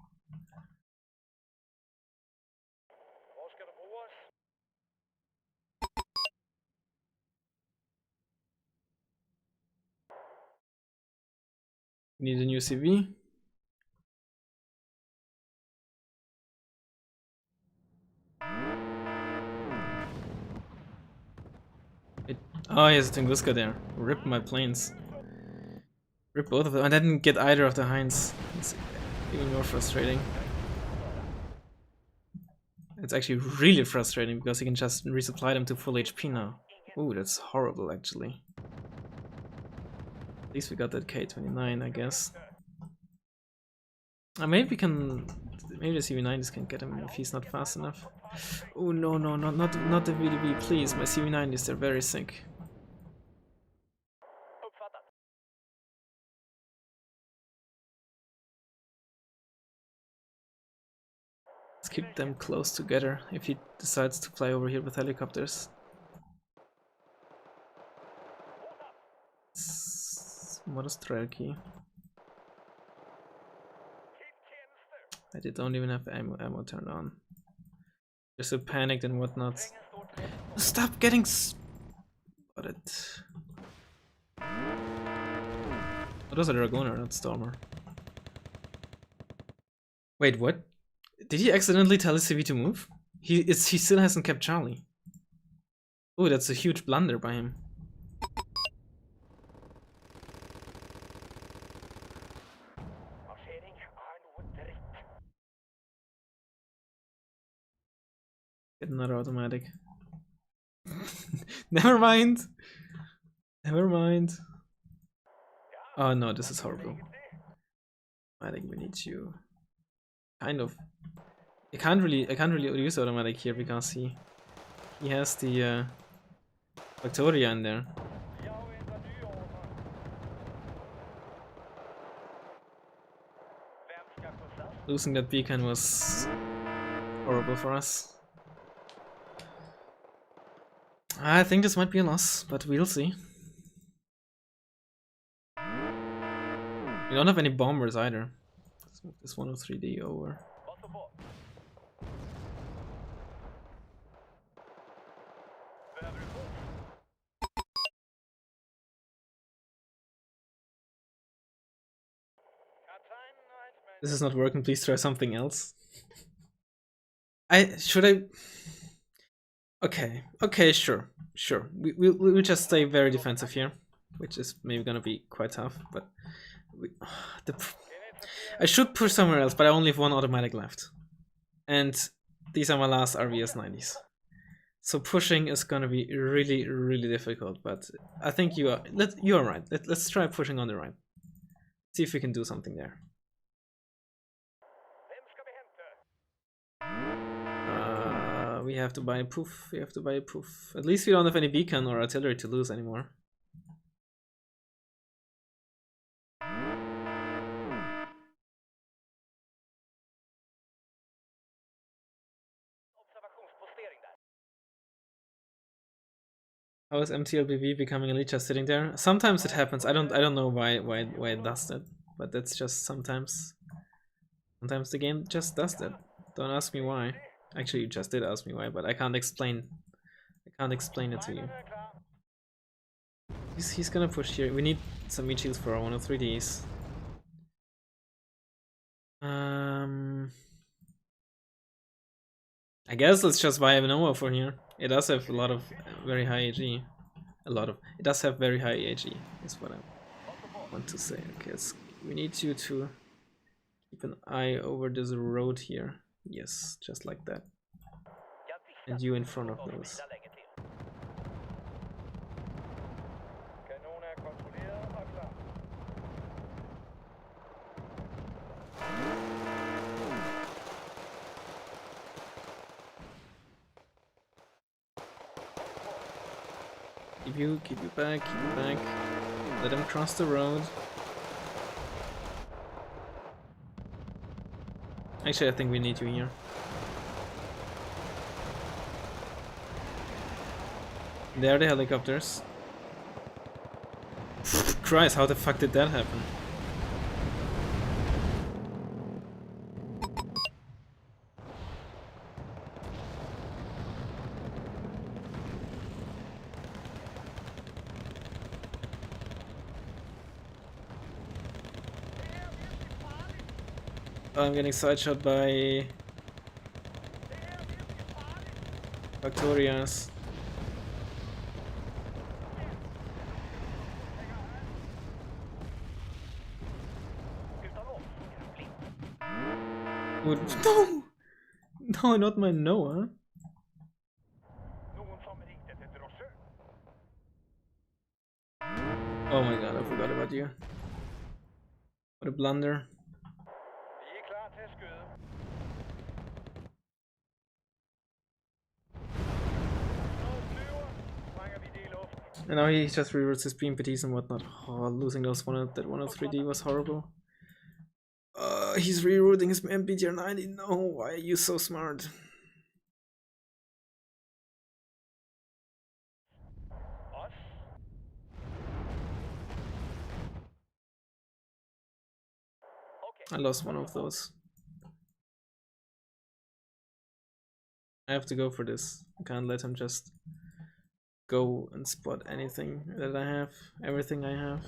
We need a new CV. Oh, he has a Tunguska there. Rip my planes. Rip both of them. I didn't get either of the Hinds. It's even more frustrating. It's actually really frustrating because he can just resupply them to full HP now. Ooh, that's horrible actually. At least we got that K29, I guess. Maybe we can. Maybe the CV90s can get him if he's not fast enough. Oh no, no, not the VDB, please. My CV90s, they're very sick. Let's keep them close together if he decides to fly over here with helicopters. Monostrelki. I don't even have ammo turned on. They're so panicked and whatnot. Stop getting spotted. Oh, those are Dragoner, not Stormer. Wait, what? Did he accidentally tell his CV to move? He still hasn't kept Charlie. Oh, that's a huge blunder by him. Get another automatic. Never mind. Never mind. Oh no, this is horrible. I think we need you. Kind of. I can't really use automatic here because he has the Victoria in there. Losing that beacon was horrible for us. I think this might be a loss, but we'll see. We don't have any bombers either. Let's move this 103D over. This is not working, please try something else. Okay, sure. We'll just stay very defensive here, which is maybe gonna be quite tough, but I should push somewhere else, but I only have one automatic left. And these are my last RVS 90s. So pushing is gonna be really, really difficult, but I think you are right. Let's try pushing on the right. See if we can do something there. We have to buy a poof. We have to buy a poof. At least we don't have any beacon or artillery to lose anymore. How is MTLBV becoming elite just sitting there? Sometimes it happens. I don't know why it does that, but that's just sometimes. Sometimes the game just does that. Don't ask me why. Actually, you just did ask me why, but I can't explain. I can't explain it to you. He's gonna push here. We need some meat shields for our 103Ds. I guess let's just buy a Nova for here. It does have a lot of very high AG. It does have very high AG, is what I want to say. Okay, we need you to keep an eye over this road here. Yes, just like that. And you in front of those. Keep you back. Let them cross the road. Actually, I think we need you here. There are the helicopters. Christ, how the fuck did that happen? I'm getting sideshot by Victorias. No! No, not my Noah. Oh my god, I forgot about you. What a blunder. And now he just reverts his PMPTs and whatnot. Oh, losing those that 103D was horrible. He's rerouting his MPTR 90. No, why are you so smart? I lost one of those. I have to go for this. I can't let him just go and spot anything that I have. Everything I have.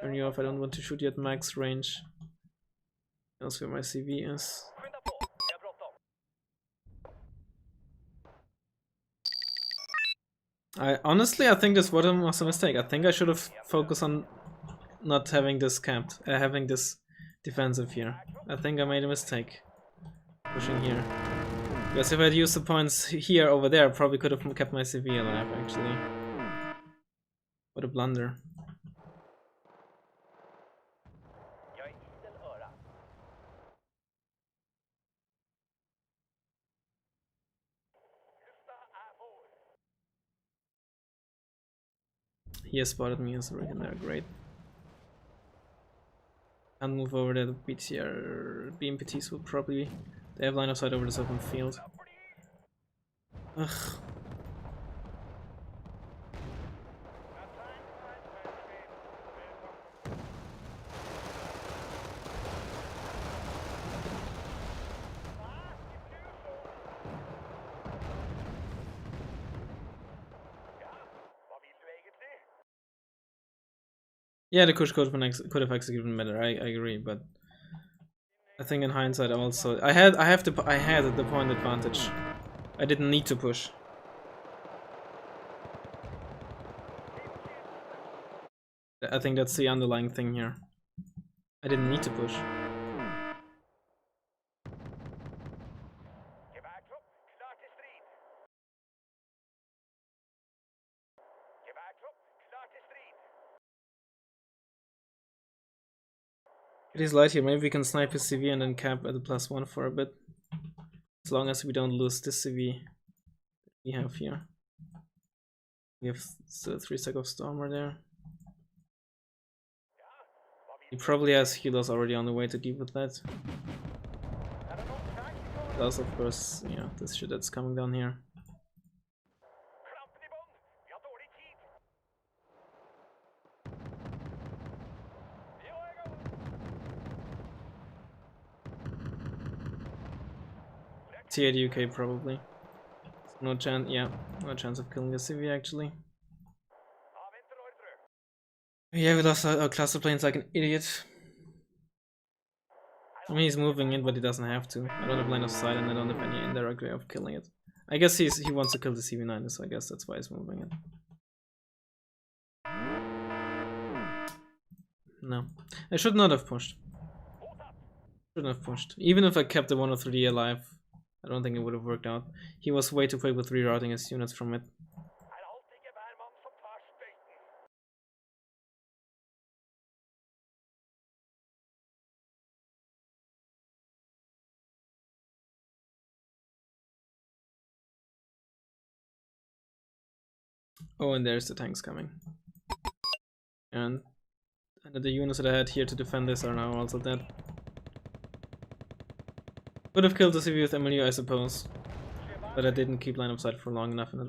Turn you off, I don't want to shoot you at max range. That's where my CV is. I think this was a mistake. I think I should have focused on not having this camped, having this defensive here. I think I made a mistake pushing here. Because if I'd used the points here over there, I probably could have kept my CV alive actually. What a blunder. He has spotted me as a rig in there, great. Can't move over there, the BTR BMPTs will probably... They have line of sight over this open field. Ugh. Yeah, the push could have executed better. I agree, but I think in hindsight also I had the point advantage. I didn't need to push. I think that's the underlying thing here. I didn't need to push. It is light here, maybe we can snipe his CV and then cap at the +1 for a bit. As long as we don't lose this CV we have here. We have still 3 sec of Stormer there. He probably has healers already on the way to deal with that. Plus of course, yeah, this shit that's coming down here. T8 UK probably. No chance, yeah, no chance of killing the CV actually. Yeah, we lost our cluster planes like an idiot. I mean, he's moving in, but he doesn't have to. I don't have line of sight and I don't have any indirect way of killing it. I guess he wants to kill the CV9, so I guess that's why he's moving it. No, I should not have pushed. Shouldn't have pushed. Even if I kept the 103D alive, I don't think it would have worked out. He was way too quick with rerouting his units from it. Oh, and there's the tanks coming. And the units that I had here to defend this are now also dead. Could have killed the CV with MLU, I suppose. But I didn't keep line of sight for long enough and I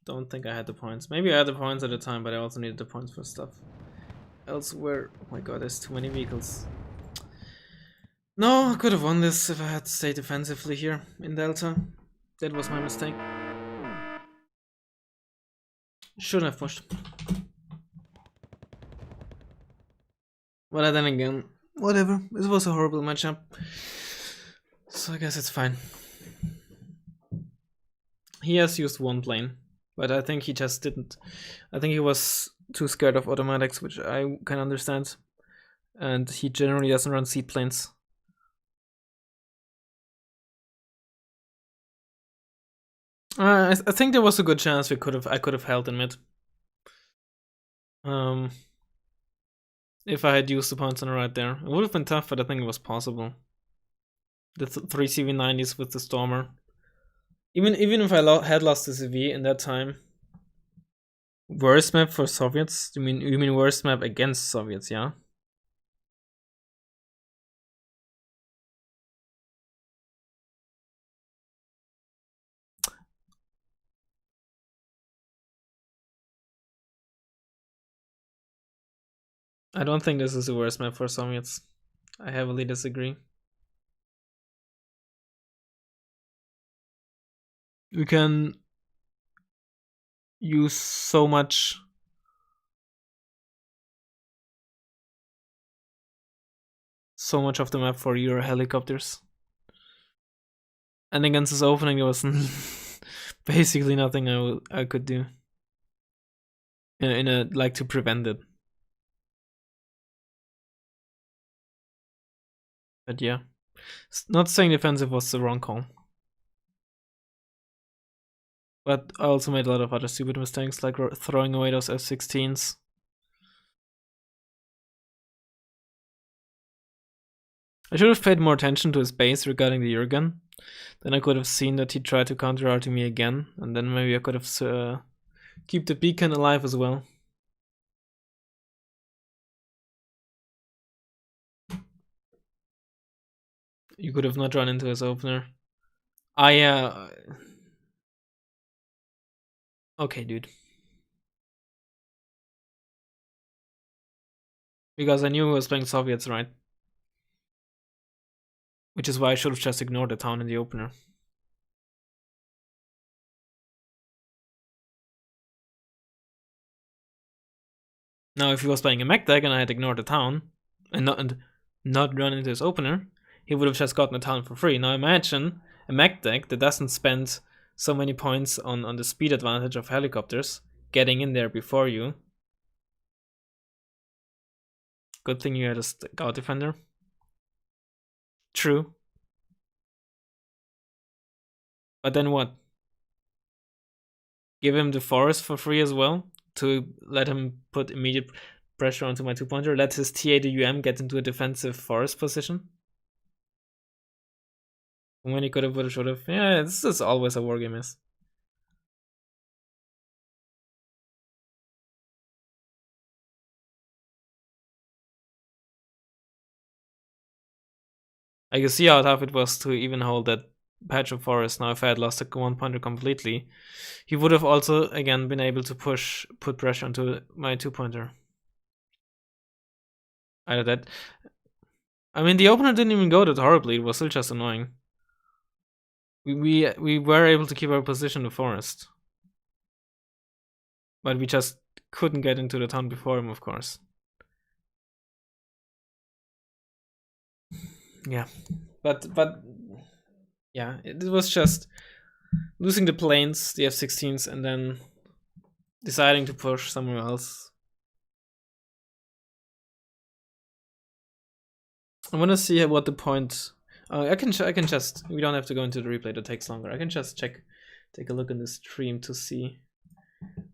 don't think I had the points. Maybe I had the points at the time, but I also needed the points for stuff elsewhere. Oh my god, there's too many vehicles. No, I could have won this if I had stayed defensively here in Delta. That was my mistake. Shouldn't have pushed. But then again, whatever. It was a horrible matchup. So I guess it's fine. He has used one plane, but I think he just didn't. I think he was too scared of automatics, which I can understand. And he generally doesn't run seed planes. I think there was a good chance I could have held in mid. If I had used the points on the right there, it would have been tough, but I think it was possible. The 3 CV90s with the Stormer. Even if I had lost the CV in that time. Worst map for Soviets? You mean worst map against Soviets? Yeah. I don't think this is the worst map for Soviets. I heavily disagree. We can use so much of the map for your helicopters. And against this opening, there was basically nothing I could do in a like to prevent it. But yeah, not saying defensive was the wrong call. But I also made a lot of other stupid mistakes, like throwing away those F-16s. I should have paid more attention to his base regarding the Jurgen. Then I could have seen that he tried to counter-art me again, and then maybe I could have keep the beacon alive as well. You could have not run into his opener. Okay, dude. Because I knew he was playing Soviets, right? Which is why I should have just ignored the town in the opener. Now, if he was playing a mech deck and I had ignored the town and not run into his opener, he would have just gotten the town for free. Now imagine a mech deck that doesn't spend so many points on the speed advantage of helicopters getting in there before you. Good thing you had a scout defender. True. But then what? Give him the forest for free as well to let him put immediate pressure onto my 2-pointer. Let his TA the UM get into a defensive forest position. When he could have, would have, should have. Yeah, this is always a wargame is. I can see how tough it was to even hold that patch of forest. Now, if I had lost a 1-pointer completely, he would have also again been able to put pressure onto my 2-pointer. Either that. I mean, the opener didn't even go that horribly. It was still just annoying. We were able to keep our position in the forest, but we just couldn't get into the town before him, of course. Yeah, but yeah, it was just losing the planes, the F-16s, and then deciding to push somewhere else. I want to see what the point. I can just. We don't have to go into the replay. That takes longer. I can just take a look in the stream to see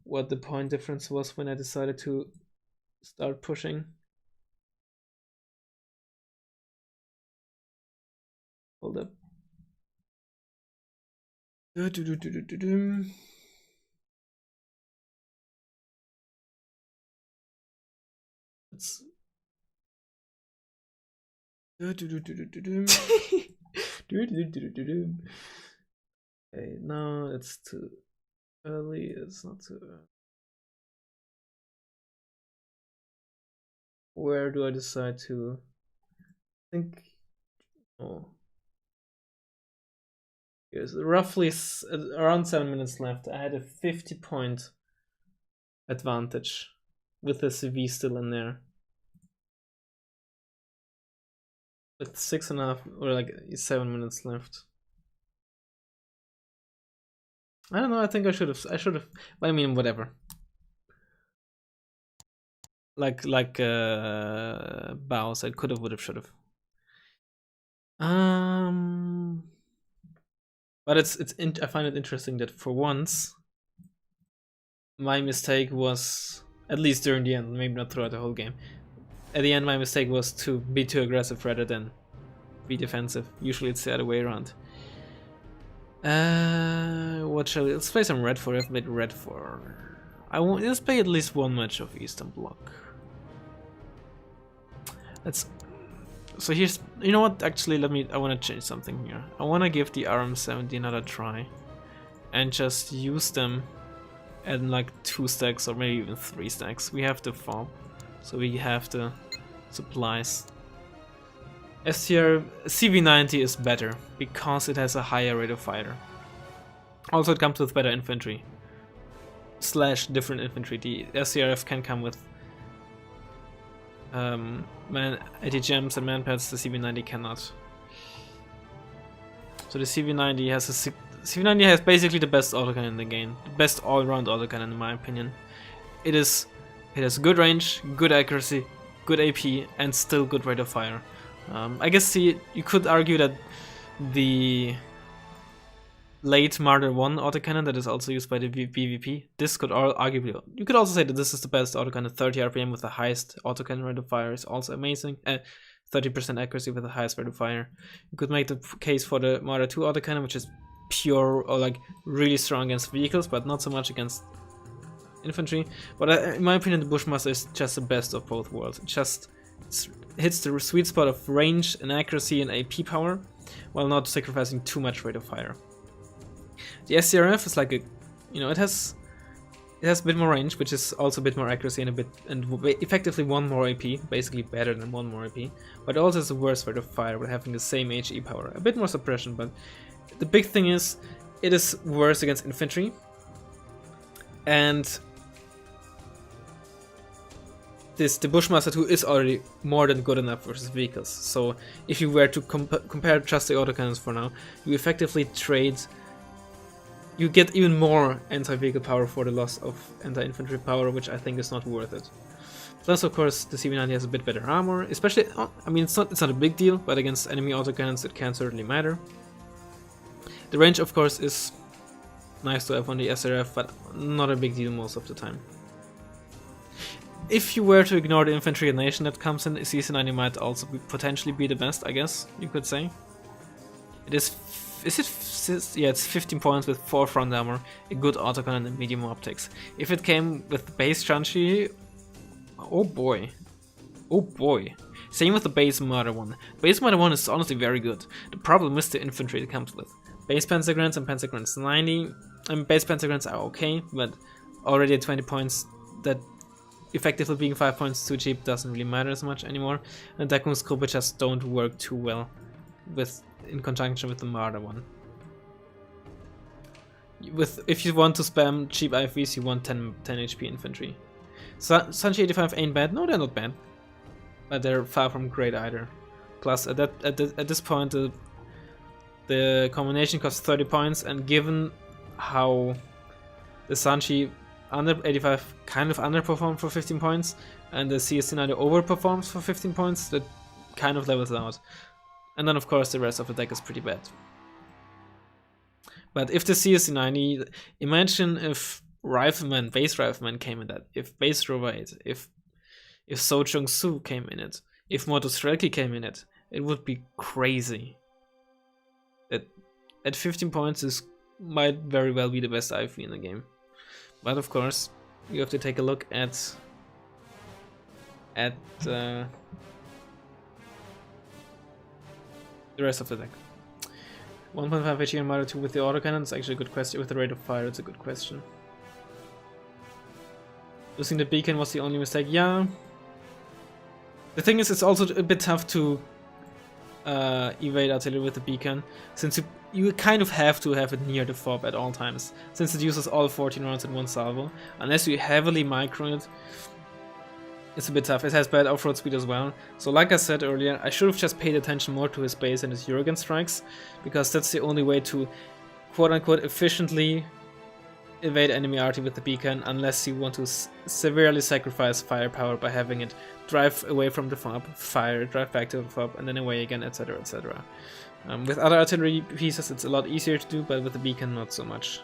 what the point difference was when I decided to start pushing. Hold up. It's okay, no, it's too early. It's not too early. Where do I decide to? I think. Oh. Yes, roughly around 7 minutes left. I had a 50-point advantage with the CV still in there. With 6.5 or like 7 minutes left. I don't know, I think I should have, I mean, whatever. Like Bao said, could have, would have, should have. But I find it interesting that for once, my mistake was, at least during the end, maybe not throughout the whole game. At the end, my mistake was to be too aggressive rather than be defensive. Usually it's the other way around. What shall we? Let's play some red for. I've played red for. Let's play at least one match of Eastern Bloc. So here's, you know what? Actually, I want to change something here. I want to give the RM70 another try, and just use them at like 2 stacks or maybe even 3 stacks. We have the fob, so we have the supplies. STR CV90 is better because it has a higher rate of fire. Also, it comes with better infantry / different infantry. The SCRF can come with ATGMs and manpads. The CV90 cannot. So the CV90 has basically the best autocannon in the game, the best all-round autocannon in my opinion. It has good range, good accuracy, good AP, and still good rate of fire. I guess you could argue that the late Marder 1 autocannon that is also used by the BVP, this could arguably, you could also say that this is the best autocannon. 30 RPM with the highest autocannon rate of fire is also amazing. 30% accuracy with the highest rate of fire. You could make the case for the Marder 2 autocannon, which is pure or like really strong against vehicles, but not so much against infantry. But in my opinion, the Bushmaster is just the best of both worlds. It just hits the sweet spot of range and accuracy and AP power, while not sacrificing too much rate of fire. The SCRF is like it has a bit more range, which is also a bit more accuracy and effectively 1 more AP, basically better than 1 more AP. But it also has a worse rate of fire with having the same HE power, a bit more suppression. But the big thing is, it is worse against infantry, and the Bushmaster 2 is already more than good enough versus vehicles. So if you were to compare just the autocannons for now, you effectively trade. You get even more anti-vehicle power for the loss of anti-infantry power, which I think is not worth it. Plus, of course, the CV90 has a bit better armor, especially. I mean, it's not a big deal, but against enemy autocannons, it can certainly matter. The range, of course, is nice to have on the SRF, but not a big deal most of the time. If you were to ignore the infantry nation that comes in, CC90 might also potentially be the best, I guess you could say. It is. Yeah, it's 15 points with 4 front armor, a good autocannon and medium optics. If it came with the base Chanchi, oh boy. Oh boy. Same with the base Marder 1. Base Marder 1 is honestly very good. The problem is the infantry it comes with. Base Pentagrants and Pentagrants 90. Base Pentagrants are okay, but already at 20 points, that effectively being 5 points too cheap doesn't really matter as much anymore. And Deckungsgruppe just don't work too well in conjunction with the Marder 1. If you want to spam cheap IFVs, you want 10 HP infantry. Sanchi 85 ain't bad. No, they're not bad, but they're far from great either. Plus, at this point, the combination costs 30 points, and given how the Sanchi under 85 kind of underperformed for 15 points, and the CSC90 overperforms for 15 points, that kind of levels out. And then, of course, the rest of the deck is pretty bad. But if the CSC90, imagine if base Rifleman came in that, if base Rovite, if So Chung Su came in it, if Moto Strelki came in it, it would be crazy. At 15 points, this might very well be the best IFV in the game. But of course, you have to take a look at the rest of the deck. 1.5 HE on Marder 2 with the autocannon is actually a good question. With the rate of fire, it's a good question. Losing the beacon was the only mistake. Yeah. The thing is, it's also a bit tough to evade artillery with the beacon, since you kind of have to have it near the fob at all times, since it uses all 14 rounds in one salvo. Unless you heavily micro it, It's a bit tough. It has bad off-road speed as well. So like I said earlier, I should have just paid attention more to his base and his Jurgen strikes, because that's the only way to quote-unquote efficiently evade enemy arty with the beacon, unless you want to severely sacrifice firepower by having it drive away from the fob, fire, drive back to the fob, and then away again, etc, etc. With other artillery pieces it's a lot easier to do, but with the beacon not so much.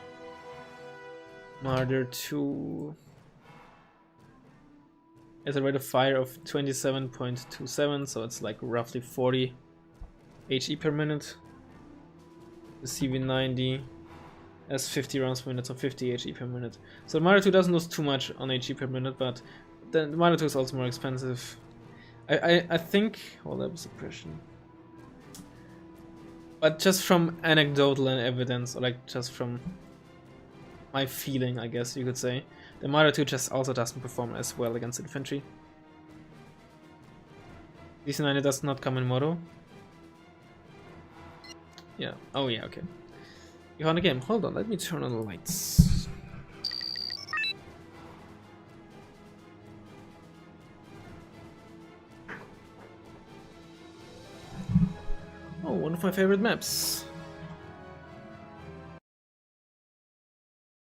Marder 2 has a rate of fire of 27.27, so it's like roughly 40 HE per minute. The CV90 has 50 rounds per minute, so 50 HE per minute. So the Marder 2 doesn't lose too much on HE per minute, but the Marder 2 is also more expensive. I think... hold up, suppression. But just from anecdotal and evidence, or like just from my feeling, I guess you could say, the Marder 2 just also doesn't perform as well against infantry. DC90 does not come in moto. Yeah, oh yeah, okay. You found a game. Hold on, let me turn on the lights. Oh, one of my favorite maps.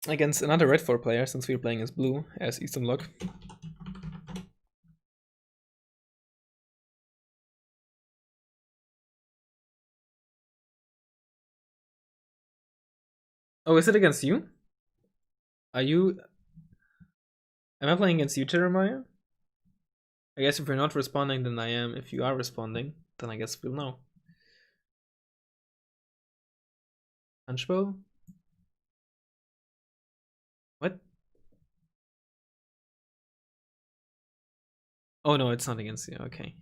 Against another red 4 player, since we're playing as blue, as Eastern Bloc. Oh, is it against you? Are you... am I playing against you, Jeremiah? I guess if you're not responding, then I am. If you are responding, then I guess we'll know. Punchbow? What? Oh no, it's not against you, okay.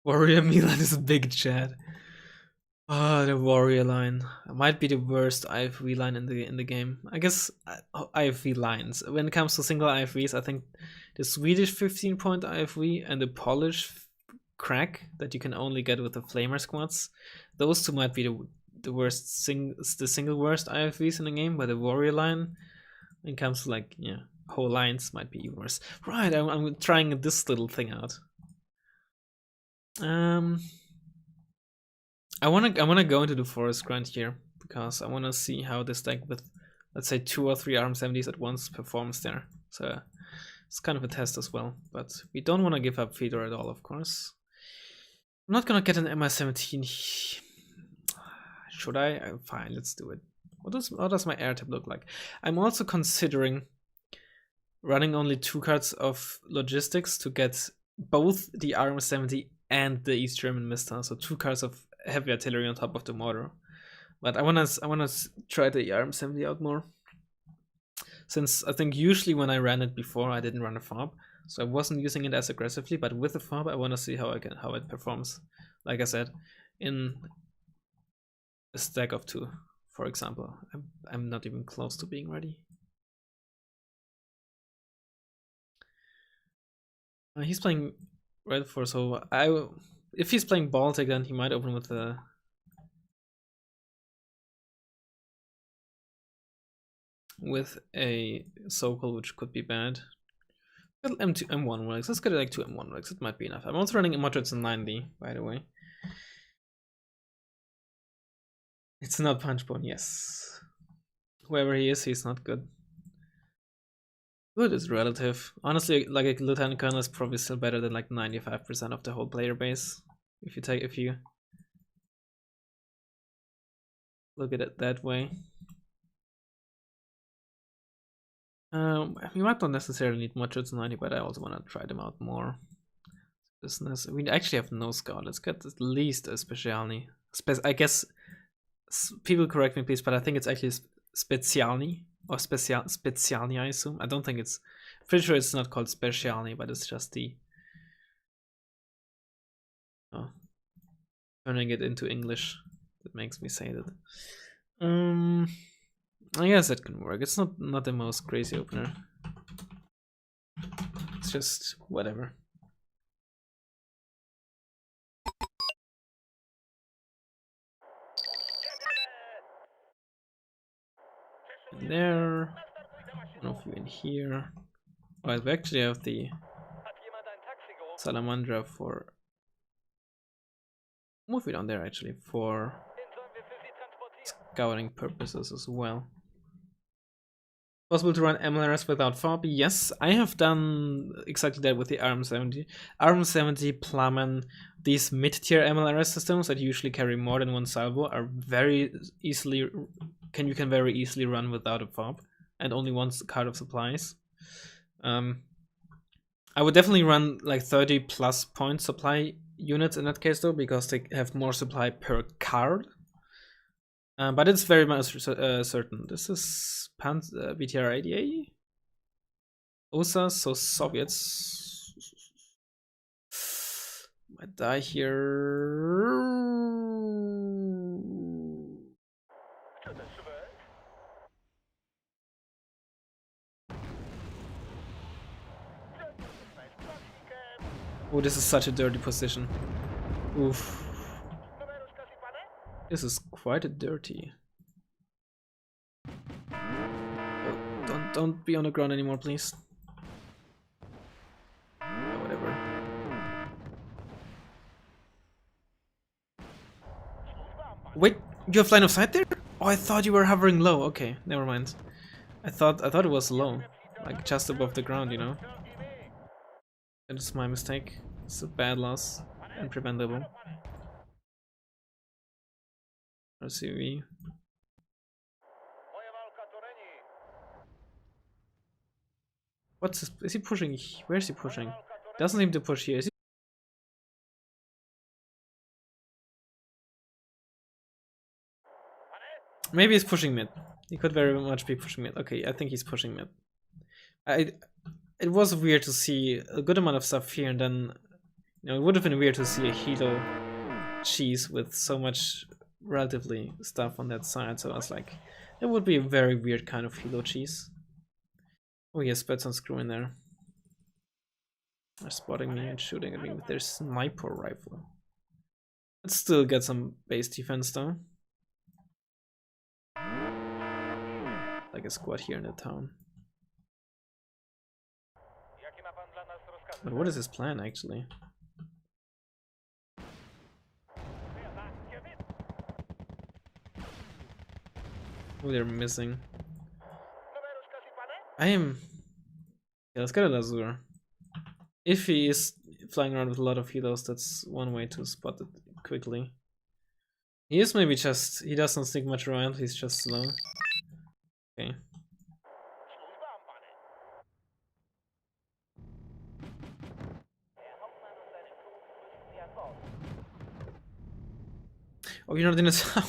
Warrior Milan is a big chat. Oh, the warrior line might be the worst IFV line in the game. I guess IFV lines. When it comes to single IFVs, I think the Swedish 15-point IFV and the Polish crack that you can only get with the Flamer squads, those two might be the worst the single worst IFVs in the game. But the warrior line, when it comes to like whole lines, might be even worse. Right, I'm trying this little thing out. I wanna go into the forest grind here because I wanna see how this deck with, let's say, 2 or 3 RM70s at once performs there. So it's kind of a test as well. But we don't want to give up Fedor at all, of course. I'm not gonna get an MI17. Should I? Fine, let's do it. What does my air tip look like? I'm also considering running only 2 cards of logistics to get both the RM70 and the East German Mister. So 2 cards of heavy artillery on top of the mortar. But I wanna try the RM70 out more. Since I think usually when I ran it before, I didn't run a fob, so I wasn't using it as aggressively. But with the fob, I want to see how it performs. Like I said, in a stack of 2, for example. I'm not even close to being ready. He's playing red 4, so if he's playing Baltic, then he might open with the a Sokol, which could be bad. M2, M1 relics. Let's get like 2 M1 relics. It might be enough. I'm also running Immortals in 90, by the way. It's not Punchbone, yes. Whoever he is, he's not good. Good is relative. Honestly, like a Lieutenant Colonel is probably still better than like 95% of the whole player base. If you look at it that way. We might not necessarily need much to 90, but I also want to try them out more. Business. We actually have no scout. Let's get at least a specialny. I guess people correct me, please, but I think it's actually specialny or specialny. I assume. I don't think it's. Pretty sure it's not called specialny, but it's just the. Oh, turning it into English. That makes me say that. I guess that can work. It's not the most crazy opener. It's just whatever. there. One of you in here. Right, we actually have the Salamandra for... Move it on there actually, for scouting purposes as well. Possible to run MLRS without FOB? Yes, I have done exactly that with the RM70. RM70, Plummen, these mid-tier MLRS systems that usually carry more than one salvo are very easily... you can very easily run without a FOB and only one card of supplies. I would definitely run like 30 plus point supply units in that case though, because they have more supply per card. But it's very much certain. This is BTR 80A. OSA, so Soviets. Might die here. Oh, this is such a dirty position. Oof. This is quite a dirty. Oh, don't be on the ground anymore, please. Oh, whatever. Wait, you have line of sight there? Oh, I thought you were hovering low. Okay, never mind. I thought it was low, like just above the ground, you know. That is my mistake. It's a bad loss and preventable. RCV. What's this? Is he pushing? Where is he pushing? Doesn't seem to push here. Is he? Maybe he's pushing mid. He could very much be pushing mid. Okay, I think he's pushing mid. It was weird to see a good amount of stuff here, and then, you know, it would have been weird to see a Hilo cheese with so much relatively stuff on that side. So I was like, it would be a very weird kind of Hilo cheese. Oh, he has Spets on Screw in there. They're spotting me and shooting at me with their sniper rifle. Let's still get some base defense though. Like a squad here in the town. But what is his plan actually? Oh, they're missing. Yeah, let's get a Lazur. If he is flying around with a lot of helos, that's one way to spot it quickly. He is maybe just... he doesn't sneak much around, he's just slow. Okay. Oh, you're not in a town.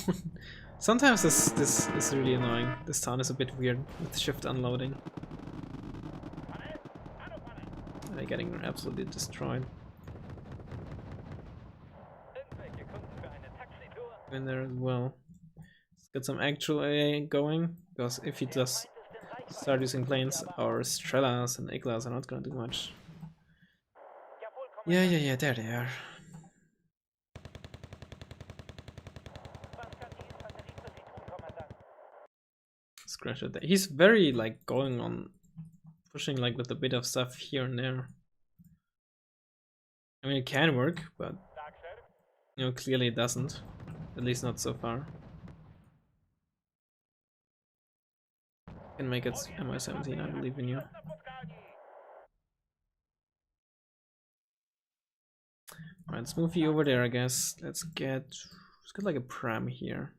Sometimes this is really annoying. This town is a bit weird with shift unloading. They're getting absolutely destroyed. In there as well. Let's get some actual AA going, because if he does start using planes, our Strellas and Iglas are not gonna do much. Yeah, there they are. Scratch it. He's very like going on pushing like with a bit of stuff here and there. I mean, it can work, but you know, clearly it doesn't. At least not so far. Can make it MI17, I believe in you. Alright, let's move you over there, I guess. Let's get like a pram here.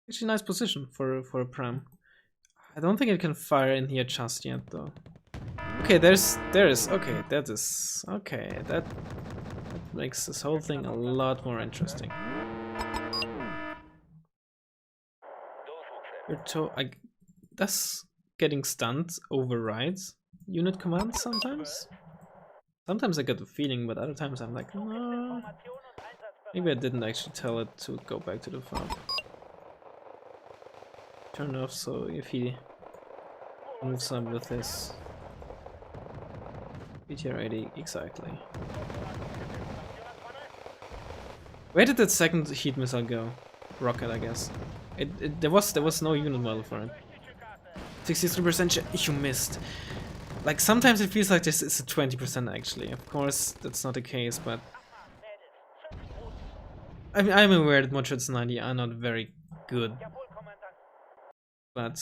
Actually, nice position for a pram. I don't think it can fire in here just yet, though. Okay, there is. Okay, that is okay. That makes this whole thing a lot more interesting. Does getting stunned overrides unit commands sometimes? Sometimes I get the feeling, but other times I'm like, no. Maybe I didn't actually tell it to go back to the farm. Turn off, so if he moves up with his BTR 80, exactly. Where did that second heat missile go? Rocket, I guess. There was no unit model for it. 63% you missed. Like sometimes it feels like this is a 20% actually. Of course that's not the case, but I'm aware that Modshots 90 are not very good. But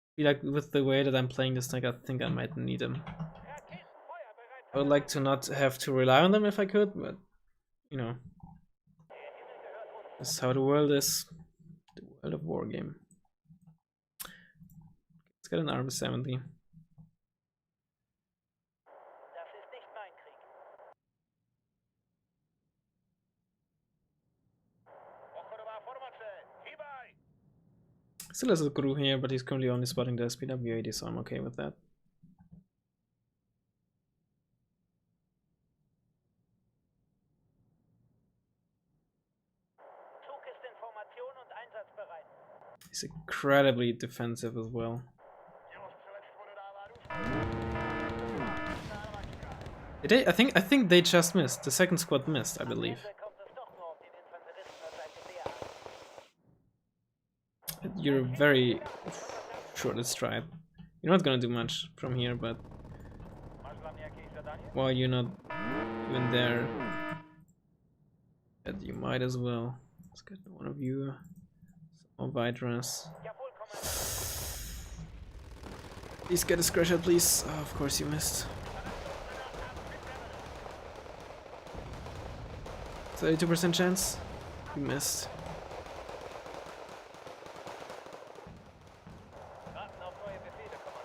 I feel like with the way that I'm playing this deck, I think I might need them. I would like to not have to rely on them if I could, but you know, that's how the world is. The world of Wargame. Let's get an armor 70. Still has a crew here, but he's currently only spotting the SPW80, so I'm okay with that. He's incredibly defensive as well. I think they just missed. The second squad missed, I believe. You're very short at stride. You're not gonna do much from here, but while you're not even there, you might as well. Let's get one of you. Some more Vidras. Please get a scratch out, please. Oh, of course you missed. 32% chance. You missed.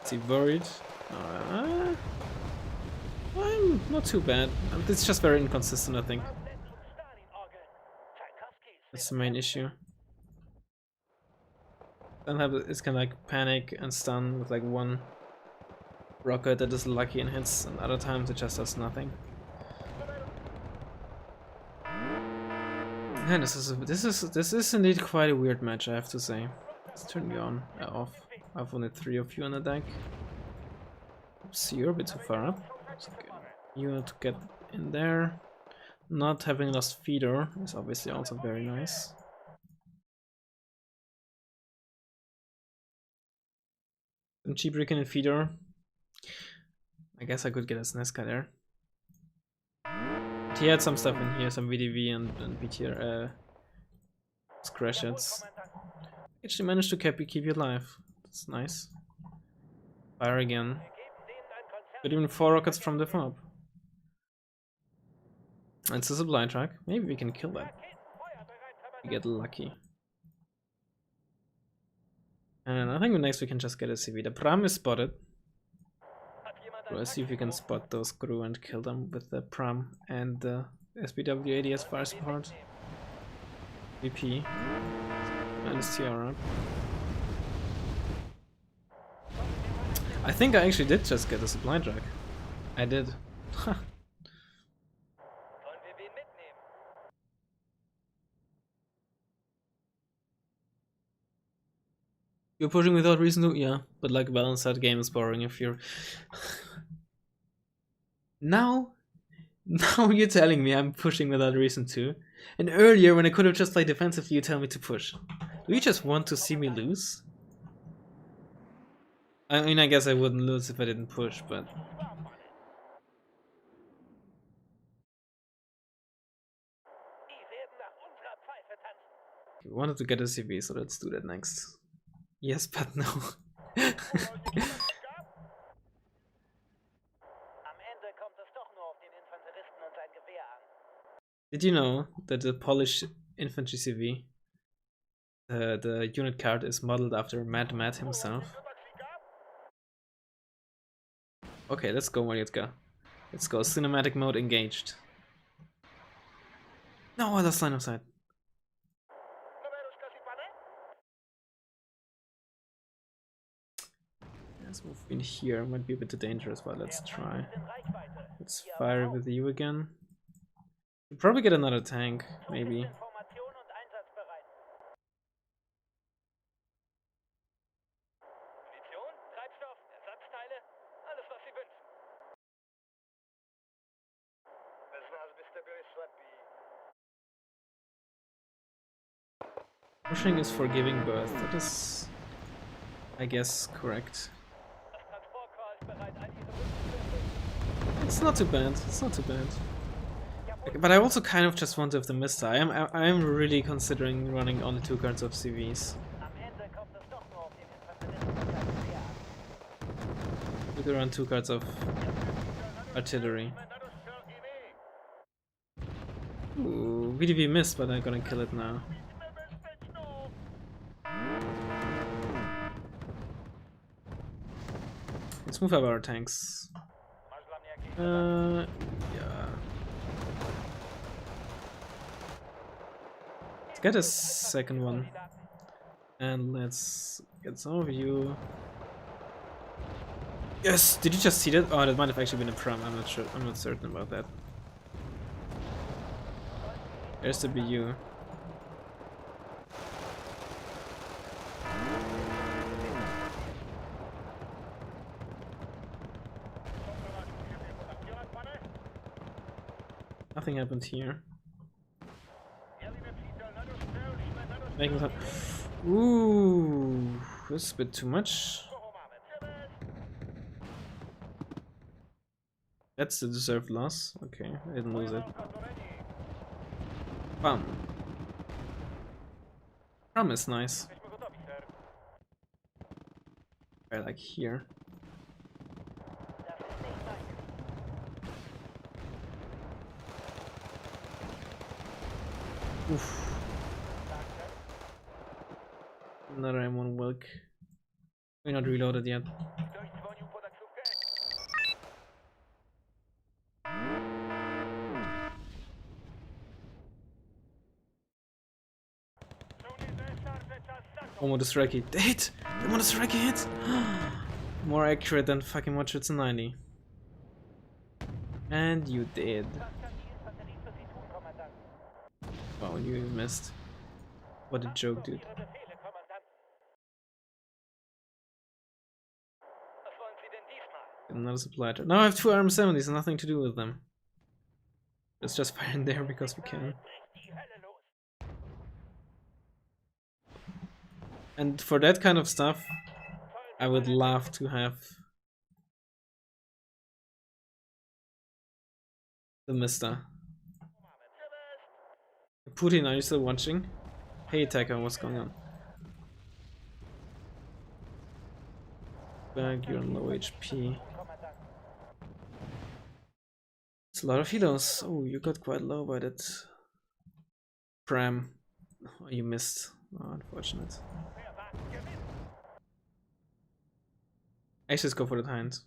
Is he worried? I'm not too bad. It's just very inconsistent, I think. That's the main issue. It's kind of like panic and stun with like one rocket that is lucky and hits, and other times it just does nothing. Man, this is indeed quite a weird match, I have to say. Let's turn you on off. I've only 3 of you on the deck. Oops, you're a bit too far up. You have to get in there. Not having lost feeder is obviously also very nice. Some cheap Ricken and feeder. I guess I could get a Sneska there. But he had some stuff in here, some VDV and BTR scratch hits. Actually managed to keep you alive. That's nice. Fire again. But even 4 rockets from the fob. It's a supply track. Maybe we can kill that. We get lucky. And I think next we can just get a CV. The Pram is spotted. Let's see if we can spot those crew and kill them with the Pram and the SPW80 as fire support. VP. And Tiara. I think I actually did just get a supply track. I did. You're pushing without reason to? Yeah, but like balance that game is boring if you're... Now you're telling me I'm pushing without reason to. And earlier when I could have just played defensively you tell me to push. Do you just want to see me lose? I mean, I guess I wouldn't lose if I didn't push, but... We wanted to get a CV, so let's do that next. Yes, but no. Did you know that the Polish infantry CV, the unit card is modeled after Mad Matt himself? Okay, let's go, Mariotka. Let's go. Cinematic mode engaged. No, that's line of sight. Let's move in here. Might be a bit too dangerous, but let's try. Let's fire with you again. We'll probably get another tank, maybe. Pushing is for giving birth. That is, I guess, correct. It's not too bad. It's not too bad. But I also kind of just want to have the Mister. I am really considering running only 2 cards of CVs. We could run 2 cards of artillery. Ooh, VDV missed, but I'm gonna kill it now. Let's move up our tanks. Yeah. Let's get a second one. And let's get some of you. Yes! Did you just see that? Oh, that might have actually been a prom. I'm not sure. I'm not certain about that. There's the BU. Nothing happened here. Making some. Ooh, this is a bit too much. That's the deserved loss. Okay, I didn't lose it. Bam. Prom is nice. I like here. Oof. Another M1 Wilk. We're not reloaded yet. Oh, the Strike hit! The one Strike hit! More accurate than fucking much it's a 90. And you did. Wow, you missed. What a joke, dude. Another supply. Now I have 2 RM70s, nothing to do with them. Let's just fire in there because we can. And for that kind of stuff, I would love to have the Mister. Putin, are you still watching? Hey attacker, what's going on? Back, you're on low HP. It's a lot of helos. Oh, you got quite low by that pram. Oh, you missed. Oh, unfortunate. Actually, let's go for the Hind.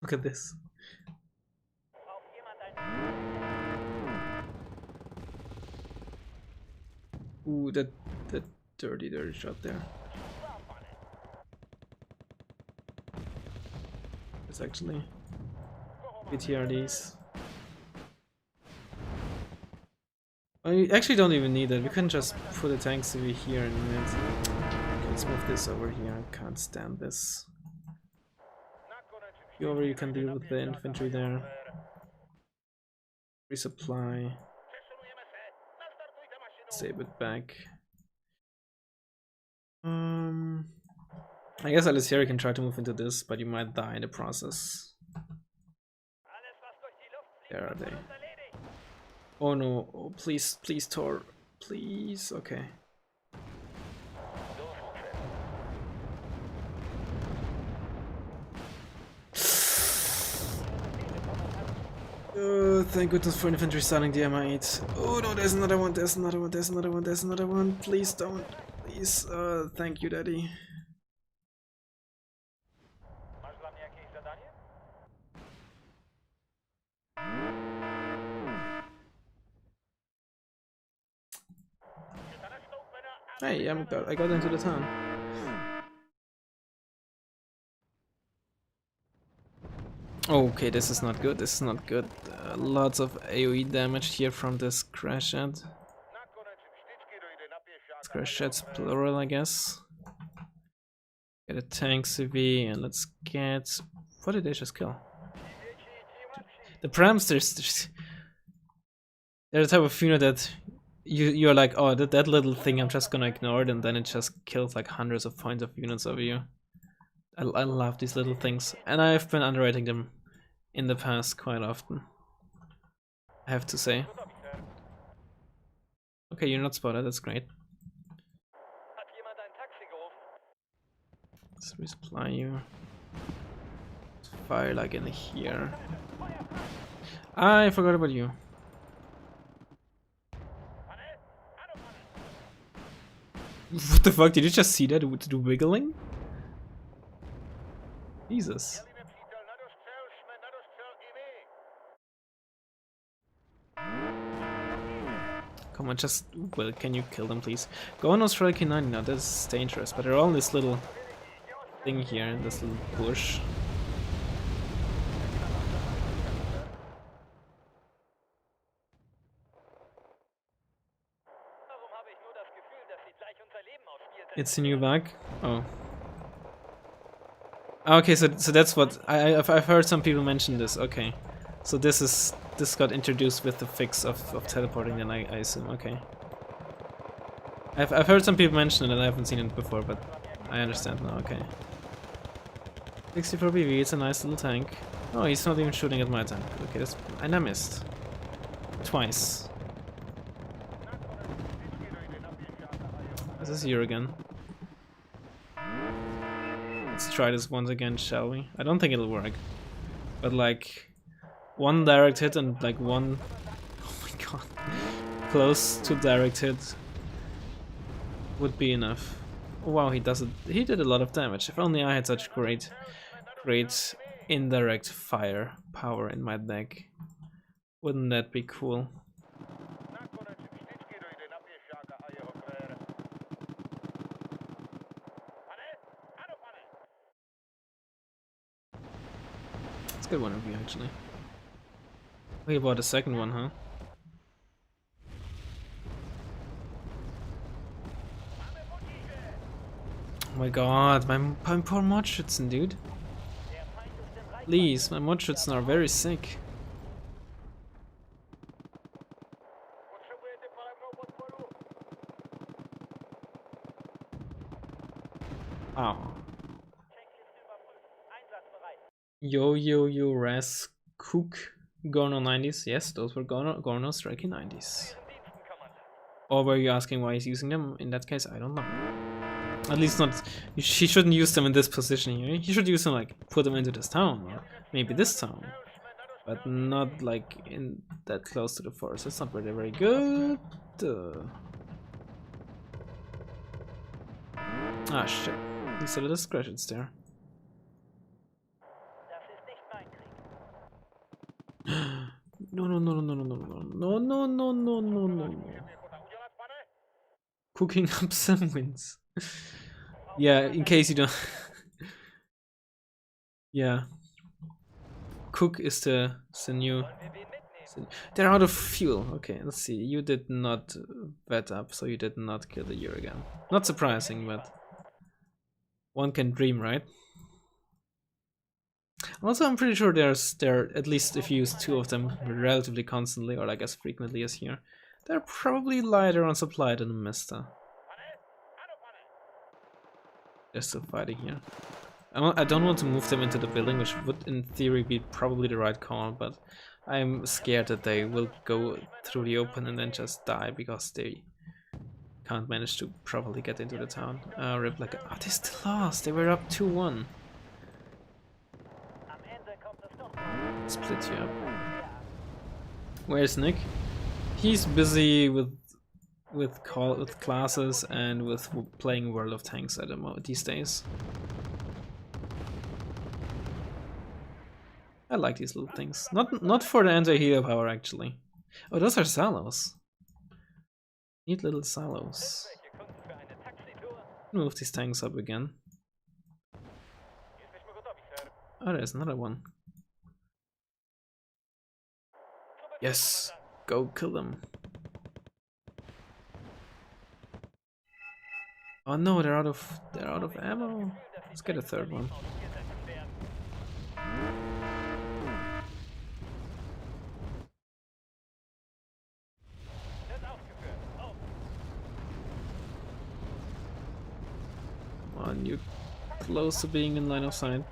Look at this. Ooh, that dirty shot there. It's actually BTRDs. I actually don't even need it. We can just put a tank CV here in a minute. Let's move this over here. I can't stand this. You can deal with the infantry there. Resupply. Save it back. I guess Alessieri can try to move into this, but you might die in the process. Where are they? Oh no, oh, please, please, Tor. Please, okay. Thank goodness for infantry starting the MI8. Oh no, there's another one, there's another one, there's another one, there's another one. Please don't. Please, thank you, Daddy. Hey, I got into the town. Okay, this is not good, this is not good. Lots of AoE damage here from this crash shed. Crash sheds plural, I guess. Get a tank CV and let's get... What did they just kill? The Prams, they're the type of unit that you're like, oh, that little thing, I'm just gonna ignore it, and then it just kills like hundreds of points of units over you. I love these little things, and I've been underrating them in the past quite often, I have to say. Okay, you're not spotted, that's great. Let's resupply you. Fire like in here. I forgot about you. What the fuck, did you just see that with the wiggling? Jesus. Come on, just, well, can you kill them, please? Go on Australia 90 now, that's dangerous, but they're all this little thing here, this little bush. It's a new bug? Oh. Okay, so that's what I've heard some people mention this. Okay, so this got introduced with the fix of teleporting. Then I assume. Okay, I've heard some people mention it and I haven't seen it before, but I understand now. Okay, 64 BV. It's a nice little tank. Oh, he's not even shooting at my tank. Okay, that's, and I missed twice. This is here again. Let's try this once again, shall we? I don't think it'll work. But like, one direct hit and like one... Oh my god. Close to direct hit would be enough. Oh, wow, he does it. He did a lot of damage. If only I had such great indirect fire power in my deck. Wouldn't that be cool? Good one of you, actually. We bought a second one, huh? Oh my god, my poor Modschützen, dude. Please, my Modschützen are very sick. Ow. Yo, Raz, Cook, Gorno 90s. Yes, those were Gorno Striking 90s. Or were you asking why he's using them? In that case, I don't know. At least not. He shouldn't use them in this position here. He should use them, like, put them into this town, or maybe this town. But not, like, in that close to the forest. That's not really very good. Ah, shit. He's a little scratches there. No. Cooking up some wins. Yeah, in case you don't. Yeah. Cook is the new. They're out of fuel. Okay, let's see. You did not vet up, so you did not kill the Uragan. Not surprising, but one can dream, right? Also, I'm pretty sure there, at least if you use two of them relatively constantly, or like as frequently as here, they're probably lighter on supply than a Mista. They're still fighting here. I don't want to move them into the building, which would in theory be probably the right call, but I'm scared that they will go through the open and then just die because they can't manage to properly get into the town. Rip like, oh, they still lost. They were up 2-1. Split you up. Where's Nick? He's busy with classes and with playing World of Tanks at these days. I like these little things. Not for the anti-hero power actually. Oh, those are silos. Neat little silos. Move these tanks up again. Oh, there's another one. Yes, go kill them. Oh no, they're out of ammo. Let's get a third one. when you're close to being in line of sight.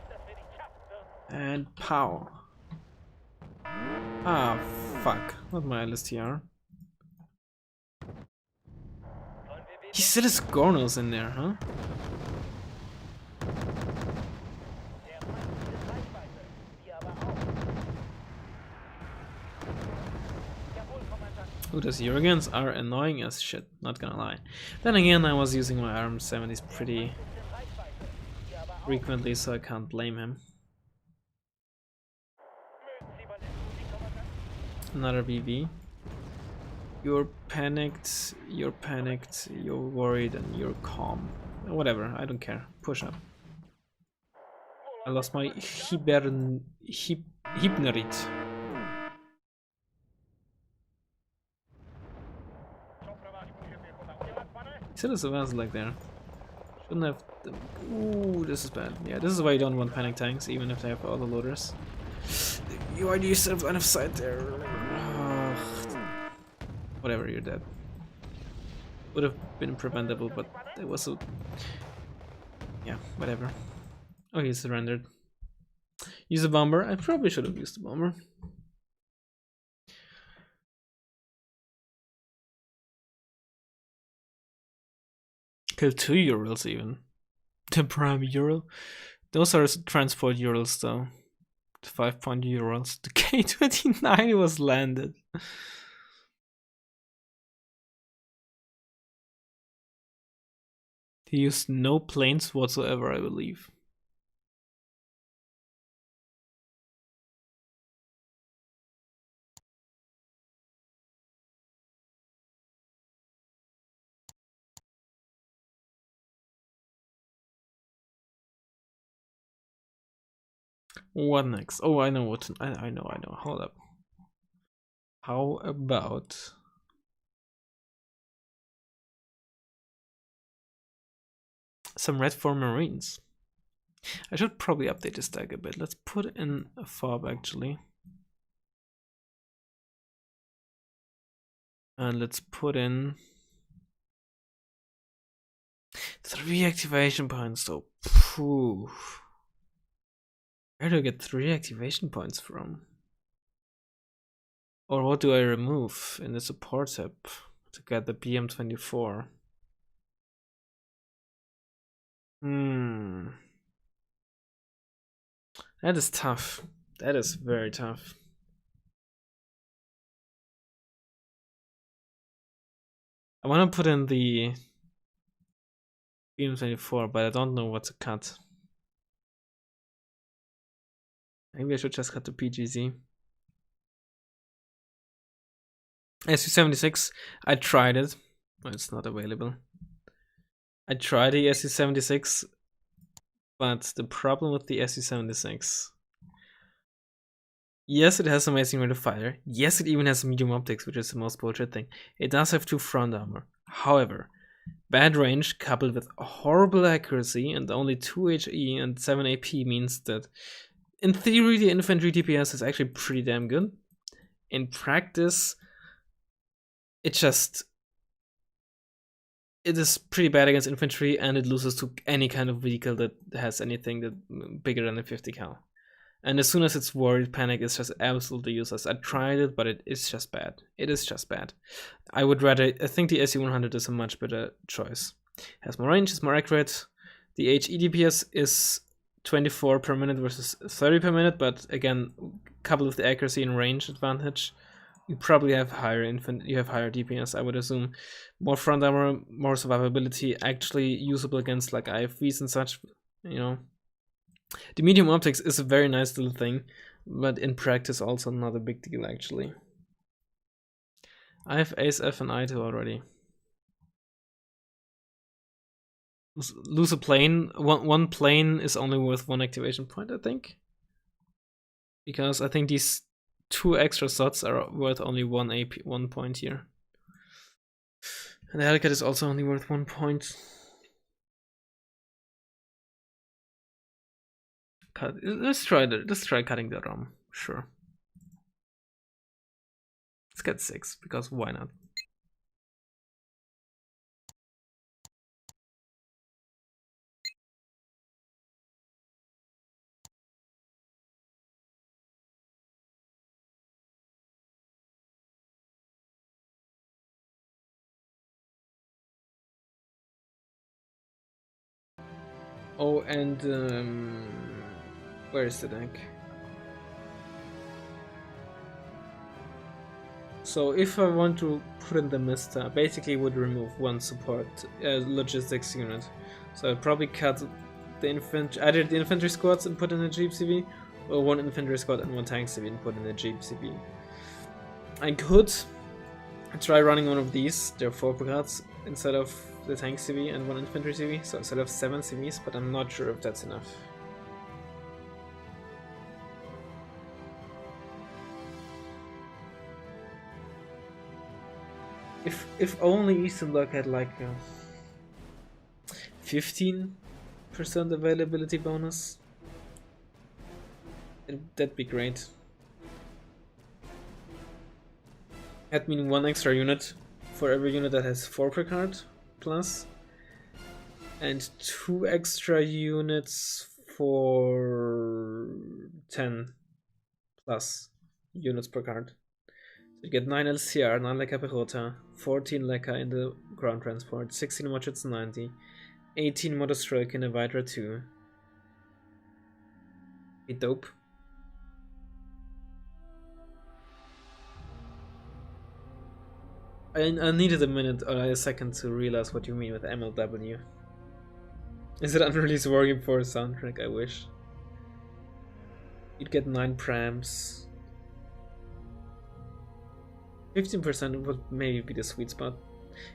And pow. Ah, fuck. Not my LSTR. He still has Gornos in there, huh? Ooh, those Jurgens are annoying as shit, not gonna lie. Then again, I was using my RM70s pretty frequently, so I can't blame him. Another BB. You're panicked, you're worried, and you're calm. Whatever, I don't care. Push up. I lost my Hypnerit. Still is a vessel like there. Shouldn't have. Ooh, this is bad. Yeah, this is why you don't want panic tanks, even if they have all the loaders. You already used to have line of sight there. Whatever, you're dead. Would have been preventable, but it was so. Yeah, whatever. Oh, he surrendered. Use a bomber. I probably should have used a bomber. Kill 2 Urals even. The prime Ural. Those are transport Urals though. The 5-point Urals. The K-29 was landed. He used no planes whatsoever, I believe. What next? Oh, I know what. I know. Hold up. How about some red for Marines? I should probably update this deck a bit. Let's put in a fob actually. And let's put in 3 activation points though. Phew. Where do I get 3 activation points from? Or what do I remove in the support tab to get the BM24? That is tough. That is very tough. I want to put in the BM24, but I don't know what to cut. Maybe I should just cut the PGZ. SU-76, I tried it. Oh, it's not available. I tried the SU-76, but the problem with the SU-76... Yes, it has amazing rate of fire. Yes, it even has medium optics, which is the most bullshit thing. It does have 2 front armor. However, bad range coupled with horrible accuracy and only 2 HE and 7 AP means that in theory the infantry DPS is actually pretty damn good. In practice, it is pretty bad against infantry, and it loses to any kind of vehicle that has anything that bigger than a 50 cal. And as soon as it's worried, panic is just absolutely useless. I tried it, but it is just bad. It is just bad. I think the SU-100 is a much better choice. Has more range, is more accurate. The HE DPS is 24 per minute versus 30 per minute, but again, coupled with the accuracy and range advantage, you probably have higher DPS, I would assume. More front armor, more survivability, actually usable against like IFVs and such, you know. The medium optics is a very nice little thing, but in practice also not a big deal actually. I have Ace, F, and I2 already. Lose a plane. One plane is only worth 1 activation point, I think. Because I think these 2 extra slots are worth only 1 AP, 1 point here. And the Hellcat is also only worth 1 point. Let's try cutting the ROM. Sure. Let's get 6, because why not? Oh, and where is the deck? So if I want to put in the Mista, basically it would remove one support logistics unit. So I'd probably cut the either the infantry squads and put in a Jeep CV, or one infantry squad and one tank CV and put in a Jeep CV. I could try running one of these, there are 4 cards instead of the tank CV and one infantry CV, so instead of 7 CVs, but I'm not sure if that's enough. If only Eastern Bloc had like a 15% availability bonus, that'd be great. That means 1 extra unit for every unit that has 4 per card plus, and 2 extra units for 10 plus units per card. You get 9 LCR, 9 Lekka Perota, 14 Lekka in the ground transport, 16 Mochits 90, 18 Motostroke in a Vitra 2. Be dope. I needed a minute or a second to realize what you mean with MLW. Is it unreleased Wargame 4 soundtrack? I wish. You'd get 9 prams. 15% would maybe be the sweet spot.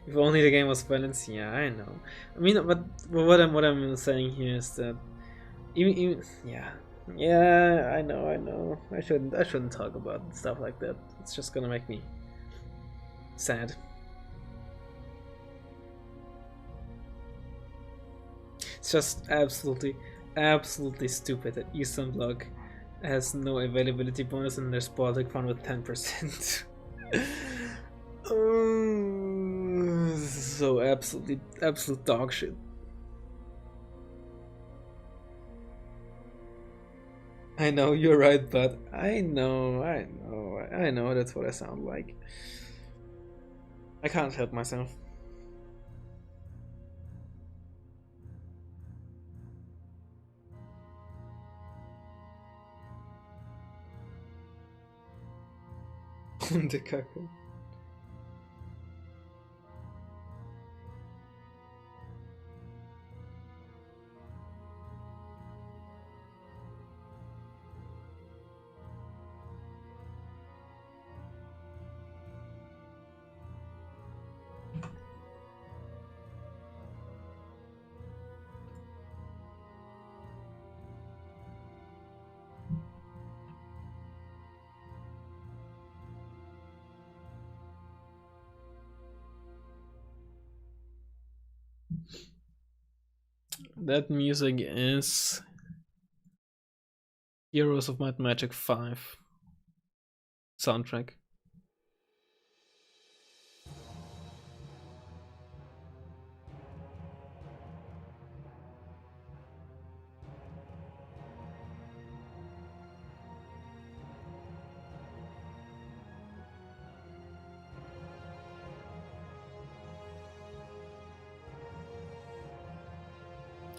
If only the game was balanced. Yeah, I know. I mean, but what I'm saying here is that even yeah, I know. I shouldn't talk about stuff like that. It's just gonna make me sad. It's just absolutely stupid that Eastern Bloc has no availability bonus and there's Baltic Fun with 10%. So absolute dog shit. I know you're right, but I know that's what I sound like. I can't help myself. Hundekacke. That music is Heroes of Might and Magic 5 soundtrack.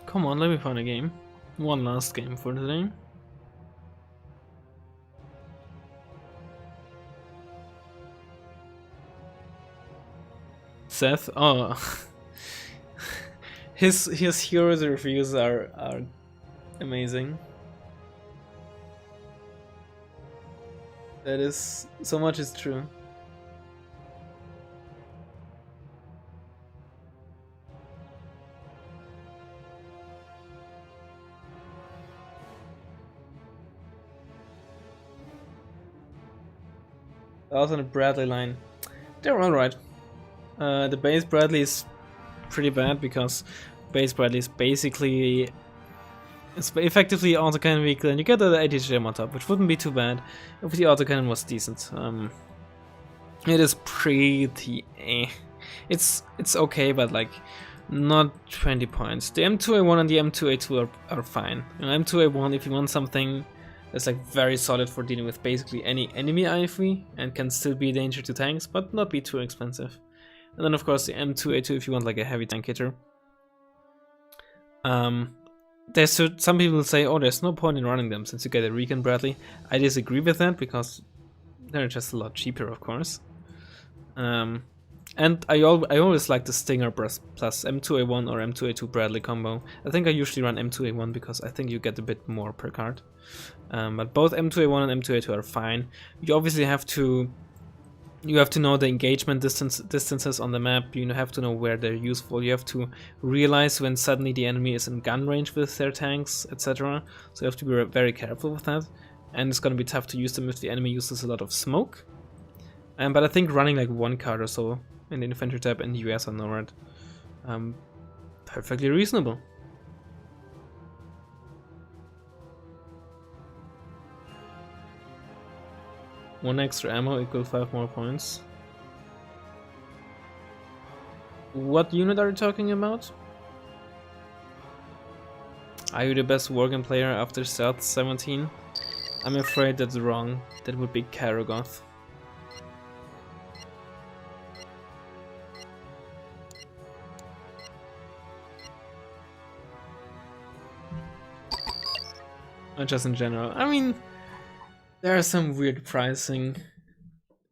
Come on, let me find a game. One last game for today. Seth? Oh. his heroes reviews are amazing. That is, so much is true. Also, the Bradley line, they're alright. The base Bradley is pretty bad because base Bradley is basically effectively autocannon vehicle, and you get the ATGM on top, which wouldn't be too bad if the autocannon was decent. It is pretty It's okay, but like not 20 points. The M2A1 and the M2A2 are fine. And M2A1, if you want something that's like very solid for dealing with basically any enemy IFV and can still be a danger to tanks, but not be too expensive. And then of course the M2A2 if you want like a heavy tank hitter. some people say, oh, there's no point in running them since you get a Recon Bradley. I disagree with that because they're just a lot cheaper, of course. And I always like the Stinger plus M2A1 or M2A2 Bradley combo. I think I usually run M2A1 because I think you get a bit more per card. But both M2A1 and M2A2 are fine. You obviously have to know the engagement distances on the map. You have to know where they're useful. You have to realize when suddenly the enemy is in gun range with their tanks, etc. So you have to be very careful with that. And it's going to be tough to use them if the enemy uses a lot of smoke. But I think running like one card or so in the infantry tab in the US or NORAD, perfectly reasonable. One extra ammo equals 5 more points. What unit are you talking about? Are you the best Wargame player after Stealth 17? I'm afraid that's wrong. That would be Karagoth. Not just in general. I mean, there are some weird pricing.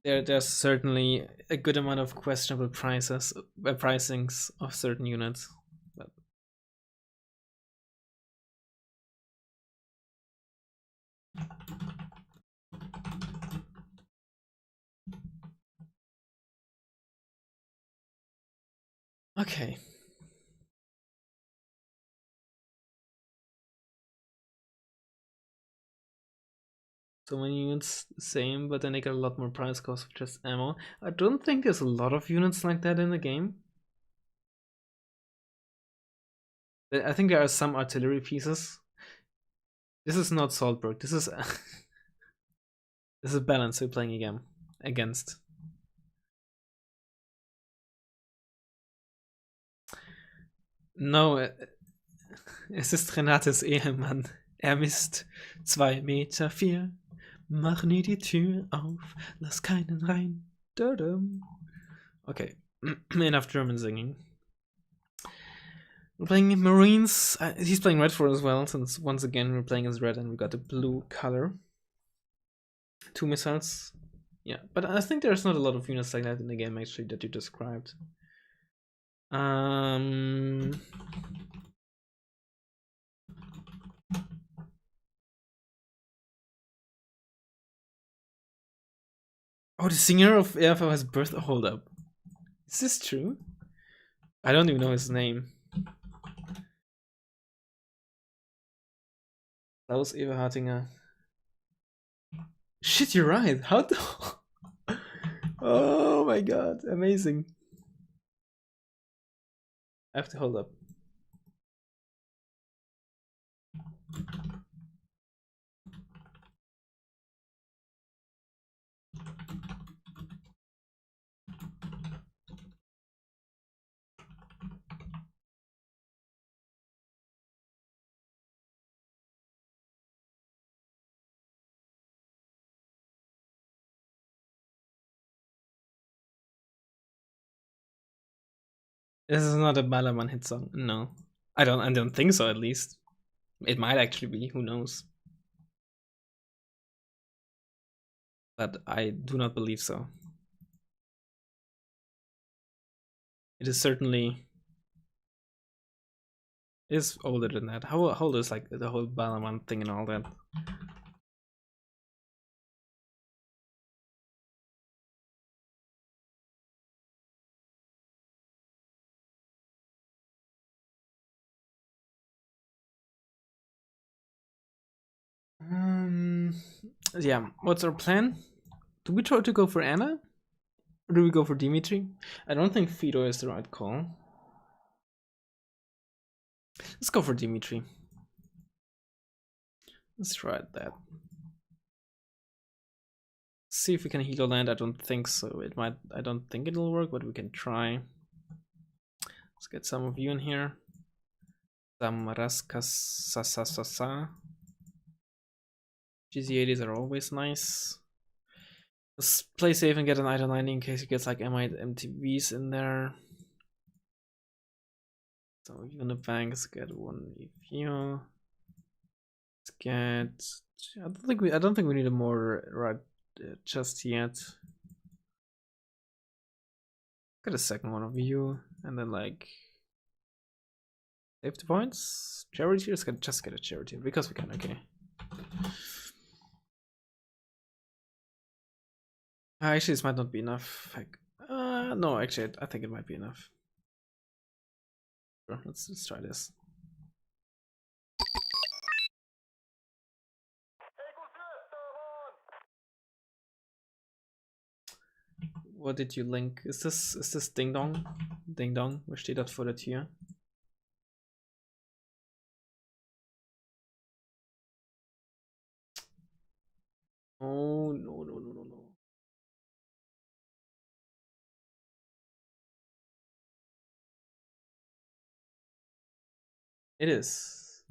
There's certainly a good amount of questionable pricings of certain units. But okay. So many units, same, but then they get a lot more price cost of just ammo. I don't think there's a lot of units like that in the game. I think there are some artillery pieces. This is not Saltburg. This is this is Balance we're playing again against. No, es ist Renates Ehemann. Misst 2,4 Meter. Mach nie die Tür auf, lass keinen rein. Okay, enough German singing. We're playing Marines. He's playing red for as well, since once again we're playing as red and we got a blue color. 2 missiles. Yeah, but I think there's not a lot of units like that in the game actually that you described. Oh, the singer of AFO has birth. Hold up. Is this true? I don't even know his name. Klaus Eberhardinger. Shit, you're right. How the... Oh my god, amazing. I have to hold up. This is not a Ballermann hit song. No, I don't think so. At least it might actually be. Who knows? But I do not believe so. It is certainly is older than that. How old is like the whole Ballermann thing and all that? Yeah. What's our plan? Do we try to go for Anna? Or do we go for Dimitri? I don't think Fedor is the right call. Let's go for Dimitri. Let's try that. See if we can heal land. I don't think so. I don't think it'll work, but we can try. Let's get some of you in here. Samaraskasasasasa. GZ80s are always nice. Let's play safe and get an Idle 90 in case he gets like MTVs in there. So you in the bank, let's get one review. Let's get. I don't think we need a more right just yet. Get a second one of you, and then like save the points. Charity. Let's just get a charity because we can. Okay. Actually, this might not be enough. Like, no, actually, I think it might be enough. Sure, let's try this. What did you link? Is this Ding Dong? Ding Dong? Wo steht das vor der Tür? Oh no. It is.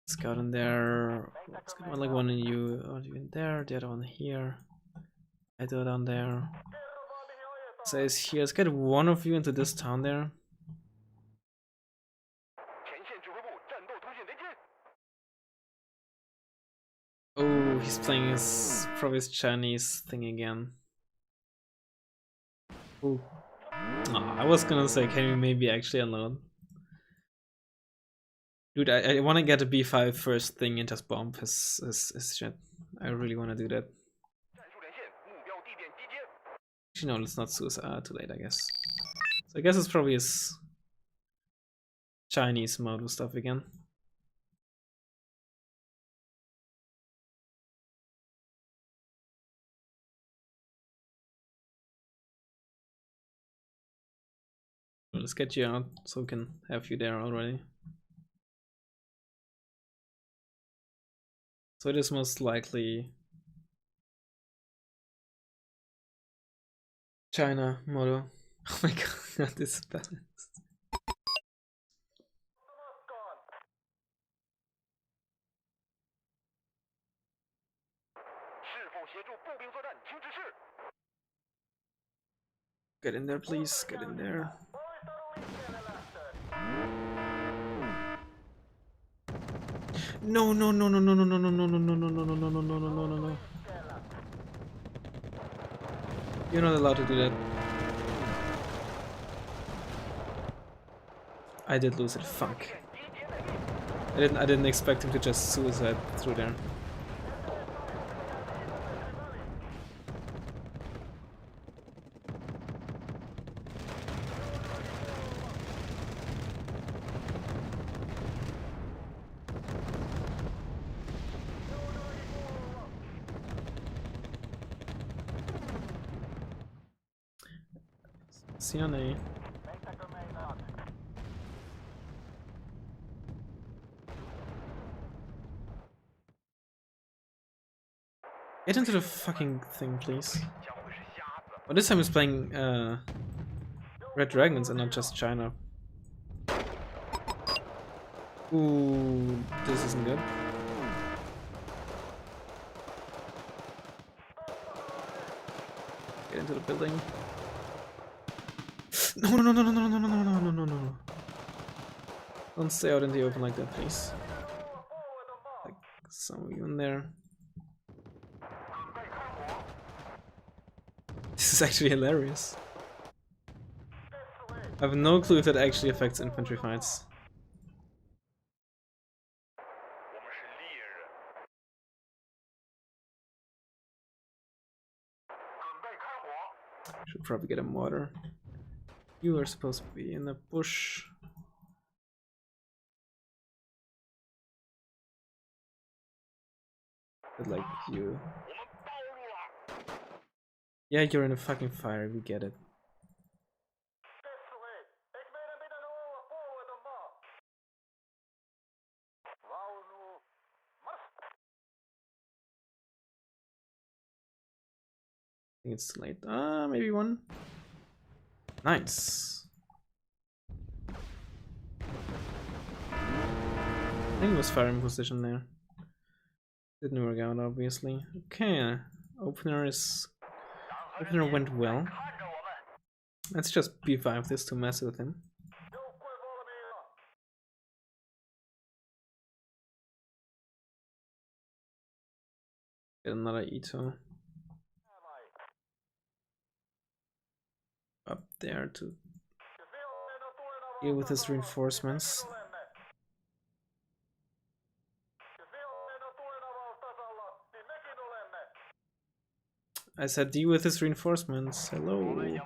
Let's go in there. Let's get one, like one in you in there, the other one here. I do it down there. Says here, let's get one of you into this town there. Oh, he's playing probably his Chinese thing again. Oh, I was gonna say, can we maybe actually unload? Dude, I want to get a B5 first thing and just bomb his shit. I really want to do that. Actually, no, let's not suicide. Too late, I guess. So I guess it's probably his Chinese model stuff again. Let's get you out so we can have you there already. So it is most likely China model. Oh my god, this is balanced. Get in there, please. Get in there. No. You're not allowed to do that. I did lose it. Fuck. I didn't expect him to just suicide through there. CNA. Get into the fucking thing, please. But this time he's playing Red Dragons and not just China. Ooh, this isn't good. Get into the building. No. Don't stay out in the open like that, please. Like some of you in there. This is actually hilarious. I have no clue if that actually affects infantry fights. Should probably get a mortar. You are supposed to be in the bush. But like you. Yeah, you're in a fucking fire, we get it. I think it's late. Maybe one. Nice. I think it was firing position there. Didn't work out, obviously. Okay, opener went well. Let's just b5 this to mess with him. Get another e2. Up there to deal with his reinforcements. I said deal with his reinforcements. Hello.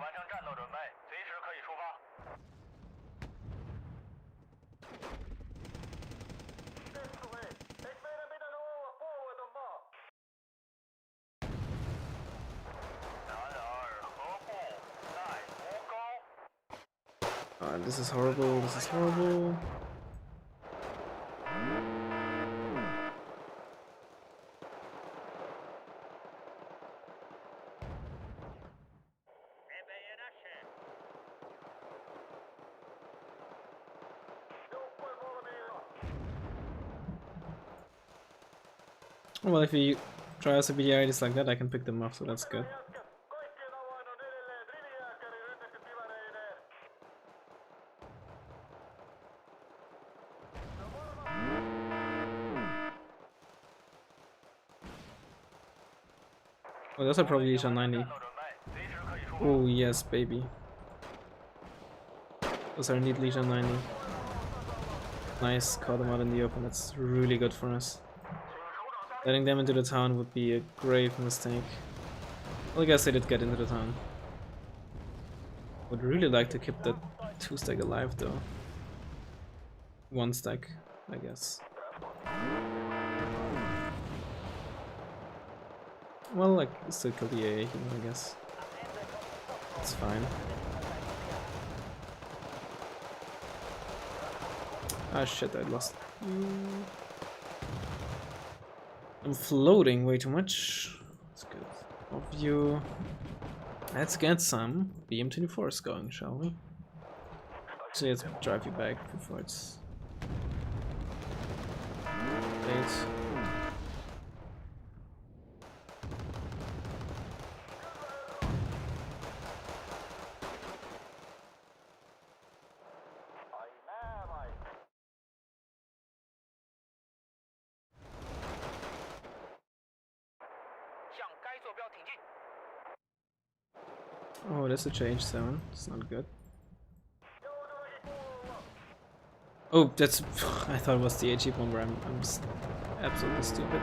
This is horrible, this is horrible. Well, if he tries a BDIs like that, I can pick them off, so that's good. Oh, those are probably each on 90. Oh yes, baby. Those are neat Legion 90. Nice, caught them out in the open. That's really good for us. Letting them into the town would be a grave mistake. Well, I guess they did get into the town. Would really like to keep that 2-stack alive though. 1-stack, I guess. Well, like, still kill the AA here, I guess. It's fine. Ah shit, I lost. I'm floating way too much. That's good. Of you. Let's get some BM24s going, shall we? So let's drive you back before it's late. Oh, there's a change 7. It's not good. Oh, that's. I thought it was the HE bomber. I'm absolutely stupid.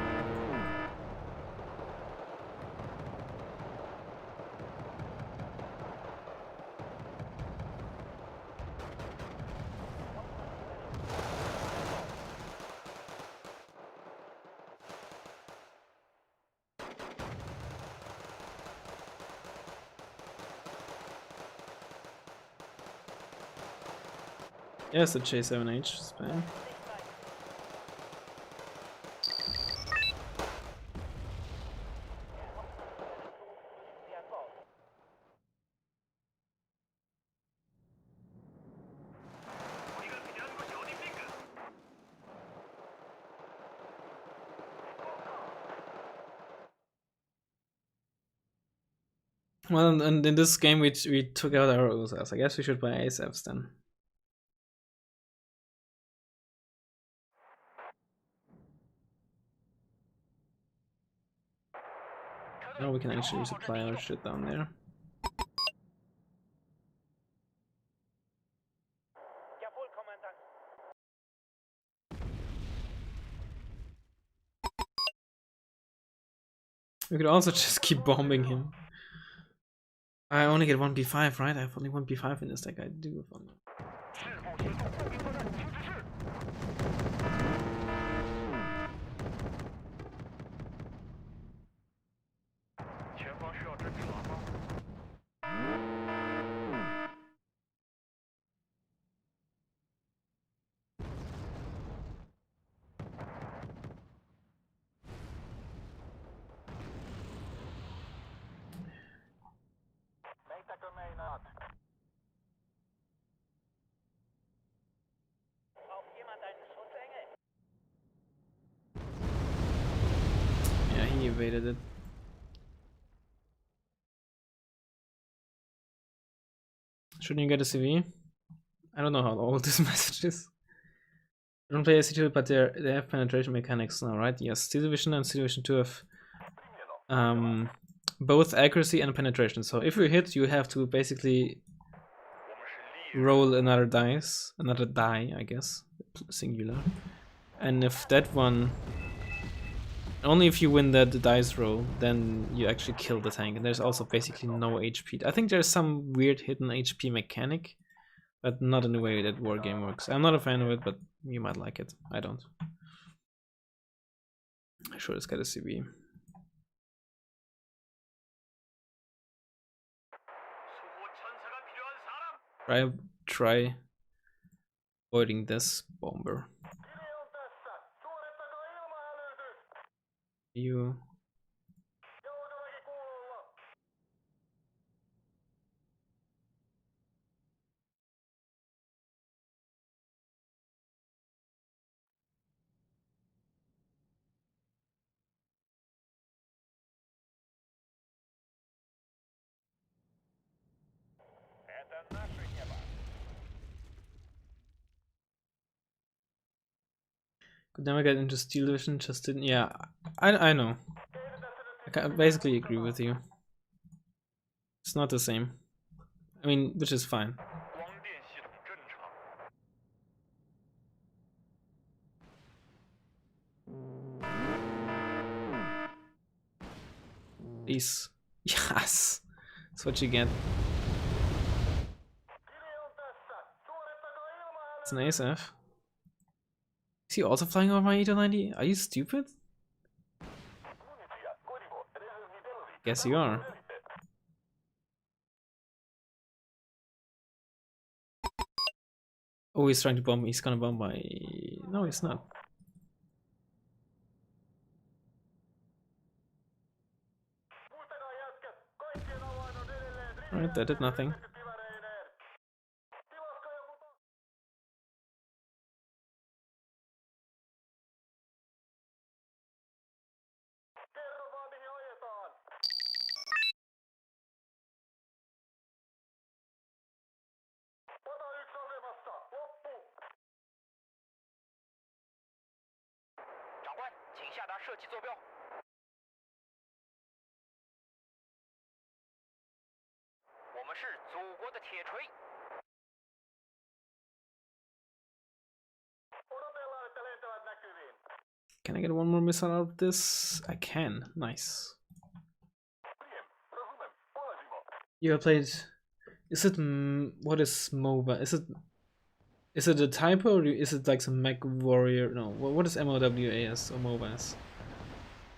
Yes, the J7H spam. Well, and in this game we took out our Usas. I guess we should buy ASAPs then. Now we can actually resupply our shit down there. We could also just keep bombing him. I only get 1 B5, right? I have only 1 B5 in this deck. I do have only. Yeah, he evaded it. Shouldn't you get a CV? I don't know how old this message is. I don't play AC2, but they have penetration mechanics now, right? Yes, Steel Division and Steel Division 2 have both accuracy and penetration. So if you hit, you have to basically roll another die, I guess, singular. And if that one, only if you win that dice roll, then you actually kill the tank. And there's also basically no HP. I think there's some weird hidden HP mechanic, but not in the way that Wargame works. I'm not a fan of it, but you might like it. I don't. I sure it's got a CV. Try avoiding this bomber. You. Could never get into Steel Division, just didn't. Yeah, I know. I basically agree with you. It's not the same. I mean, which is fine. Please. Yes! That's what you get. It's an ASF. Is he also flying over my E290? Are you stupid? Guess you are. Oh, he's trying to bomb me. He's gonna bomb my... No, he's not. Alright, that did nothing. Can I get one more missile out of this? I can. Nice. You have played... Is it... What is MOBA? Is it a typo or is it like some mech warrior? No, what is MOWAS or MOBAS?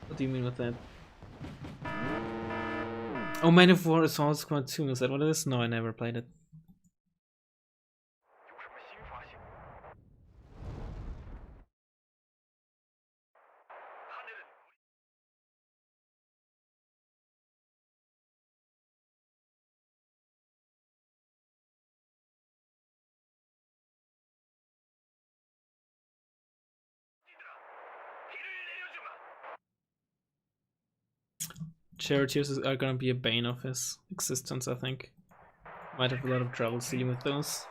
What do you mean with that? Oh, Man of War Assault Squad 2, is that what it is? No, I never played it. Charioteers are gonna be a bane of his existence, I think. Might have a lot of trouble dealing with those.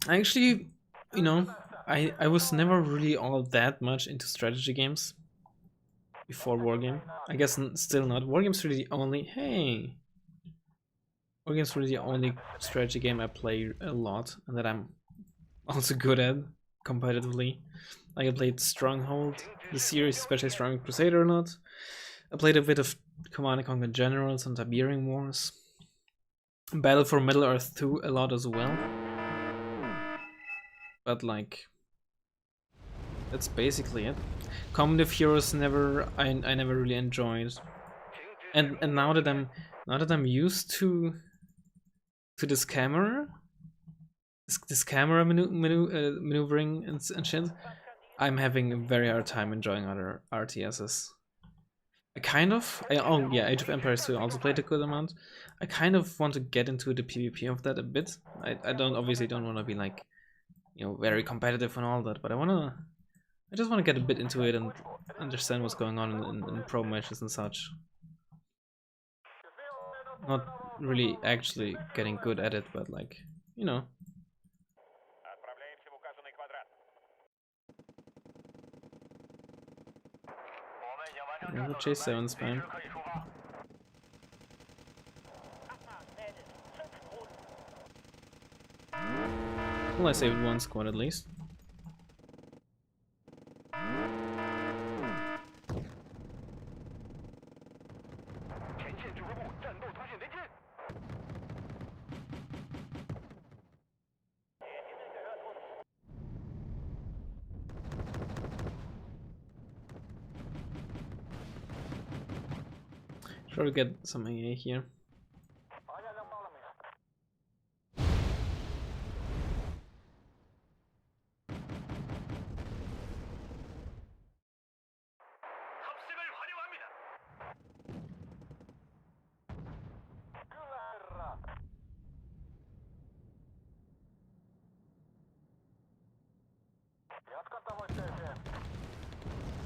Actually, you know, I was never really all that much into strategy games before Wargame. I guess still not. Wargame's really the only... Hey! Wargame's really the only strategy game I play a lot and that I'm also good at competitively. Like I played Stronghold, the series, especially Strong Crusader a lot. I played a bit of Command & Conquer Generals and Tiberian Wars. Battle for Middle-earth 2 a lot as well. But like, that's basically it. Combat of Heroes I never really enjoyed. And now that I'm used to this camera, this camera maneuvering and shit, I'm having a very hard time enjoying other RTSs. Oh yeah, Age of Empires 2 also played a good amount. I kind of want to get into the PvP of that a bit. I obviously don't want to be like, you know, very competitive and all that, but I just want to get a bit into it and understand what's going on in pro matches and such. really actually getting good at it, but like, you know. Another chase 7 spam. Well, I saved one squad at least. Try to get some AA here.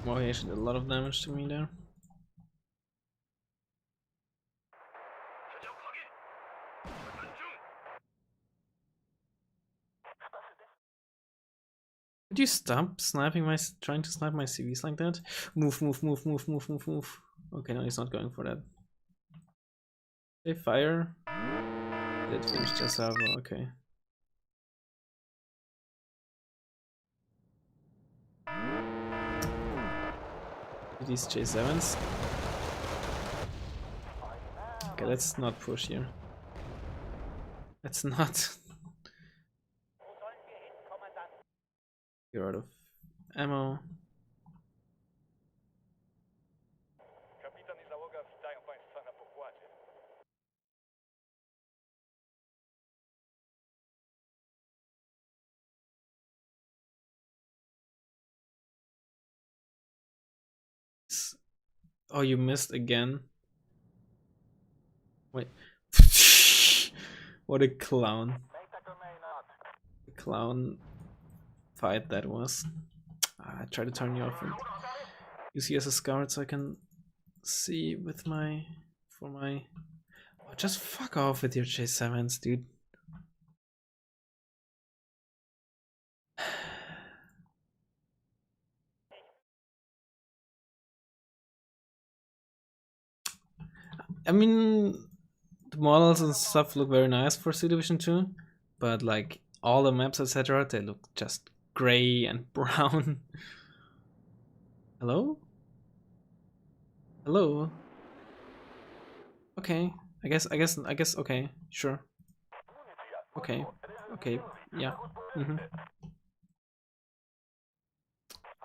Well, he actually did a lot of damage to me there. Could you stop sniping trying to snipe my CVs like that? Move, move, move, move, move, move, move. Okay, no, he's not going for that. They fire. Did finish the salvo, okay. These J7s. Okay, let's not push here. Let's not. You're out of ammo. Oh, you missed again. Wait. What a clown. Clown fight that was. I try to turn you off and use you as a scout so I can see with my Oh, just fuck off with your J7s, dude. I mean, the models and stuff look very nice for Sea Division 2, but like all the maps, etc., they look just gray and brown. Hello? Hello? Okay. I guess, okay, sure. Okay. Okay, yeah.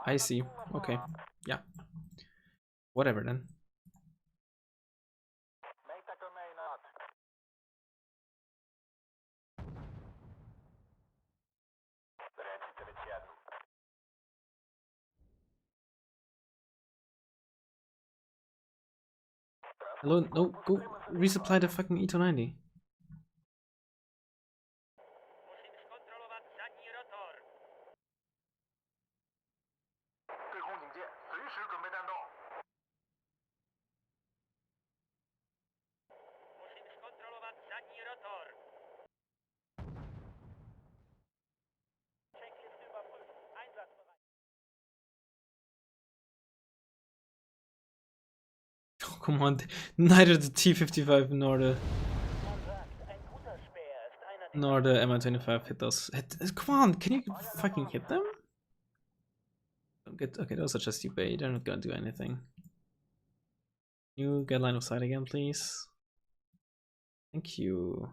I see. Okay. Yeah. Whatever then. Hello? No, go resupply the fucking E290. Oh, come on, neither the T-55 nor the Mi-25 hit those. Come on, can you fucking hit them? Okay, those are just UBA, they're not gonna do anything. You get line of sight again, please. Thank you.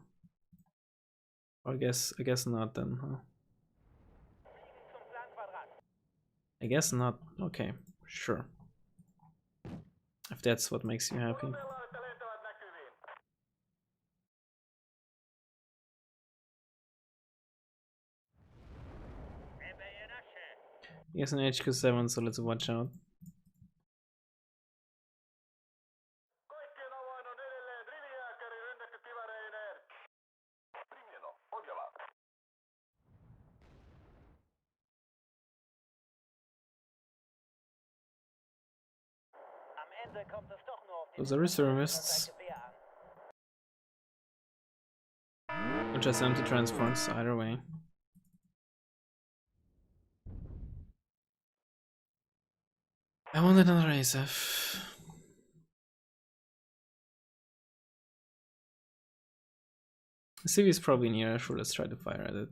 Or I guess not then, huh? I guess not. Okay, sure. If that's what makes you happy. He has an HQ7, so let's watch out. Those are reservists. Or just empty transports, either way. I want another ASF. The CV is probably near, sure, let's try to fire at it.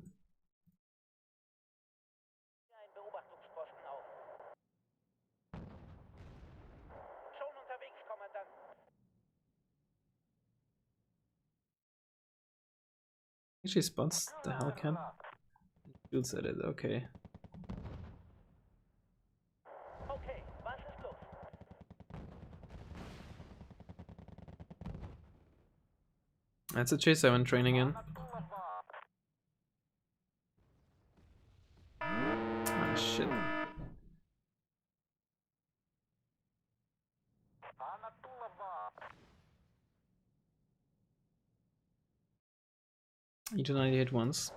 Actually spots the Hellcat. Shoots at it, okay. That's a J7 training in. Ah, shit. E290 hit once.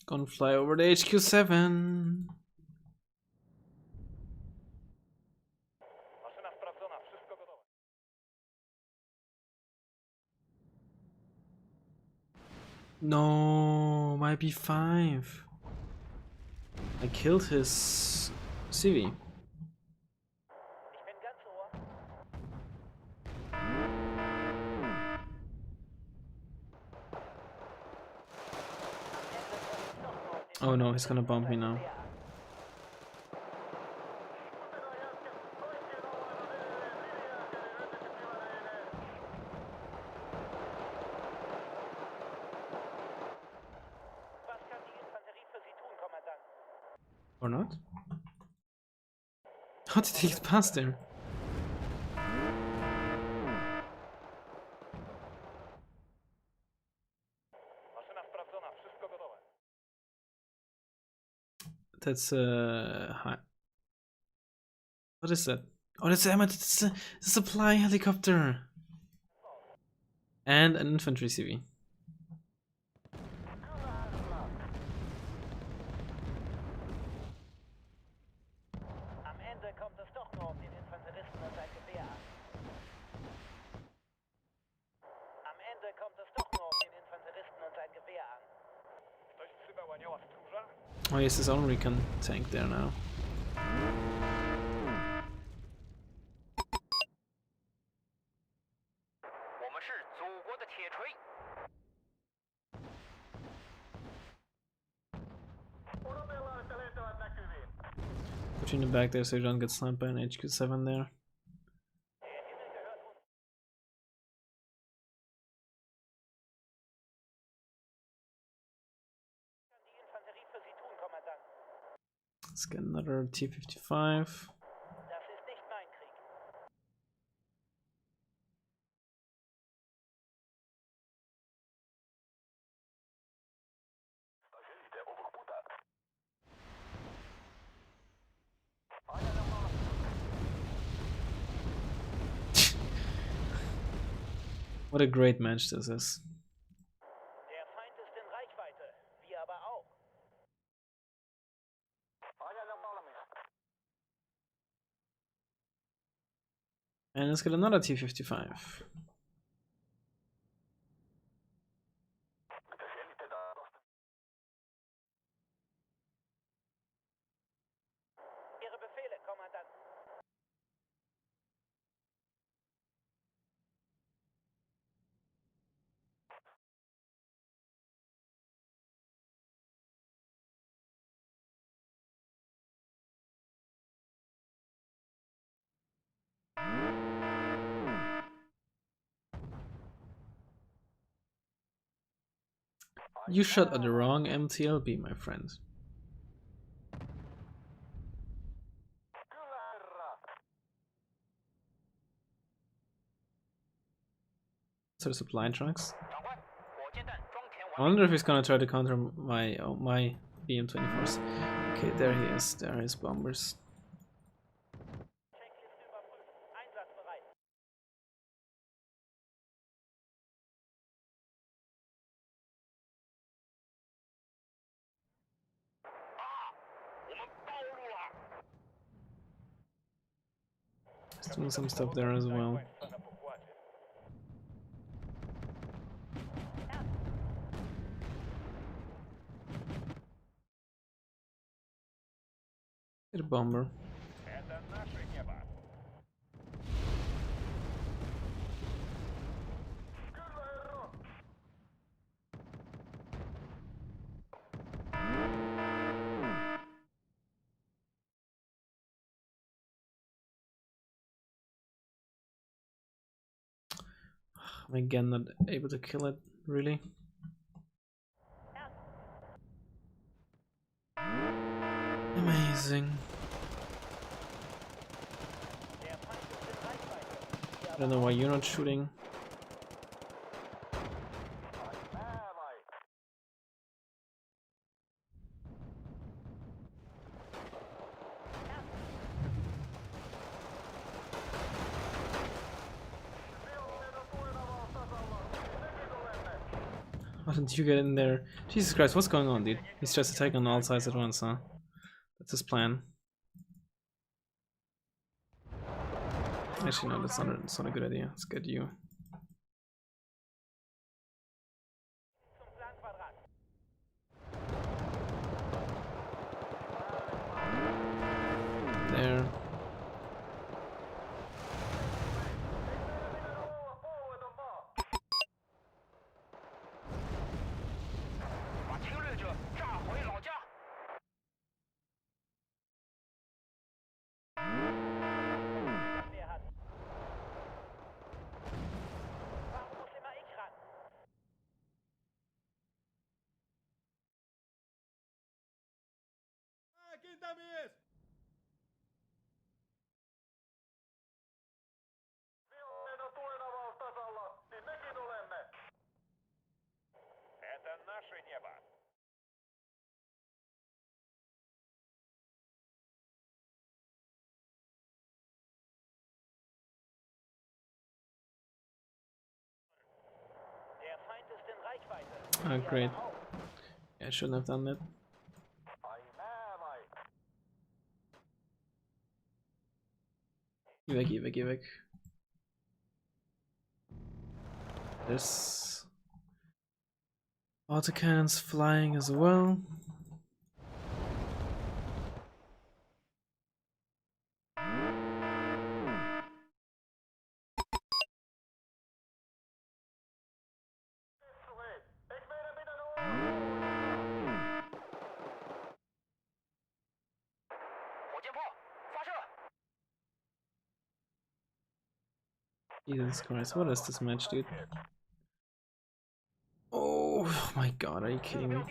Gonna fly over the HQ7. No, my B5. I killed his CV. Oh no, he's gonna bump me now. Or not? How did he get past there? That's high. What is that? Oh, that's the supply helicopter and an infantry CV. Oh, he has his own recon tank there now. Put you in the back there so you don't get sniped by an HQ7 there. Let's get another T-55. What a great match this is. And let's get another T-55. You shot at the wrong MTLB, my friend. So the supply trucks. I wonder if he's gonna try to counter my BM-24s. Okay, there he is. There are his bombers. He's doing some stuff there as well. Get a bomber. I'm again not able to kill it, really. Amazing. I don't know why you're not shooting. Why didn't you get in there? Jesus Christ, what's going on, dude? He's just attacking on all sides at once, huh? That's his plan. Actually, no, that's not a good idea. Let's get you. There. Oh, great. Yeah, I shouldn't have done that. Geh weg, geh weg. There's autocannons flying as well. Jesus Christ, what is this match, dude? Oh my god, are you kidding me?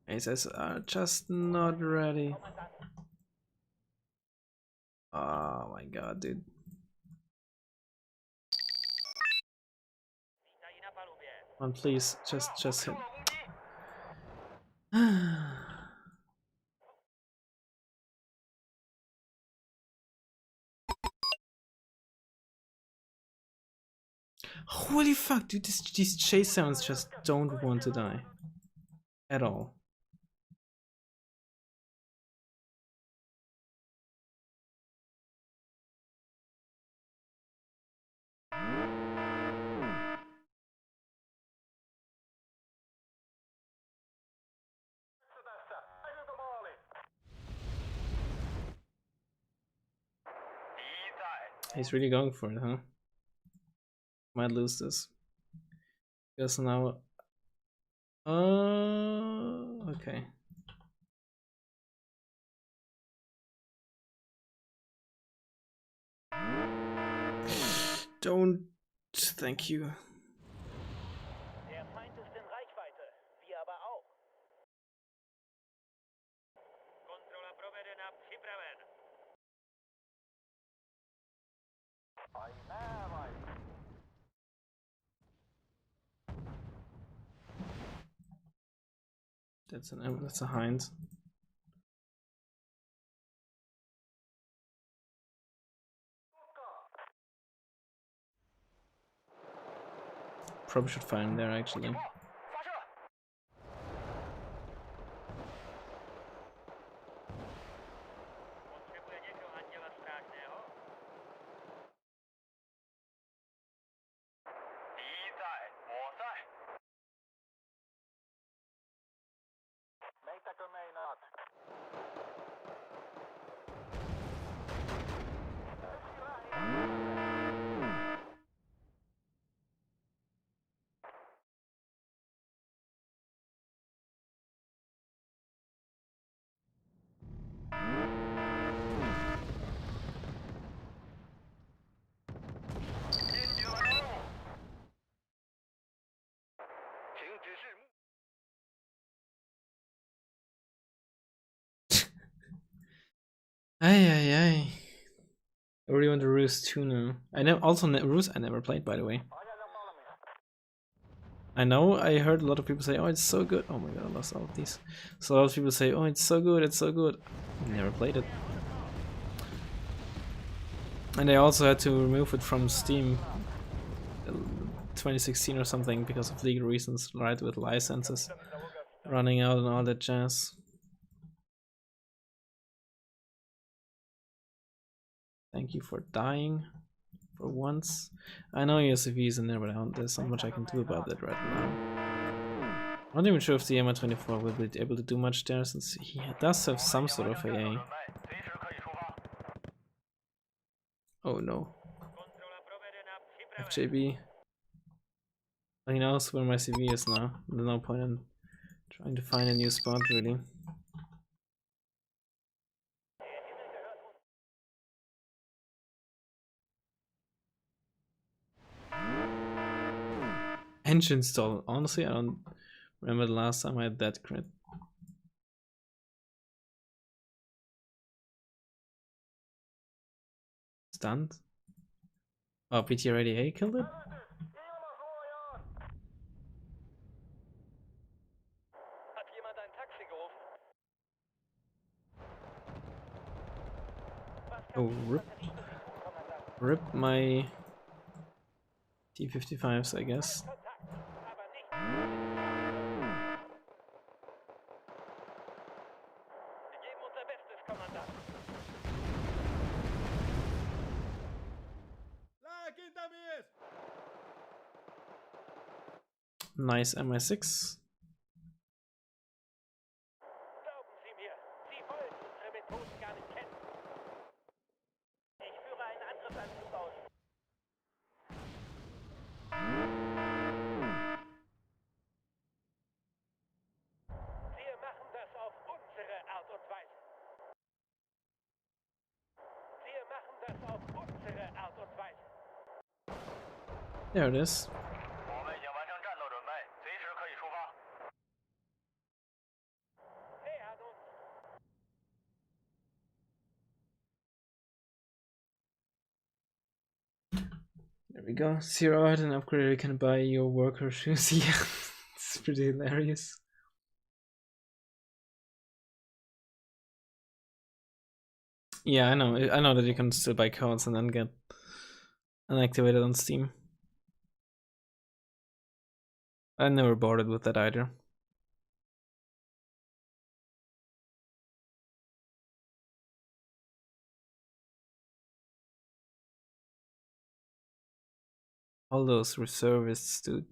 Aces are just not ready. Oh my god, dude. Come on, please, just hit. Holy fuck, dude, these chase sounds just don't want to die. At all. He's really going for it, huh? Might lose this. Because now... okay. Don't... Thank you. That's a hind. Probably should fire him there actually. Ay. I really want to Roost 2 now. I know also Roost I never played, by the way. I know I heard a lot of people say, oh, it's so good. Oh my god, I lost all of these. So a lot of people say, oh, it's so good, it's so good. Never played it. And I also had to remove it from Steam 2016 or something because of legal reasons, right, with licenses running out and all that jazz. Thank you for dying for once. I know your CV is in there, but there's not much I can do about that right now. I'm not even sure if the MI24 will be able to do much there, since he does have some sort of AA. Oh no. FJB. He knows where my CV is now. There's no point in trying to find a new spot, really. Engine stall. Honestly, I don't remember the last time I had that crit. Stunned? Oh, PT-RADA killed it? Oh, rip my T-55s, I guess. Nice MI6. There it is. There we go. 0 out and upgrade. You can buy your worker shoes. Yeah, it's pretty hilarious. Yeah, I know. I know that you can still buy codes and then get unactivated on Steam. I never bothered with that either. All those reservists, dude.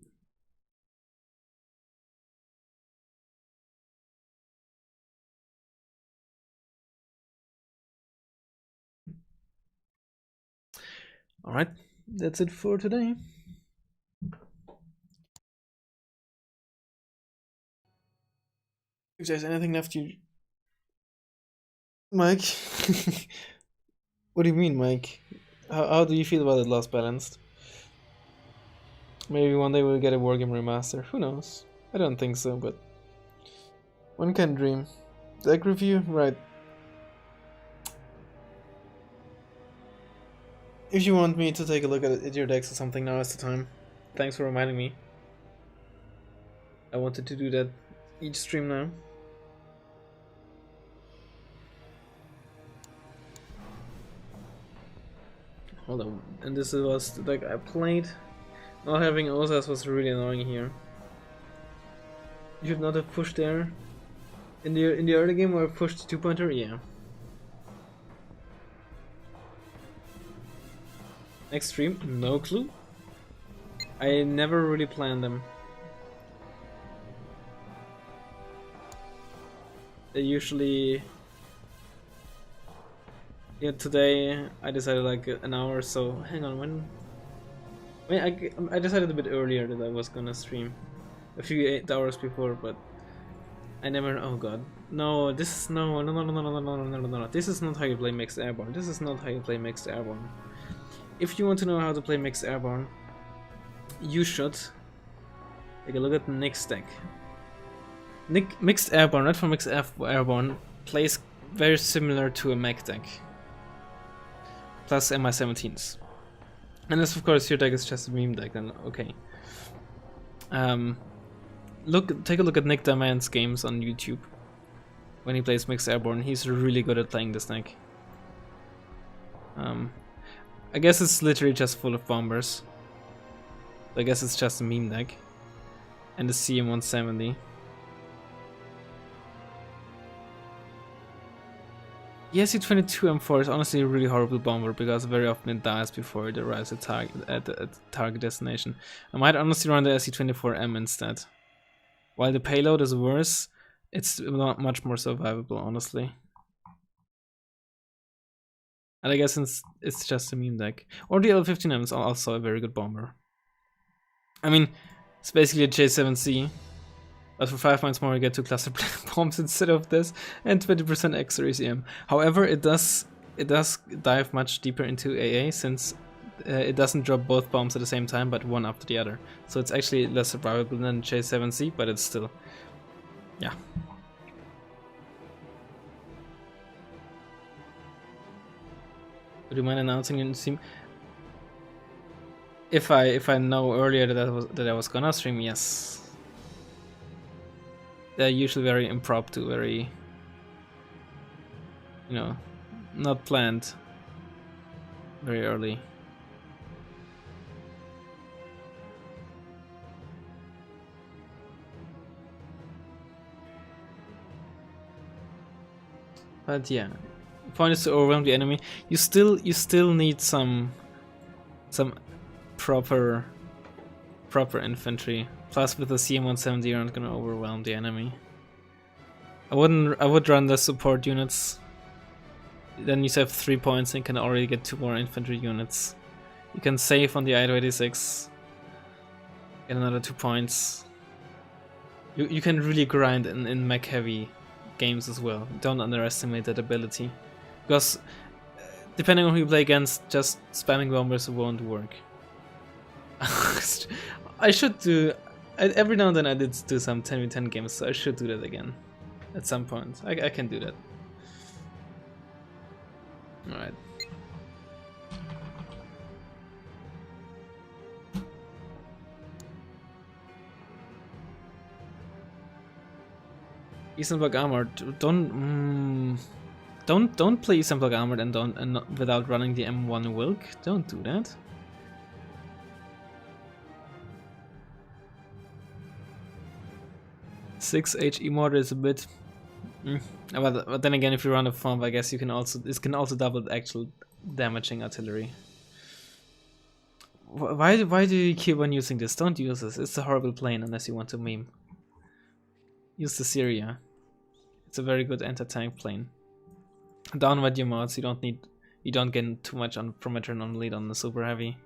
Alright, that's it for today. If there's anything left, you... Mike? What do you mean, Mike? How do you feel about it Lost Balanced? Maybe one day we'll get a Wargame remaster. Who knows? I don't think so, but... one can dream. Deck review? Right. If you want me to take a look at your decks or something, now is the time. Thanks for reminding me. I wanted to do that each stream now. Hold on, and this was like I played. Not having Osas was really annoying here. You should not have pushed there. In the early game where I pushed the 2-pointer, yeah. Next stream, no clue. I never really planned them. They usually... Yeah, today I decided like an hour or so. Hang on, when... I decided a bit earlier that I was gonna stream. A few 8 hours before, but... I never... Oh god. No, this is... No. This is not how you play Mixed Airborne. This is not how you play Mixed Airborne. If you want to know how to play Mixed Airborne, you should take a look at Nick's deck. Mixed Airborne, right from Mixed Airborne, plays very similar to a mech deck. Plus MI-17s. Unless of course your deck is just a meme deck, then okay. Take a look at Nick Diamant's games on YouTube. When he plays Mixed Airborne, he's really good at playing this deck. I guess it's literally just full of bombers. I guess it's just a meme deck. And the CM170. The SC-22 M4 is honestly a really horrible bomber because very often it dies before it arrives at the target destination. I might honestly run the SC-24M instead. While the payload is worse, it's not much more survivable, honestly. And I guess it's just a meme deck. Or the L-15M is also a very good bomber. I mean, it's basically a J7C. But for 5 points more you get 2 cluster bombs instead of this, and 20% extra ECM. However, it does dive much deeper into AA, since it doesn't drop both bombs at the same time, but one after the other. So it's actually less survivable than J7C, but it's still... yeah. Would you mind announcing in stream? If I know earlier that I was gonna stream, yes. They're usually very impromptu, very, you know, not planned very early. But yeah, the point is to overwhelm the enemy. You still need some proper infantry. Plus with the CM170 you're not gonna overwhelm the enemy. I would run the support units. Then you have 3 points and you can already get 2 more infantry units. You can save on the I-26. Get another 2 points. You can really grind in mech heavy games as well. Don't underestimate that ability. Because depending on who you play against, just spamming bombers won't work. I should do... every now and then I did do some 10v10 games, so I should do that again. At some point. I can do that. Alright. Eastern Bloc Armored. Don't play Eastern Bloc Armored and not, without running the M1 Wilk. Don't do that. Six HE mortar is a bit, but then again, if you run a farm, I guess you can also double the actual damaging artillery. Why do you keep on using this? Don't use this. It's a horrible plane unless you want to meme. Use the Syria. It's a very good anti-tank plane. Downward your mods. You don't get too much from a turn on lead on the super heavy.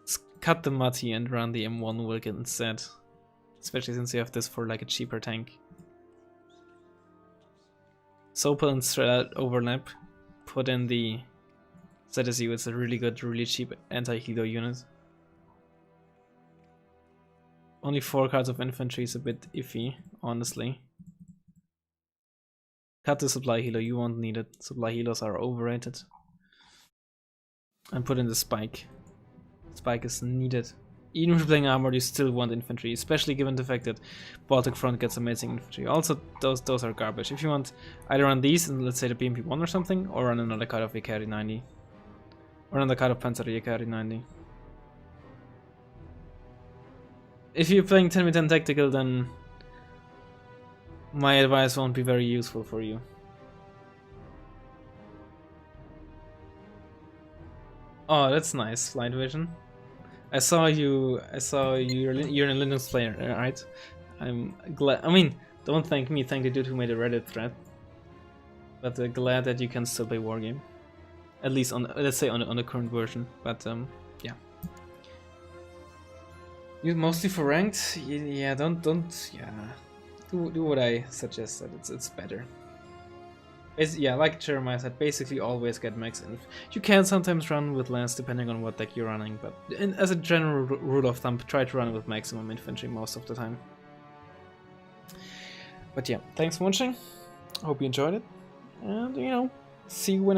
Just cut the Mati and run the M1 Wilk instead. Especially since you have this for like a cheaper tank. Sopel and Strela overlap. Put in the ZSU, it's a really good, really cheap anti-helo unit. Only 4 cards of infantry is a bit iffy, honestly. Cut the supply helo, you won't need it. Supply helos are overrated. And put in the spike. Spike is needed. Even if you're playing armored, you still want infantry, especially given the fact that Baltic Front gets amazing infantry. Also, those are garbage. If you want either run these and let's say the BMP-1 or something, or run another card of VK90. Or on the card of Panzer Yakari 90. If you're playing 10v10 tactical, then my advice won't be very useful for you. Oh, that's nice, Flight Vision. I saw you. You're a Linux player, right? I'm glad. I mean, don't thank me. Thank the dude who made a Reddit thread. But glad that you can still play Wargame, at least on, let's say, on the current version. But yeah. Use mostly for ranked. Yeah, don't. Yeah, do what I suggested. It's better. Yeah, like Jeremiah said, basically always get max inf. You can sometimes run with less depending on what deck you're running, but as a general rule of thumb, try to run with maximum infantry most of the time. But yeah, thanks for watching. Hope you enjoyed it, and see you when